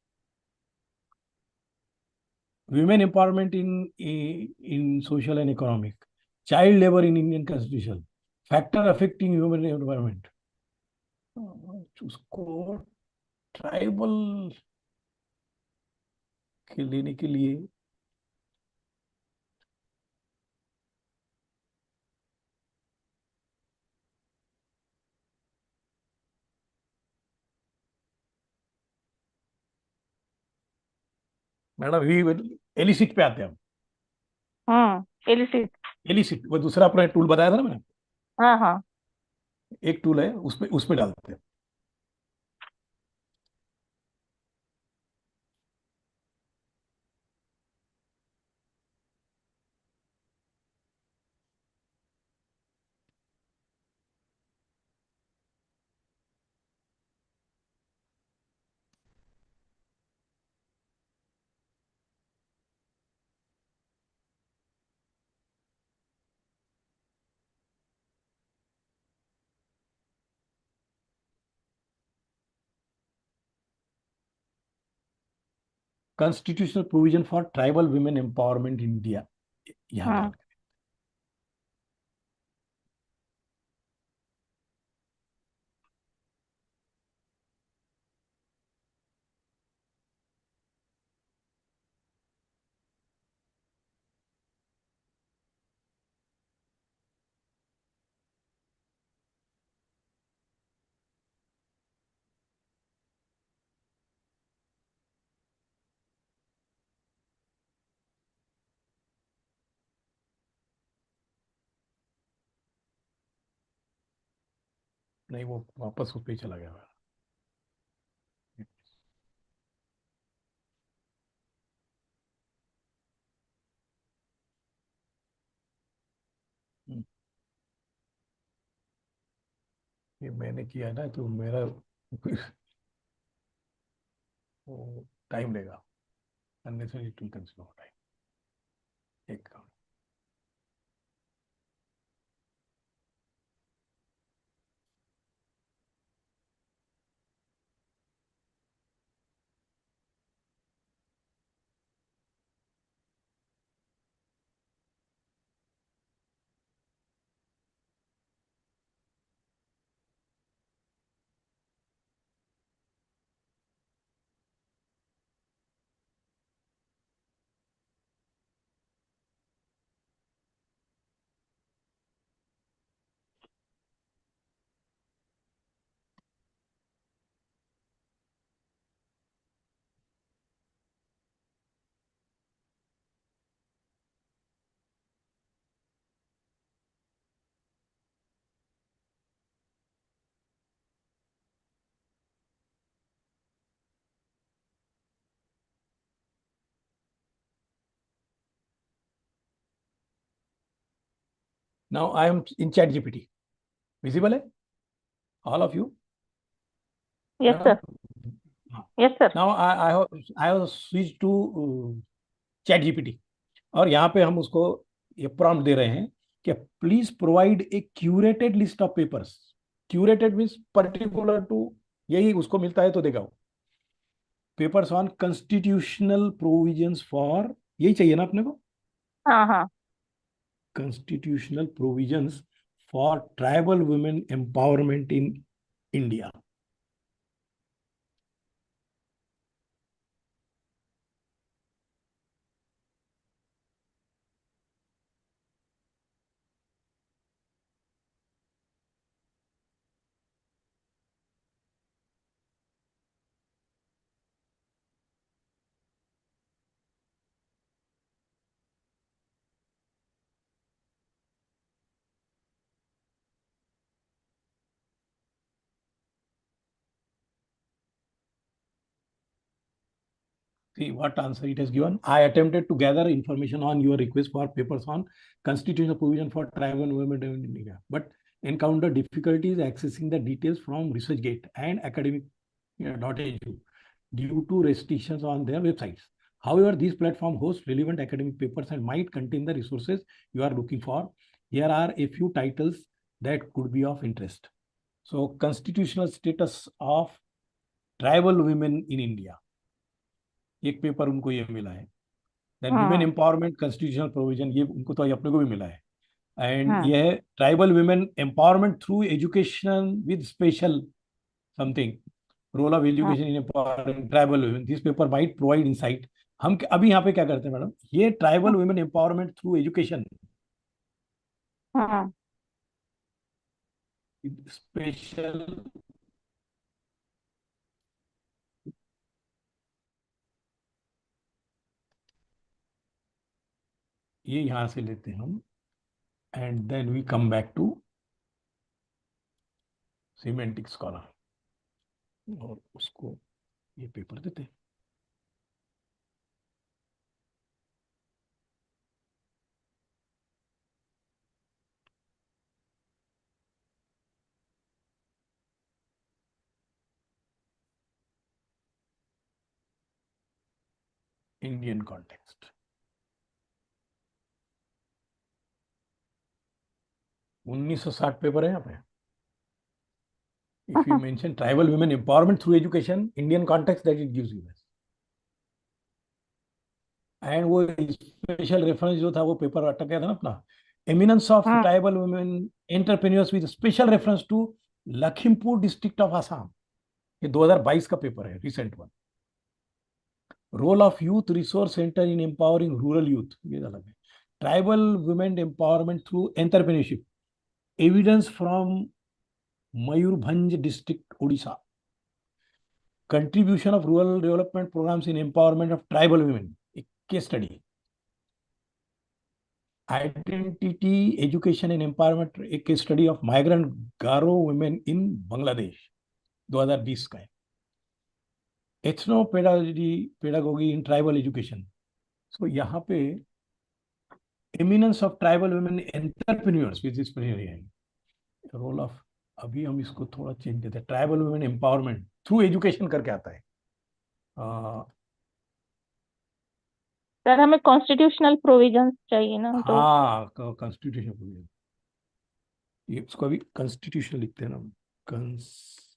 women empowerment in social and economic, child labor in Indian constitution, factor affecting human environment. उसको ट्राइबल के लेने के लिए मैडम एलिसिट पे आते हैं हम. एलिसिट. एलिसिट वो दूसरा अपना टूल बताया था ना मैंने, हाँ हाँ एक टूल है उसमें डालते हैं. Constitutional provision for tribal women empowerment in India. यहाँ डाल के। नहीं, वो वापस उस पे चला गया। ये मैंने किया ना, तो मेरा टाइम लेगा, unnecessary it will consume time. एक काम। Now I am in chat GPT. Visible है? All of you? Yes, sir. Yes, sir. Now I have switched to chat GPT. और यहाँ पे हम उसको ये prompt दे रहे हैं कि please provide a curated list of papers. Curated means particular to, यही उसको मिलता है तो देगा वो। Papers on constitutional provisions for, यही चाहिए ना अपने को? हाँ हाँ। Constitutional provisions for tribal women empowerment in India. See what answer it has given. I attempted to gather information on your request for papers on constitutional provision for tribal women in India, but encountered difficulties accessing the details from ResearchGate and academic.edu due to restrictions on their websites. However, these platforms host relevant academic papers and might contain the resources you are looking for. Here are a few titles that could be of interest. So, constitutional status of tribal women in India. एक paper उनको ये मिला है। Then women empowerment constitutional provision, ये उनको तो अपने को भी मिला है। एंड ये है tribal women empowerment through education with special something, role of education in empowering tribal women, this paper might provide insight. हम अभी यहाँ पे क्या करते हैं मैडम, ये tribal women empowerment through education special, ये यहाँ से लेते हैं हम, and then we come back to semantic scholar और उसको ये पेपर देते हैं। इंडियन कॉन्टेक्स्ट 1960 पेपर है यहाँ पे। If you mention tribal women empowerment through education, Indian context that it gives you. And वो स्पेशल रेफरेंस जो था वो पेपर अटक गया था ना अपना, eminence of tribal women entrepreneurs with special reference to Lakhimpur district of Assam, ये 2022 का पेपर है, recent one. Role of youth resource centre in empowering rural youth, ये अलग है। Tribal women empowerment through entrepreneurship, evidence from Mayurbhanj district Orissa, contribution of rural development programmes in empowerment of tribal women, एक case study. Identity education and empowerment, एक case study of migrant Garo women in Bangladesh, 2020 का है। Ethno pedagogy in tribal education, so यहाँ पे eminence of tribal women entrepreneurs with this role of, अभी हम इसको थोड़ा चेंज देते हैं, tribal women empowerment through education करके आता है। सर हमें कॉन्स्टिट्यूशनल प्रोविजंस चाहिए ना, तो हाँ, कॉन्स्टिट्यूशन प्रोविजन, ये उसको अभी कॉन्स्टिट्यूशन लिखते हैं ना, कॉन्स्टिट्यूशनल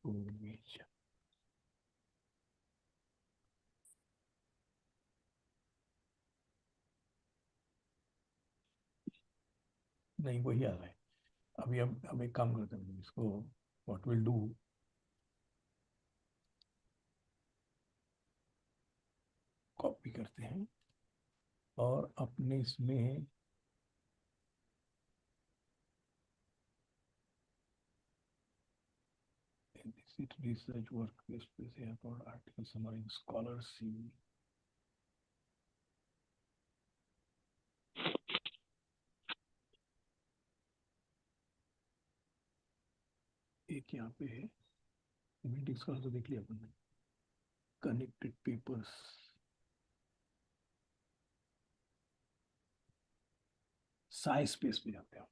प्रोविजन। नहीं, वही आ रहा है अभी। अब एक काम करते हैं इसको, व्हाट विल डू, कॉपी करते हैं और अपने इसमें research work space airport article summary scholars see, एक यहाँ पे है मीटिंग्स का, तो देख लिया अपन ने। कनेक्टेड पेपर्स, साइज स्पेस पे जाते हैं।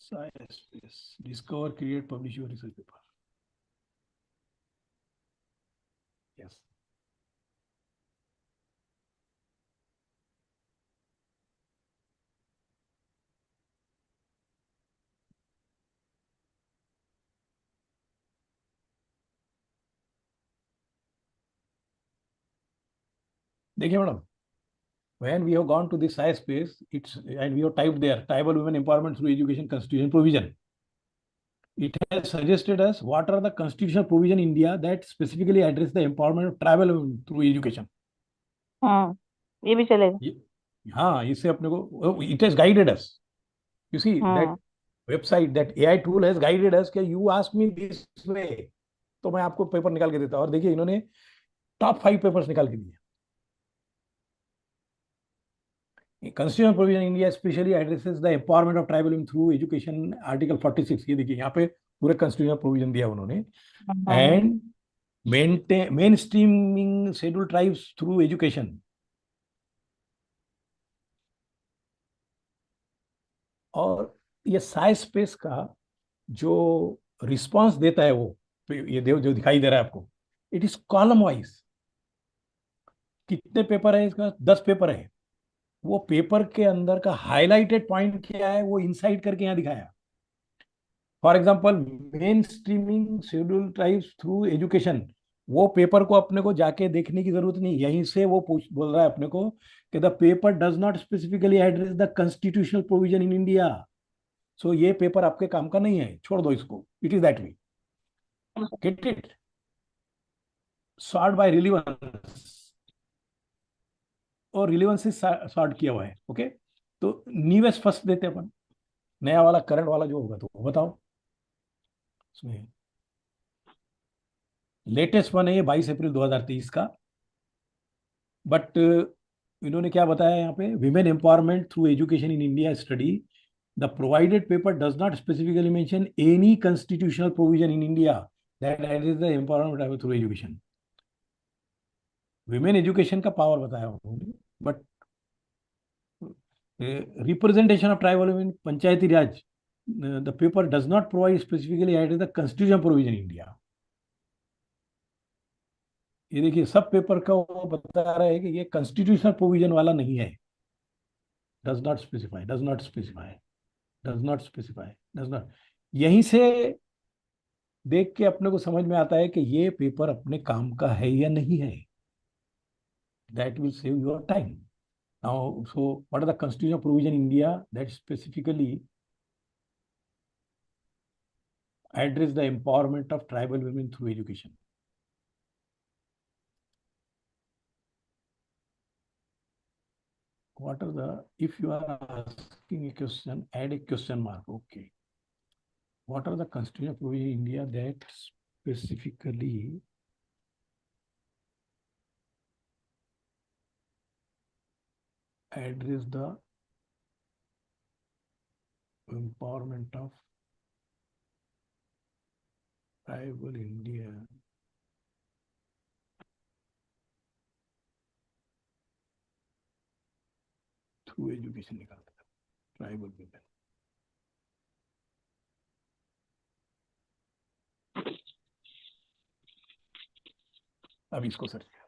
Size space, discover, create, publish your research paper. Yes. देखिए madam, when we have gone to this size space, it's and we have typed there tribal women empowerment through education constitution provision. It has suggested us what are the constitutional provision in India that specifically address the empowerment of tribal women through education. हाँ, ये भी चलेगा। हाँ, इससे अपने को, it has guided us. You see that website, that AI tool has guided us कि you ask me this way, तो मैं आपको पेपर निकाल के देता हूँ। और देखिए इन्होंने टॉप 5 पेपर्स निकाल के दिए। Constitutional provision in India especially addresses the empowerment of tribal women through education, article 46, ये देखिए यहाँ पे पूरे constitutional provision दिया उन्होंने। And mainstreaming scheduled tribes through education. और ये साइज स्पेस का जो रिस्पांस देता है, वो ये जो दिखाई दे रहा है आपको, इट इज कॉलम वाइज। कितने पेपर है इसका? 10 पेपर है। वो पेपर के अंदर का हाईलाइटेड पॉइंट क्या है वो इनसाइड करके यहाँ दिखाया। For example, main streaming schedule tribes through education, वो पेपर को अपने को जाके देखने की जरूरत नहीं, यहीं से वो बोल रहा है अपने को कि the paper does not specifically address the constitutional provision in India, so ये पेपर आपके काम का नहीं है, छोड़ दो इसको। It is that way, get it, sort by relevance, और रिलीवेंस से सॉर्ट किया हुआ है। ओके, तो न्यूएस्ट फर्स्ट देते अपन, नया वाला करंट वाला जो होगा तो वो बताओ। इसमें लेटेस्ट वन है ये 22 अप्रैल 2023 का। बट इन्होंने क्या बताया यहाँ पे, women empowerment through education in India study The provided paper does not specifically mention any constitutional provision in India that addresses the empowerment through education. Women education का power बताया उन्होंने, but representation of tribal women, Panchayati Raj, the paper does not provide specifically address the constitutional provision in India. ये देखिए सब paper का वो बता रहा है कि ये constitutional provision वाला नहीं है. Does not specify, does not specify, does not specify, does not. यहीं से देख के अपने को समझ में आता है कि ये पेपर अपने काम का है या नहीं है. That will save your time. Now, so what are the constitutional provision in India that specifically address the empowerment of tribal women through education? What are the, if you are asking a question, add a question mark, okay. What are the constitutional provision in India that specifically address the empowerment of tribal India through education निकालते हैं, tribal women. अब इसको search किया.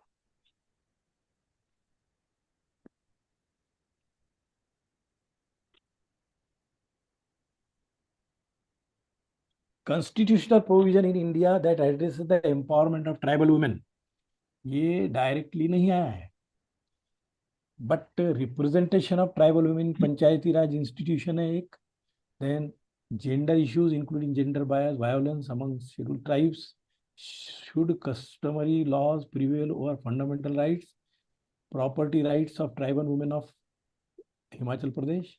Constitutional provision in India that addresses the empowerment of tribal women. ये directly नहीं आया है, but representation of tribal women panchayati raj institution है एक. Then gender issues including gender bias violence among scheduled tribes, should customary laws prevail over fundamental rights, property rights of tribal women of Himachal Pradesh,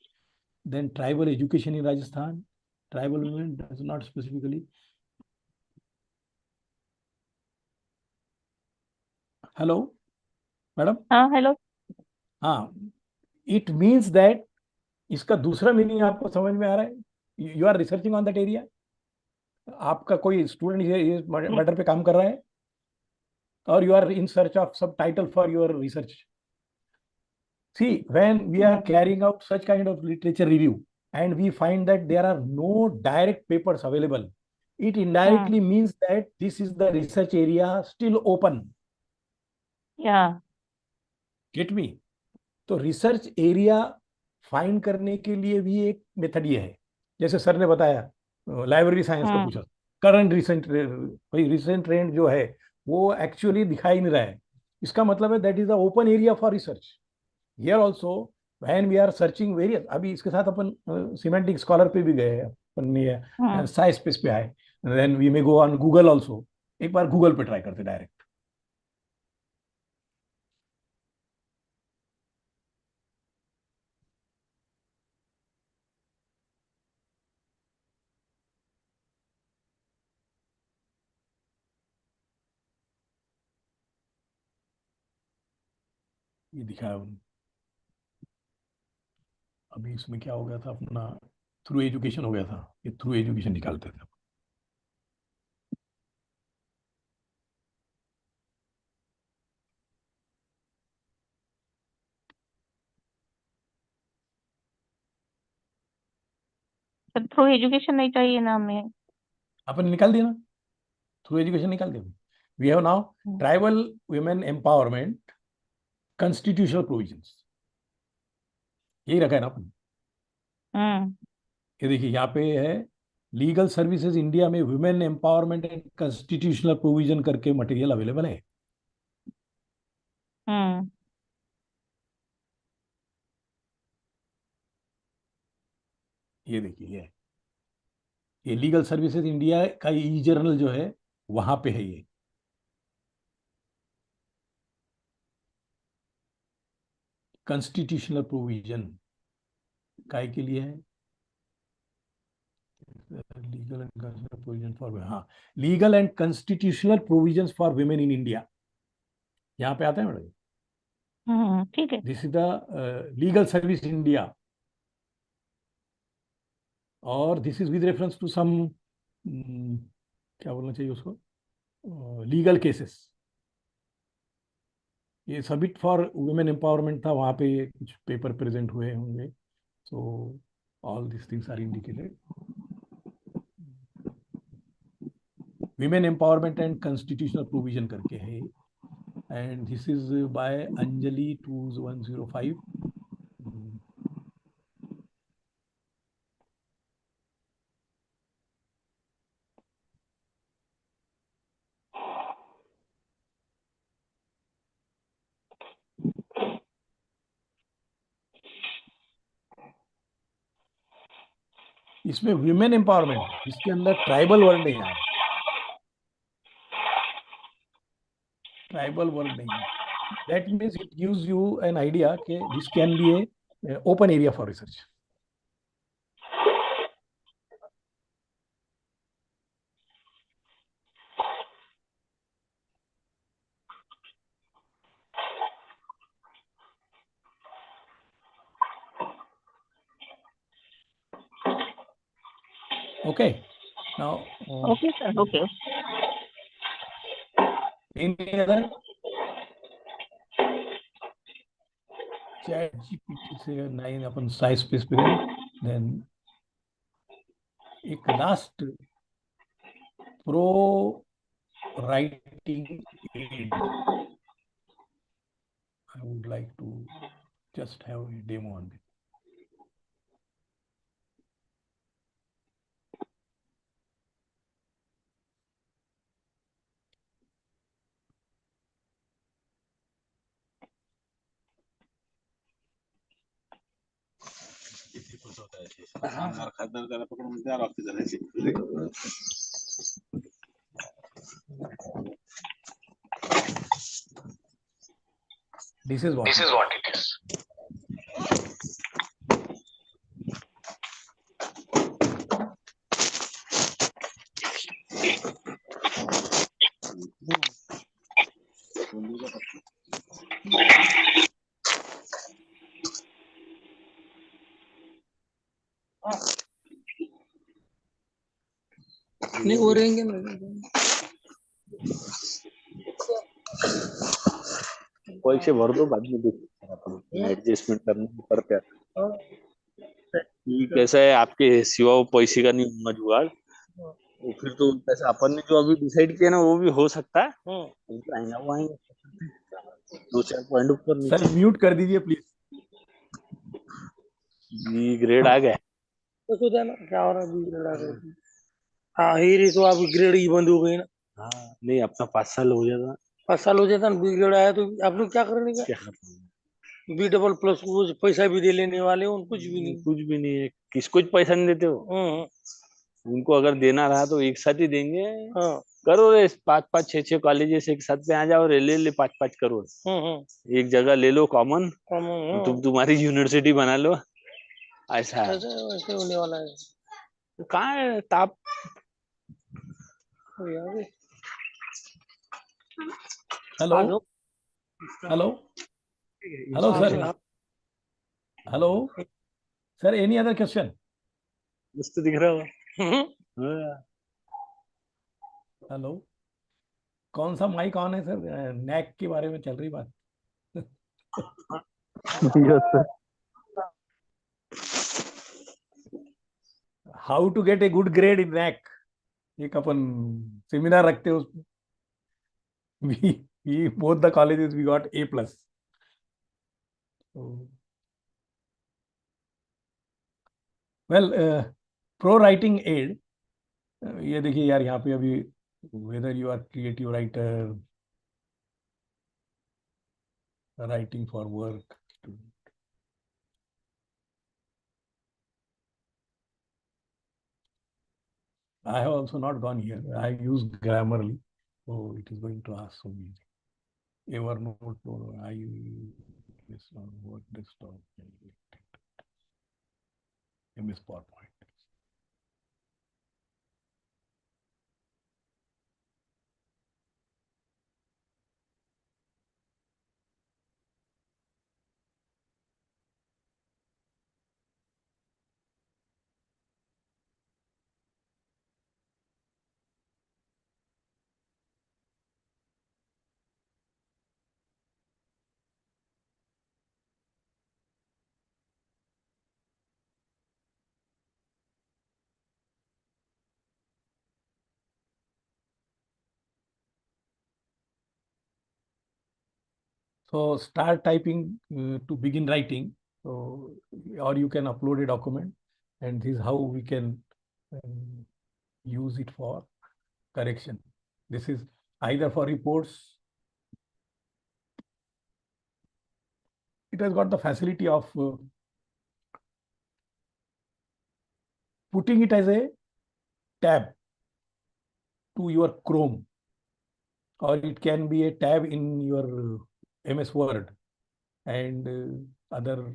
then tribal education in Rajasthan, tribal women does not specifically. Hello madam. हाँ hello. हाँ, it means that इसका दूसरा meaning आपको समझ में आ रहा है. You are researching on that area. आपका कोई स्टूडेंट ये मैटर पे काम कर रहा है, और you are in search of subtitle for your research. See when we are carrying out such kind of literature review and we find that there are no direct papers available, it indirectly means that this is the research area still open. Yeah. Get me? तो research area find करने के लिए भी एक method ये है. जैसे sir ने बताया लाइब्रेरी साइंस का पूछा, करंट रिसेंट ट्रेंड जो है वो एक्चुअली दिखाई नहीं रहा है. इसका मतलब है that is the open area for research. Here also when we are searching various, अभी इसके साथ अपन सिमेंटिक स्कॉलर पे भी गए, अपन साइज स्पेस पे आए, then we may go on Google also. एक बार गूगल पे ट्राई करते डायरेक्ट. ये दिखाया उन्होंने. अभी इसमें क्या हो गया था, अपना थ्रू एजुकेशन हो गया था, ये थ्रू एजुकेशन निकालते थे. थ्रू एजुकेशन नहीं चाहिए ना हमें. अपन निकाल दिया ना, थ्रू एजुकेशन निकाल दिया. We have now tribal women empowerment constitutional provisions, यही रखा है ना अपन. ये देखिए यहाँ पे है लीगल सर्विसेज इंडिया में women empowerment and constitutional provision करके मटेरियल अवेलेबल है. ये देखिए ये लीगल सर्विसेज इंडिया का ई जर्नल जो है वहां पे है. ये कॉन्स्टिट्यूशनल प्रोविजन काय के लिए है, legal and constitutional provision for, हाँ, legal and constitutional provisions for women in India. यहाँ पे आता है मैडम. ठीक है. This is the legal service India. और this is with reference to some क्या बोलना चाहिए उसको, लीगल केसेस. ये सबमिट फॉर वुमेन एम्पावरमेंट था, वहाँ पे ये कुछ पेपर प्रेजेंट हुए होंगे. So all this things are indicated. Women empowerment and constitutional provision करके है, and this is by Anjali 2105. इसमें विमेन एम्पावरमेंट है, इसके अंदर ट्राइबल वर्ड नहीं आया. ट्राइबल वर्ड नहीं है. That means it gives you an idea that this can be a open area for research. Okay. Now. Okay, sir. Okay. Any other? Chat GPT से 9 अपन size space पे गए. Then एक last ProWritingAid. I would like to just have a demo on it. This is what it is. नहीं हो रहेंगे ना, पैसे भर दो, बाद में देखते हैं अपन एडजस्टमेंट करना पड़ता है. ये कैसा है, आपके सिवा वो पैसे का नहीं होगा जुगाड़. तो फिर तो कैसा अपन ने जो अभी डिसाइड किया ना वो भी हो सकता है. आएंगे वो आएंगे 2-4 पॉइंट ऊपर नीचे. सर म्यूट कर दीजिए प्लीज. ये ग्रेड आ गया. तो सोचा ना क्या हो रहा है, बी ग्रेड आ गई. हाँ ही तो आप ग्रेड ही बंद हो गई ना. हाँ नहीं, अपना 5 साल हो जाता. 5 साल हो जाता ना, बी ग्रेड आया तो आप लोग क्या करने का. बी डबल प्लस वो पैसा भी दे लेने वाले हो, कुछ भी नहीं. कुछ भी नहीं है, किसको पैसा नहीं देते हो. उनको अगर देना रहा तो एक साथ ही देंगे. हाँ. करो रे 5-5 6-6 कॉलेजेस एक साथ पे आ जाओ रे, ले 5-5 करोड़ एक जगह ले लो कॉमन. तुम तुम्हारी यूनिवर्सिटी बना लो. ऐसा है. ऐसे होने वाला है. कहाँ है ताप. Hello hello hello sir. Hello sir, any other question. मस्त दिख रहा हो. हेलो, कौन सा माइक ऑन है सर? नेक के बारे में चल रही बात. Yes sir. How to get a good grade in NAAC, एक अपन सेमिनार रखते हैं उसमें. we both the colleges we got A+. Well, pro writing aid, ये देखिए यार, यहाँ पे अभी whether you are creative writer, writing for work, I have also not gone here. I use Grammarly, so it is going to ask so many. Evernote, I use this one, Word desktop, MS PowerPoint. So start typing to begin writing. So, or you can upload a document, and this is how we can use it for correction. This is either for reports. It has got the facility of putting it as a tab to your Chrome, or it can be a tab in your MS Word and other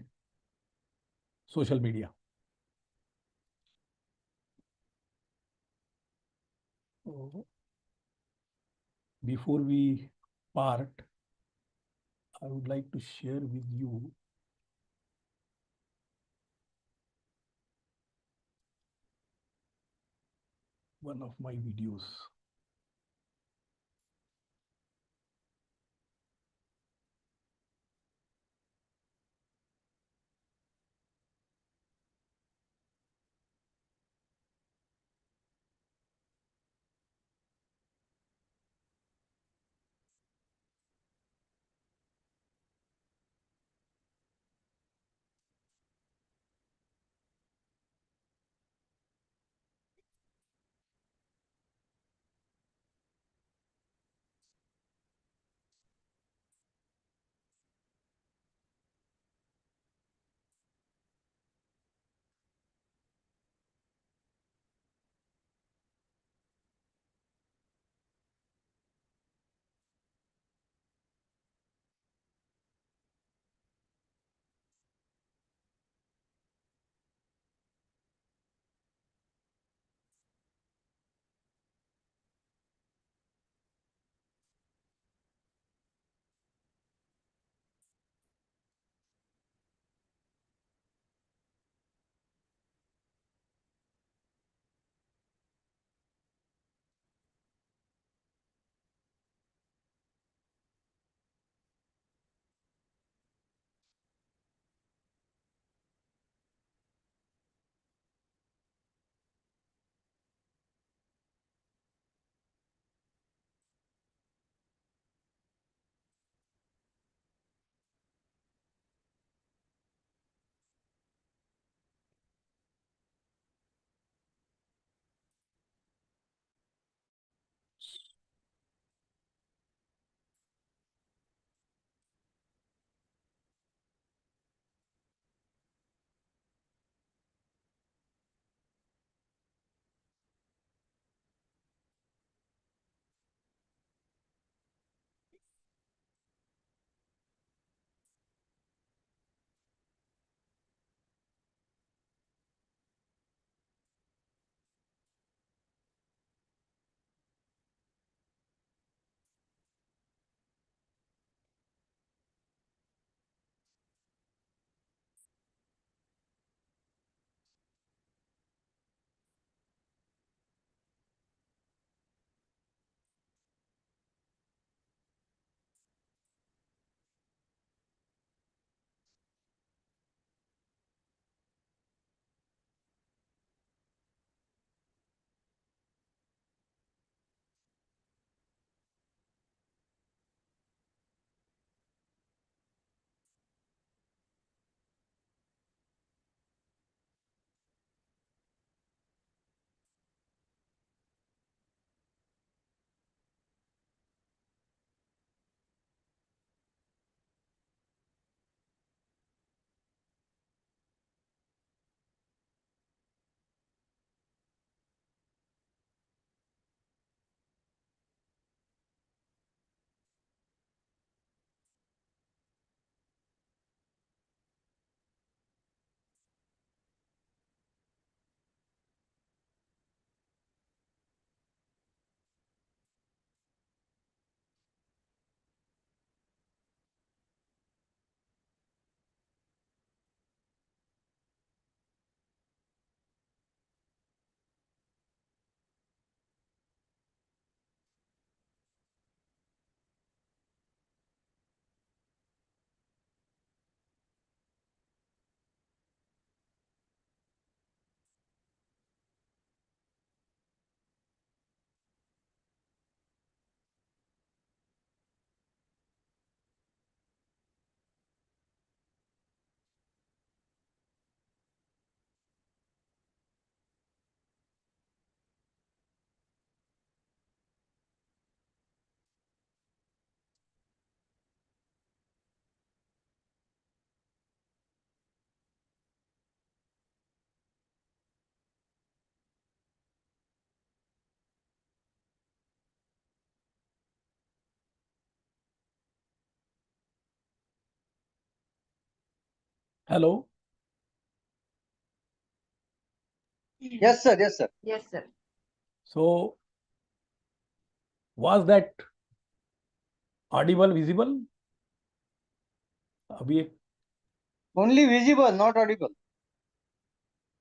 social media. So, before we part, I would like to share with you one of my videos. Hello. Yes, sir. Yes, sir. Yes, sir. So, was that audible, visible? अभी एक Only visible, not audible.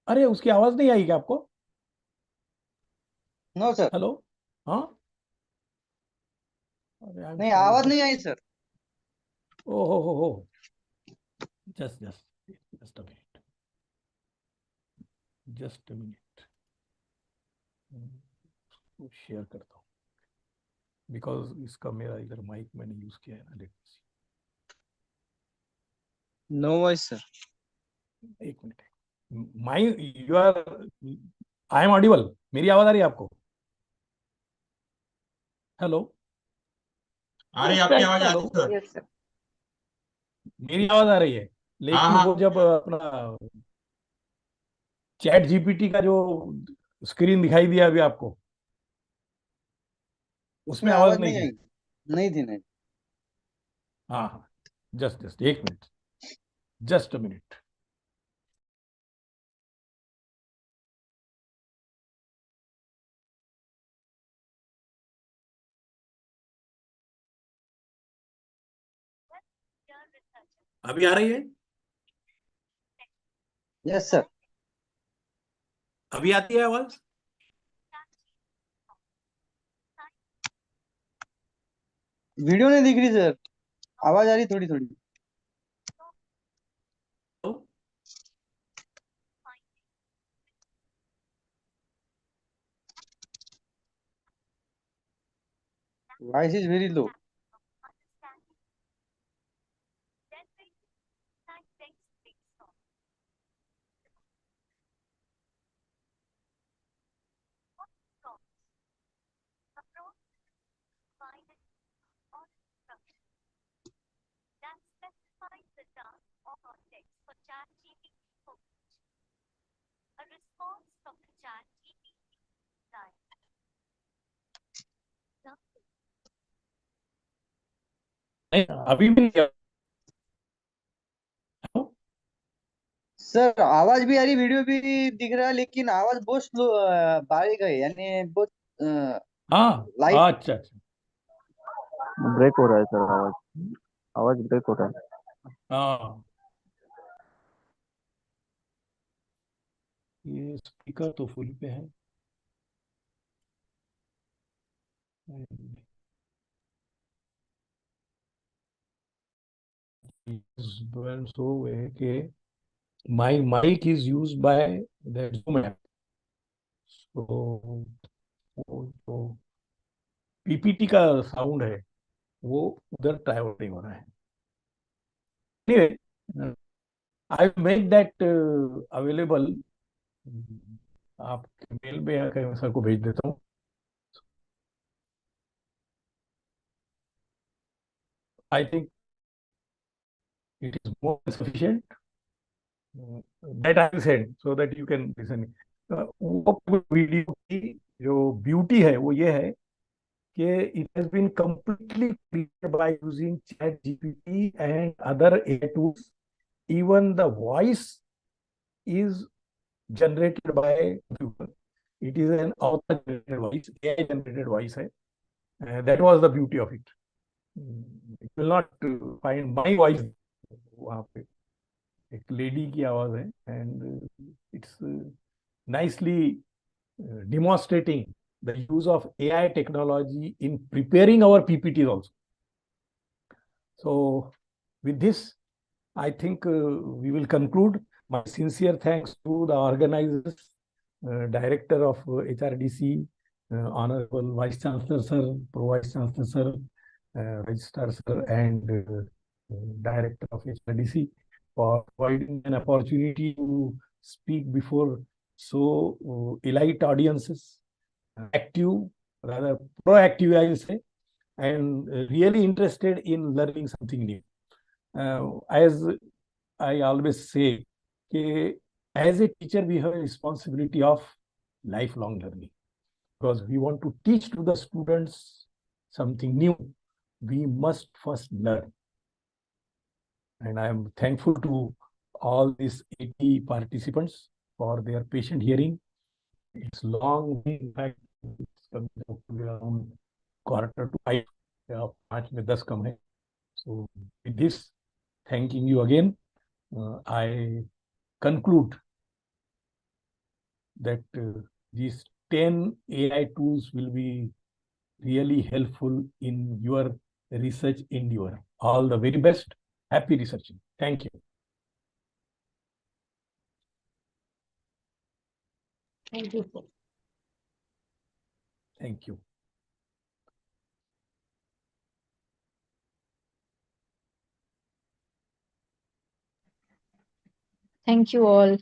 अरे उसकी आवाज नहीं आई क्या आपको? No, sir. Hello. हाँ. नहीं, आवाज नहीं आई सर. Oh. Just a minute. Just a minute. Share करता हूँ. Because इसका मेरा इधर माइक मैंने यूज किया है ना. No voice, sir. एक minute. You are. I am audible. मेरी आवाज आ रही है आपको? हेलो. आ रही है आपकी आवाज आ रही है सर. Yes, sir. मेरी आवाज आ रही है, लेकिन वो जब अपना चैट जीपीटी का जो स्क्रीन दिखाई दिया अभी आपको, उसमें आवाज नहीं आई. नहीं थी. नहीं. हाँ. जस्ट एक मिनट. Just a minute. अभी आ रही है? Yes sir. अभी आती है आवाज? वीडियो नहीं दिख रही सर. आवाज आ रही थोड़ी थोड़ी. Voice is very low. नहीं, अभी भी नहीं. सर आवाज भी आ रही, वीडियो भी दिख रहा है, लेकिन आवाज बहुत स्लो, बारीक है, यानी बहुत हाँ. लाइट. अच्छा. ब्रेक हो रहा है सर. आवाज ब्रेक हो रहा है. हाँ. ये स्पीकर तो फुल पे है. So कि my mic is used by the Zoom app. So PPT का साउंड है वो उधर ट्रैवल नहीं हो रहा है. Anyway, I make that available. आप मेल पे या कहीं सर को भेज देता हूँ. I think it is more sufficient. That I said so that you can listen. वो वीडियो की जो ब्यूटी है वो ये है कि it has been completely created by using chat GPT and other AI tools. Even the voice is generated by computer. It is an author generated voice, AI generated voice है. That was the beauty of it. You will not find my voice वहाँ पे. एक lady की आवाज है and it's nicely demonstrating the use of AI technology in preparing our PPTs also. So with this, I think we will conclude. My sincere thanks to the organizers, Director of HRDC, Honorable Vice Chancellor Sir, Pro Vice Chancellor Sir, Registrar Sir, and Director of HRDC for providing an opportunity to speak before so elite audiences, active, rather proactive, I will say, and really interested in learning something new. As I always say, as a teacher, we have a responsibility of lifelong learning because we want to teach to the students something new. We must first learn. And I am thankful to all these 80 participants for their patient hearing. It's long, in fact, it's coming up to around 4:45. 5 में 10 कम है. So with this, thanking you again, I conclude that these 10 AI tools will be really helpful in your research endeavor. All the very best. Happy researching. Thank you. Thank you, sir. Thank you. Thank you all.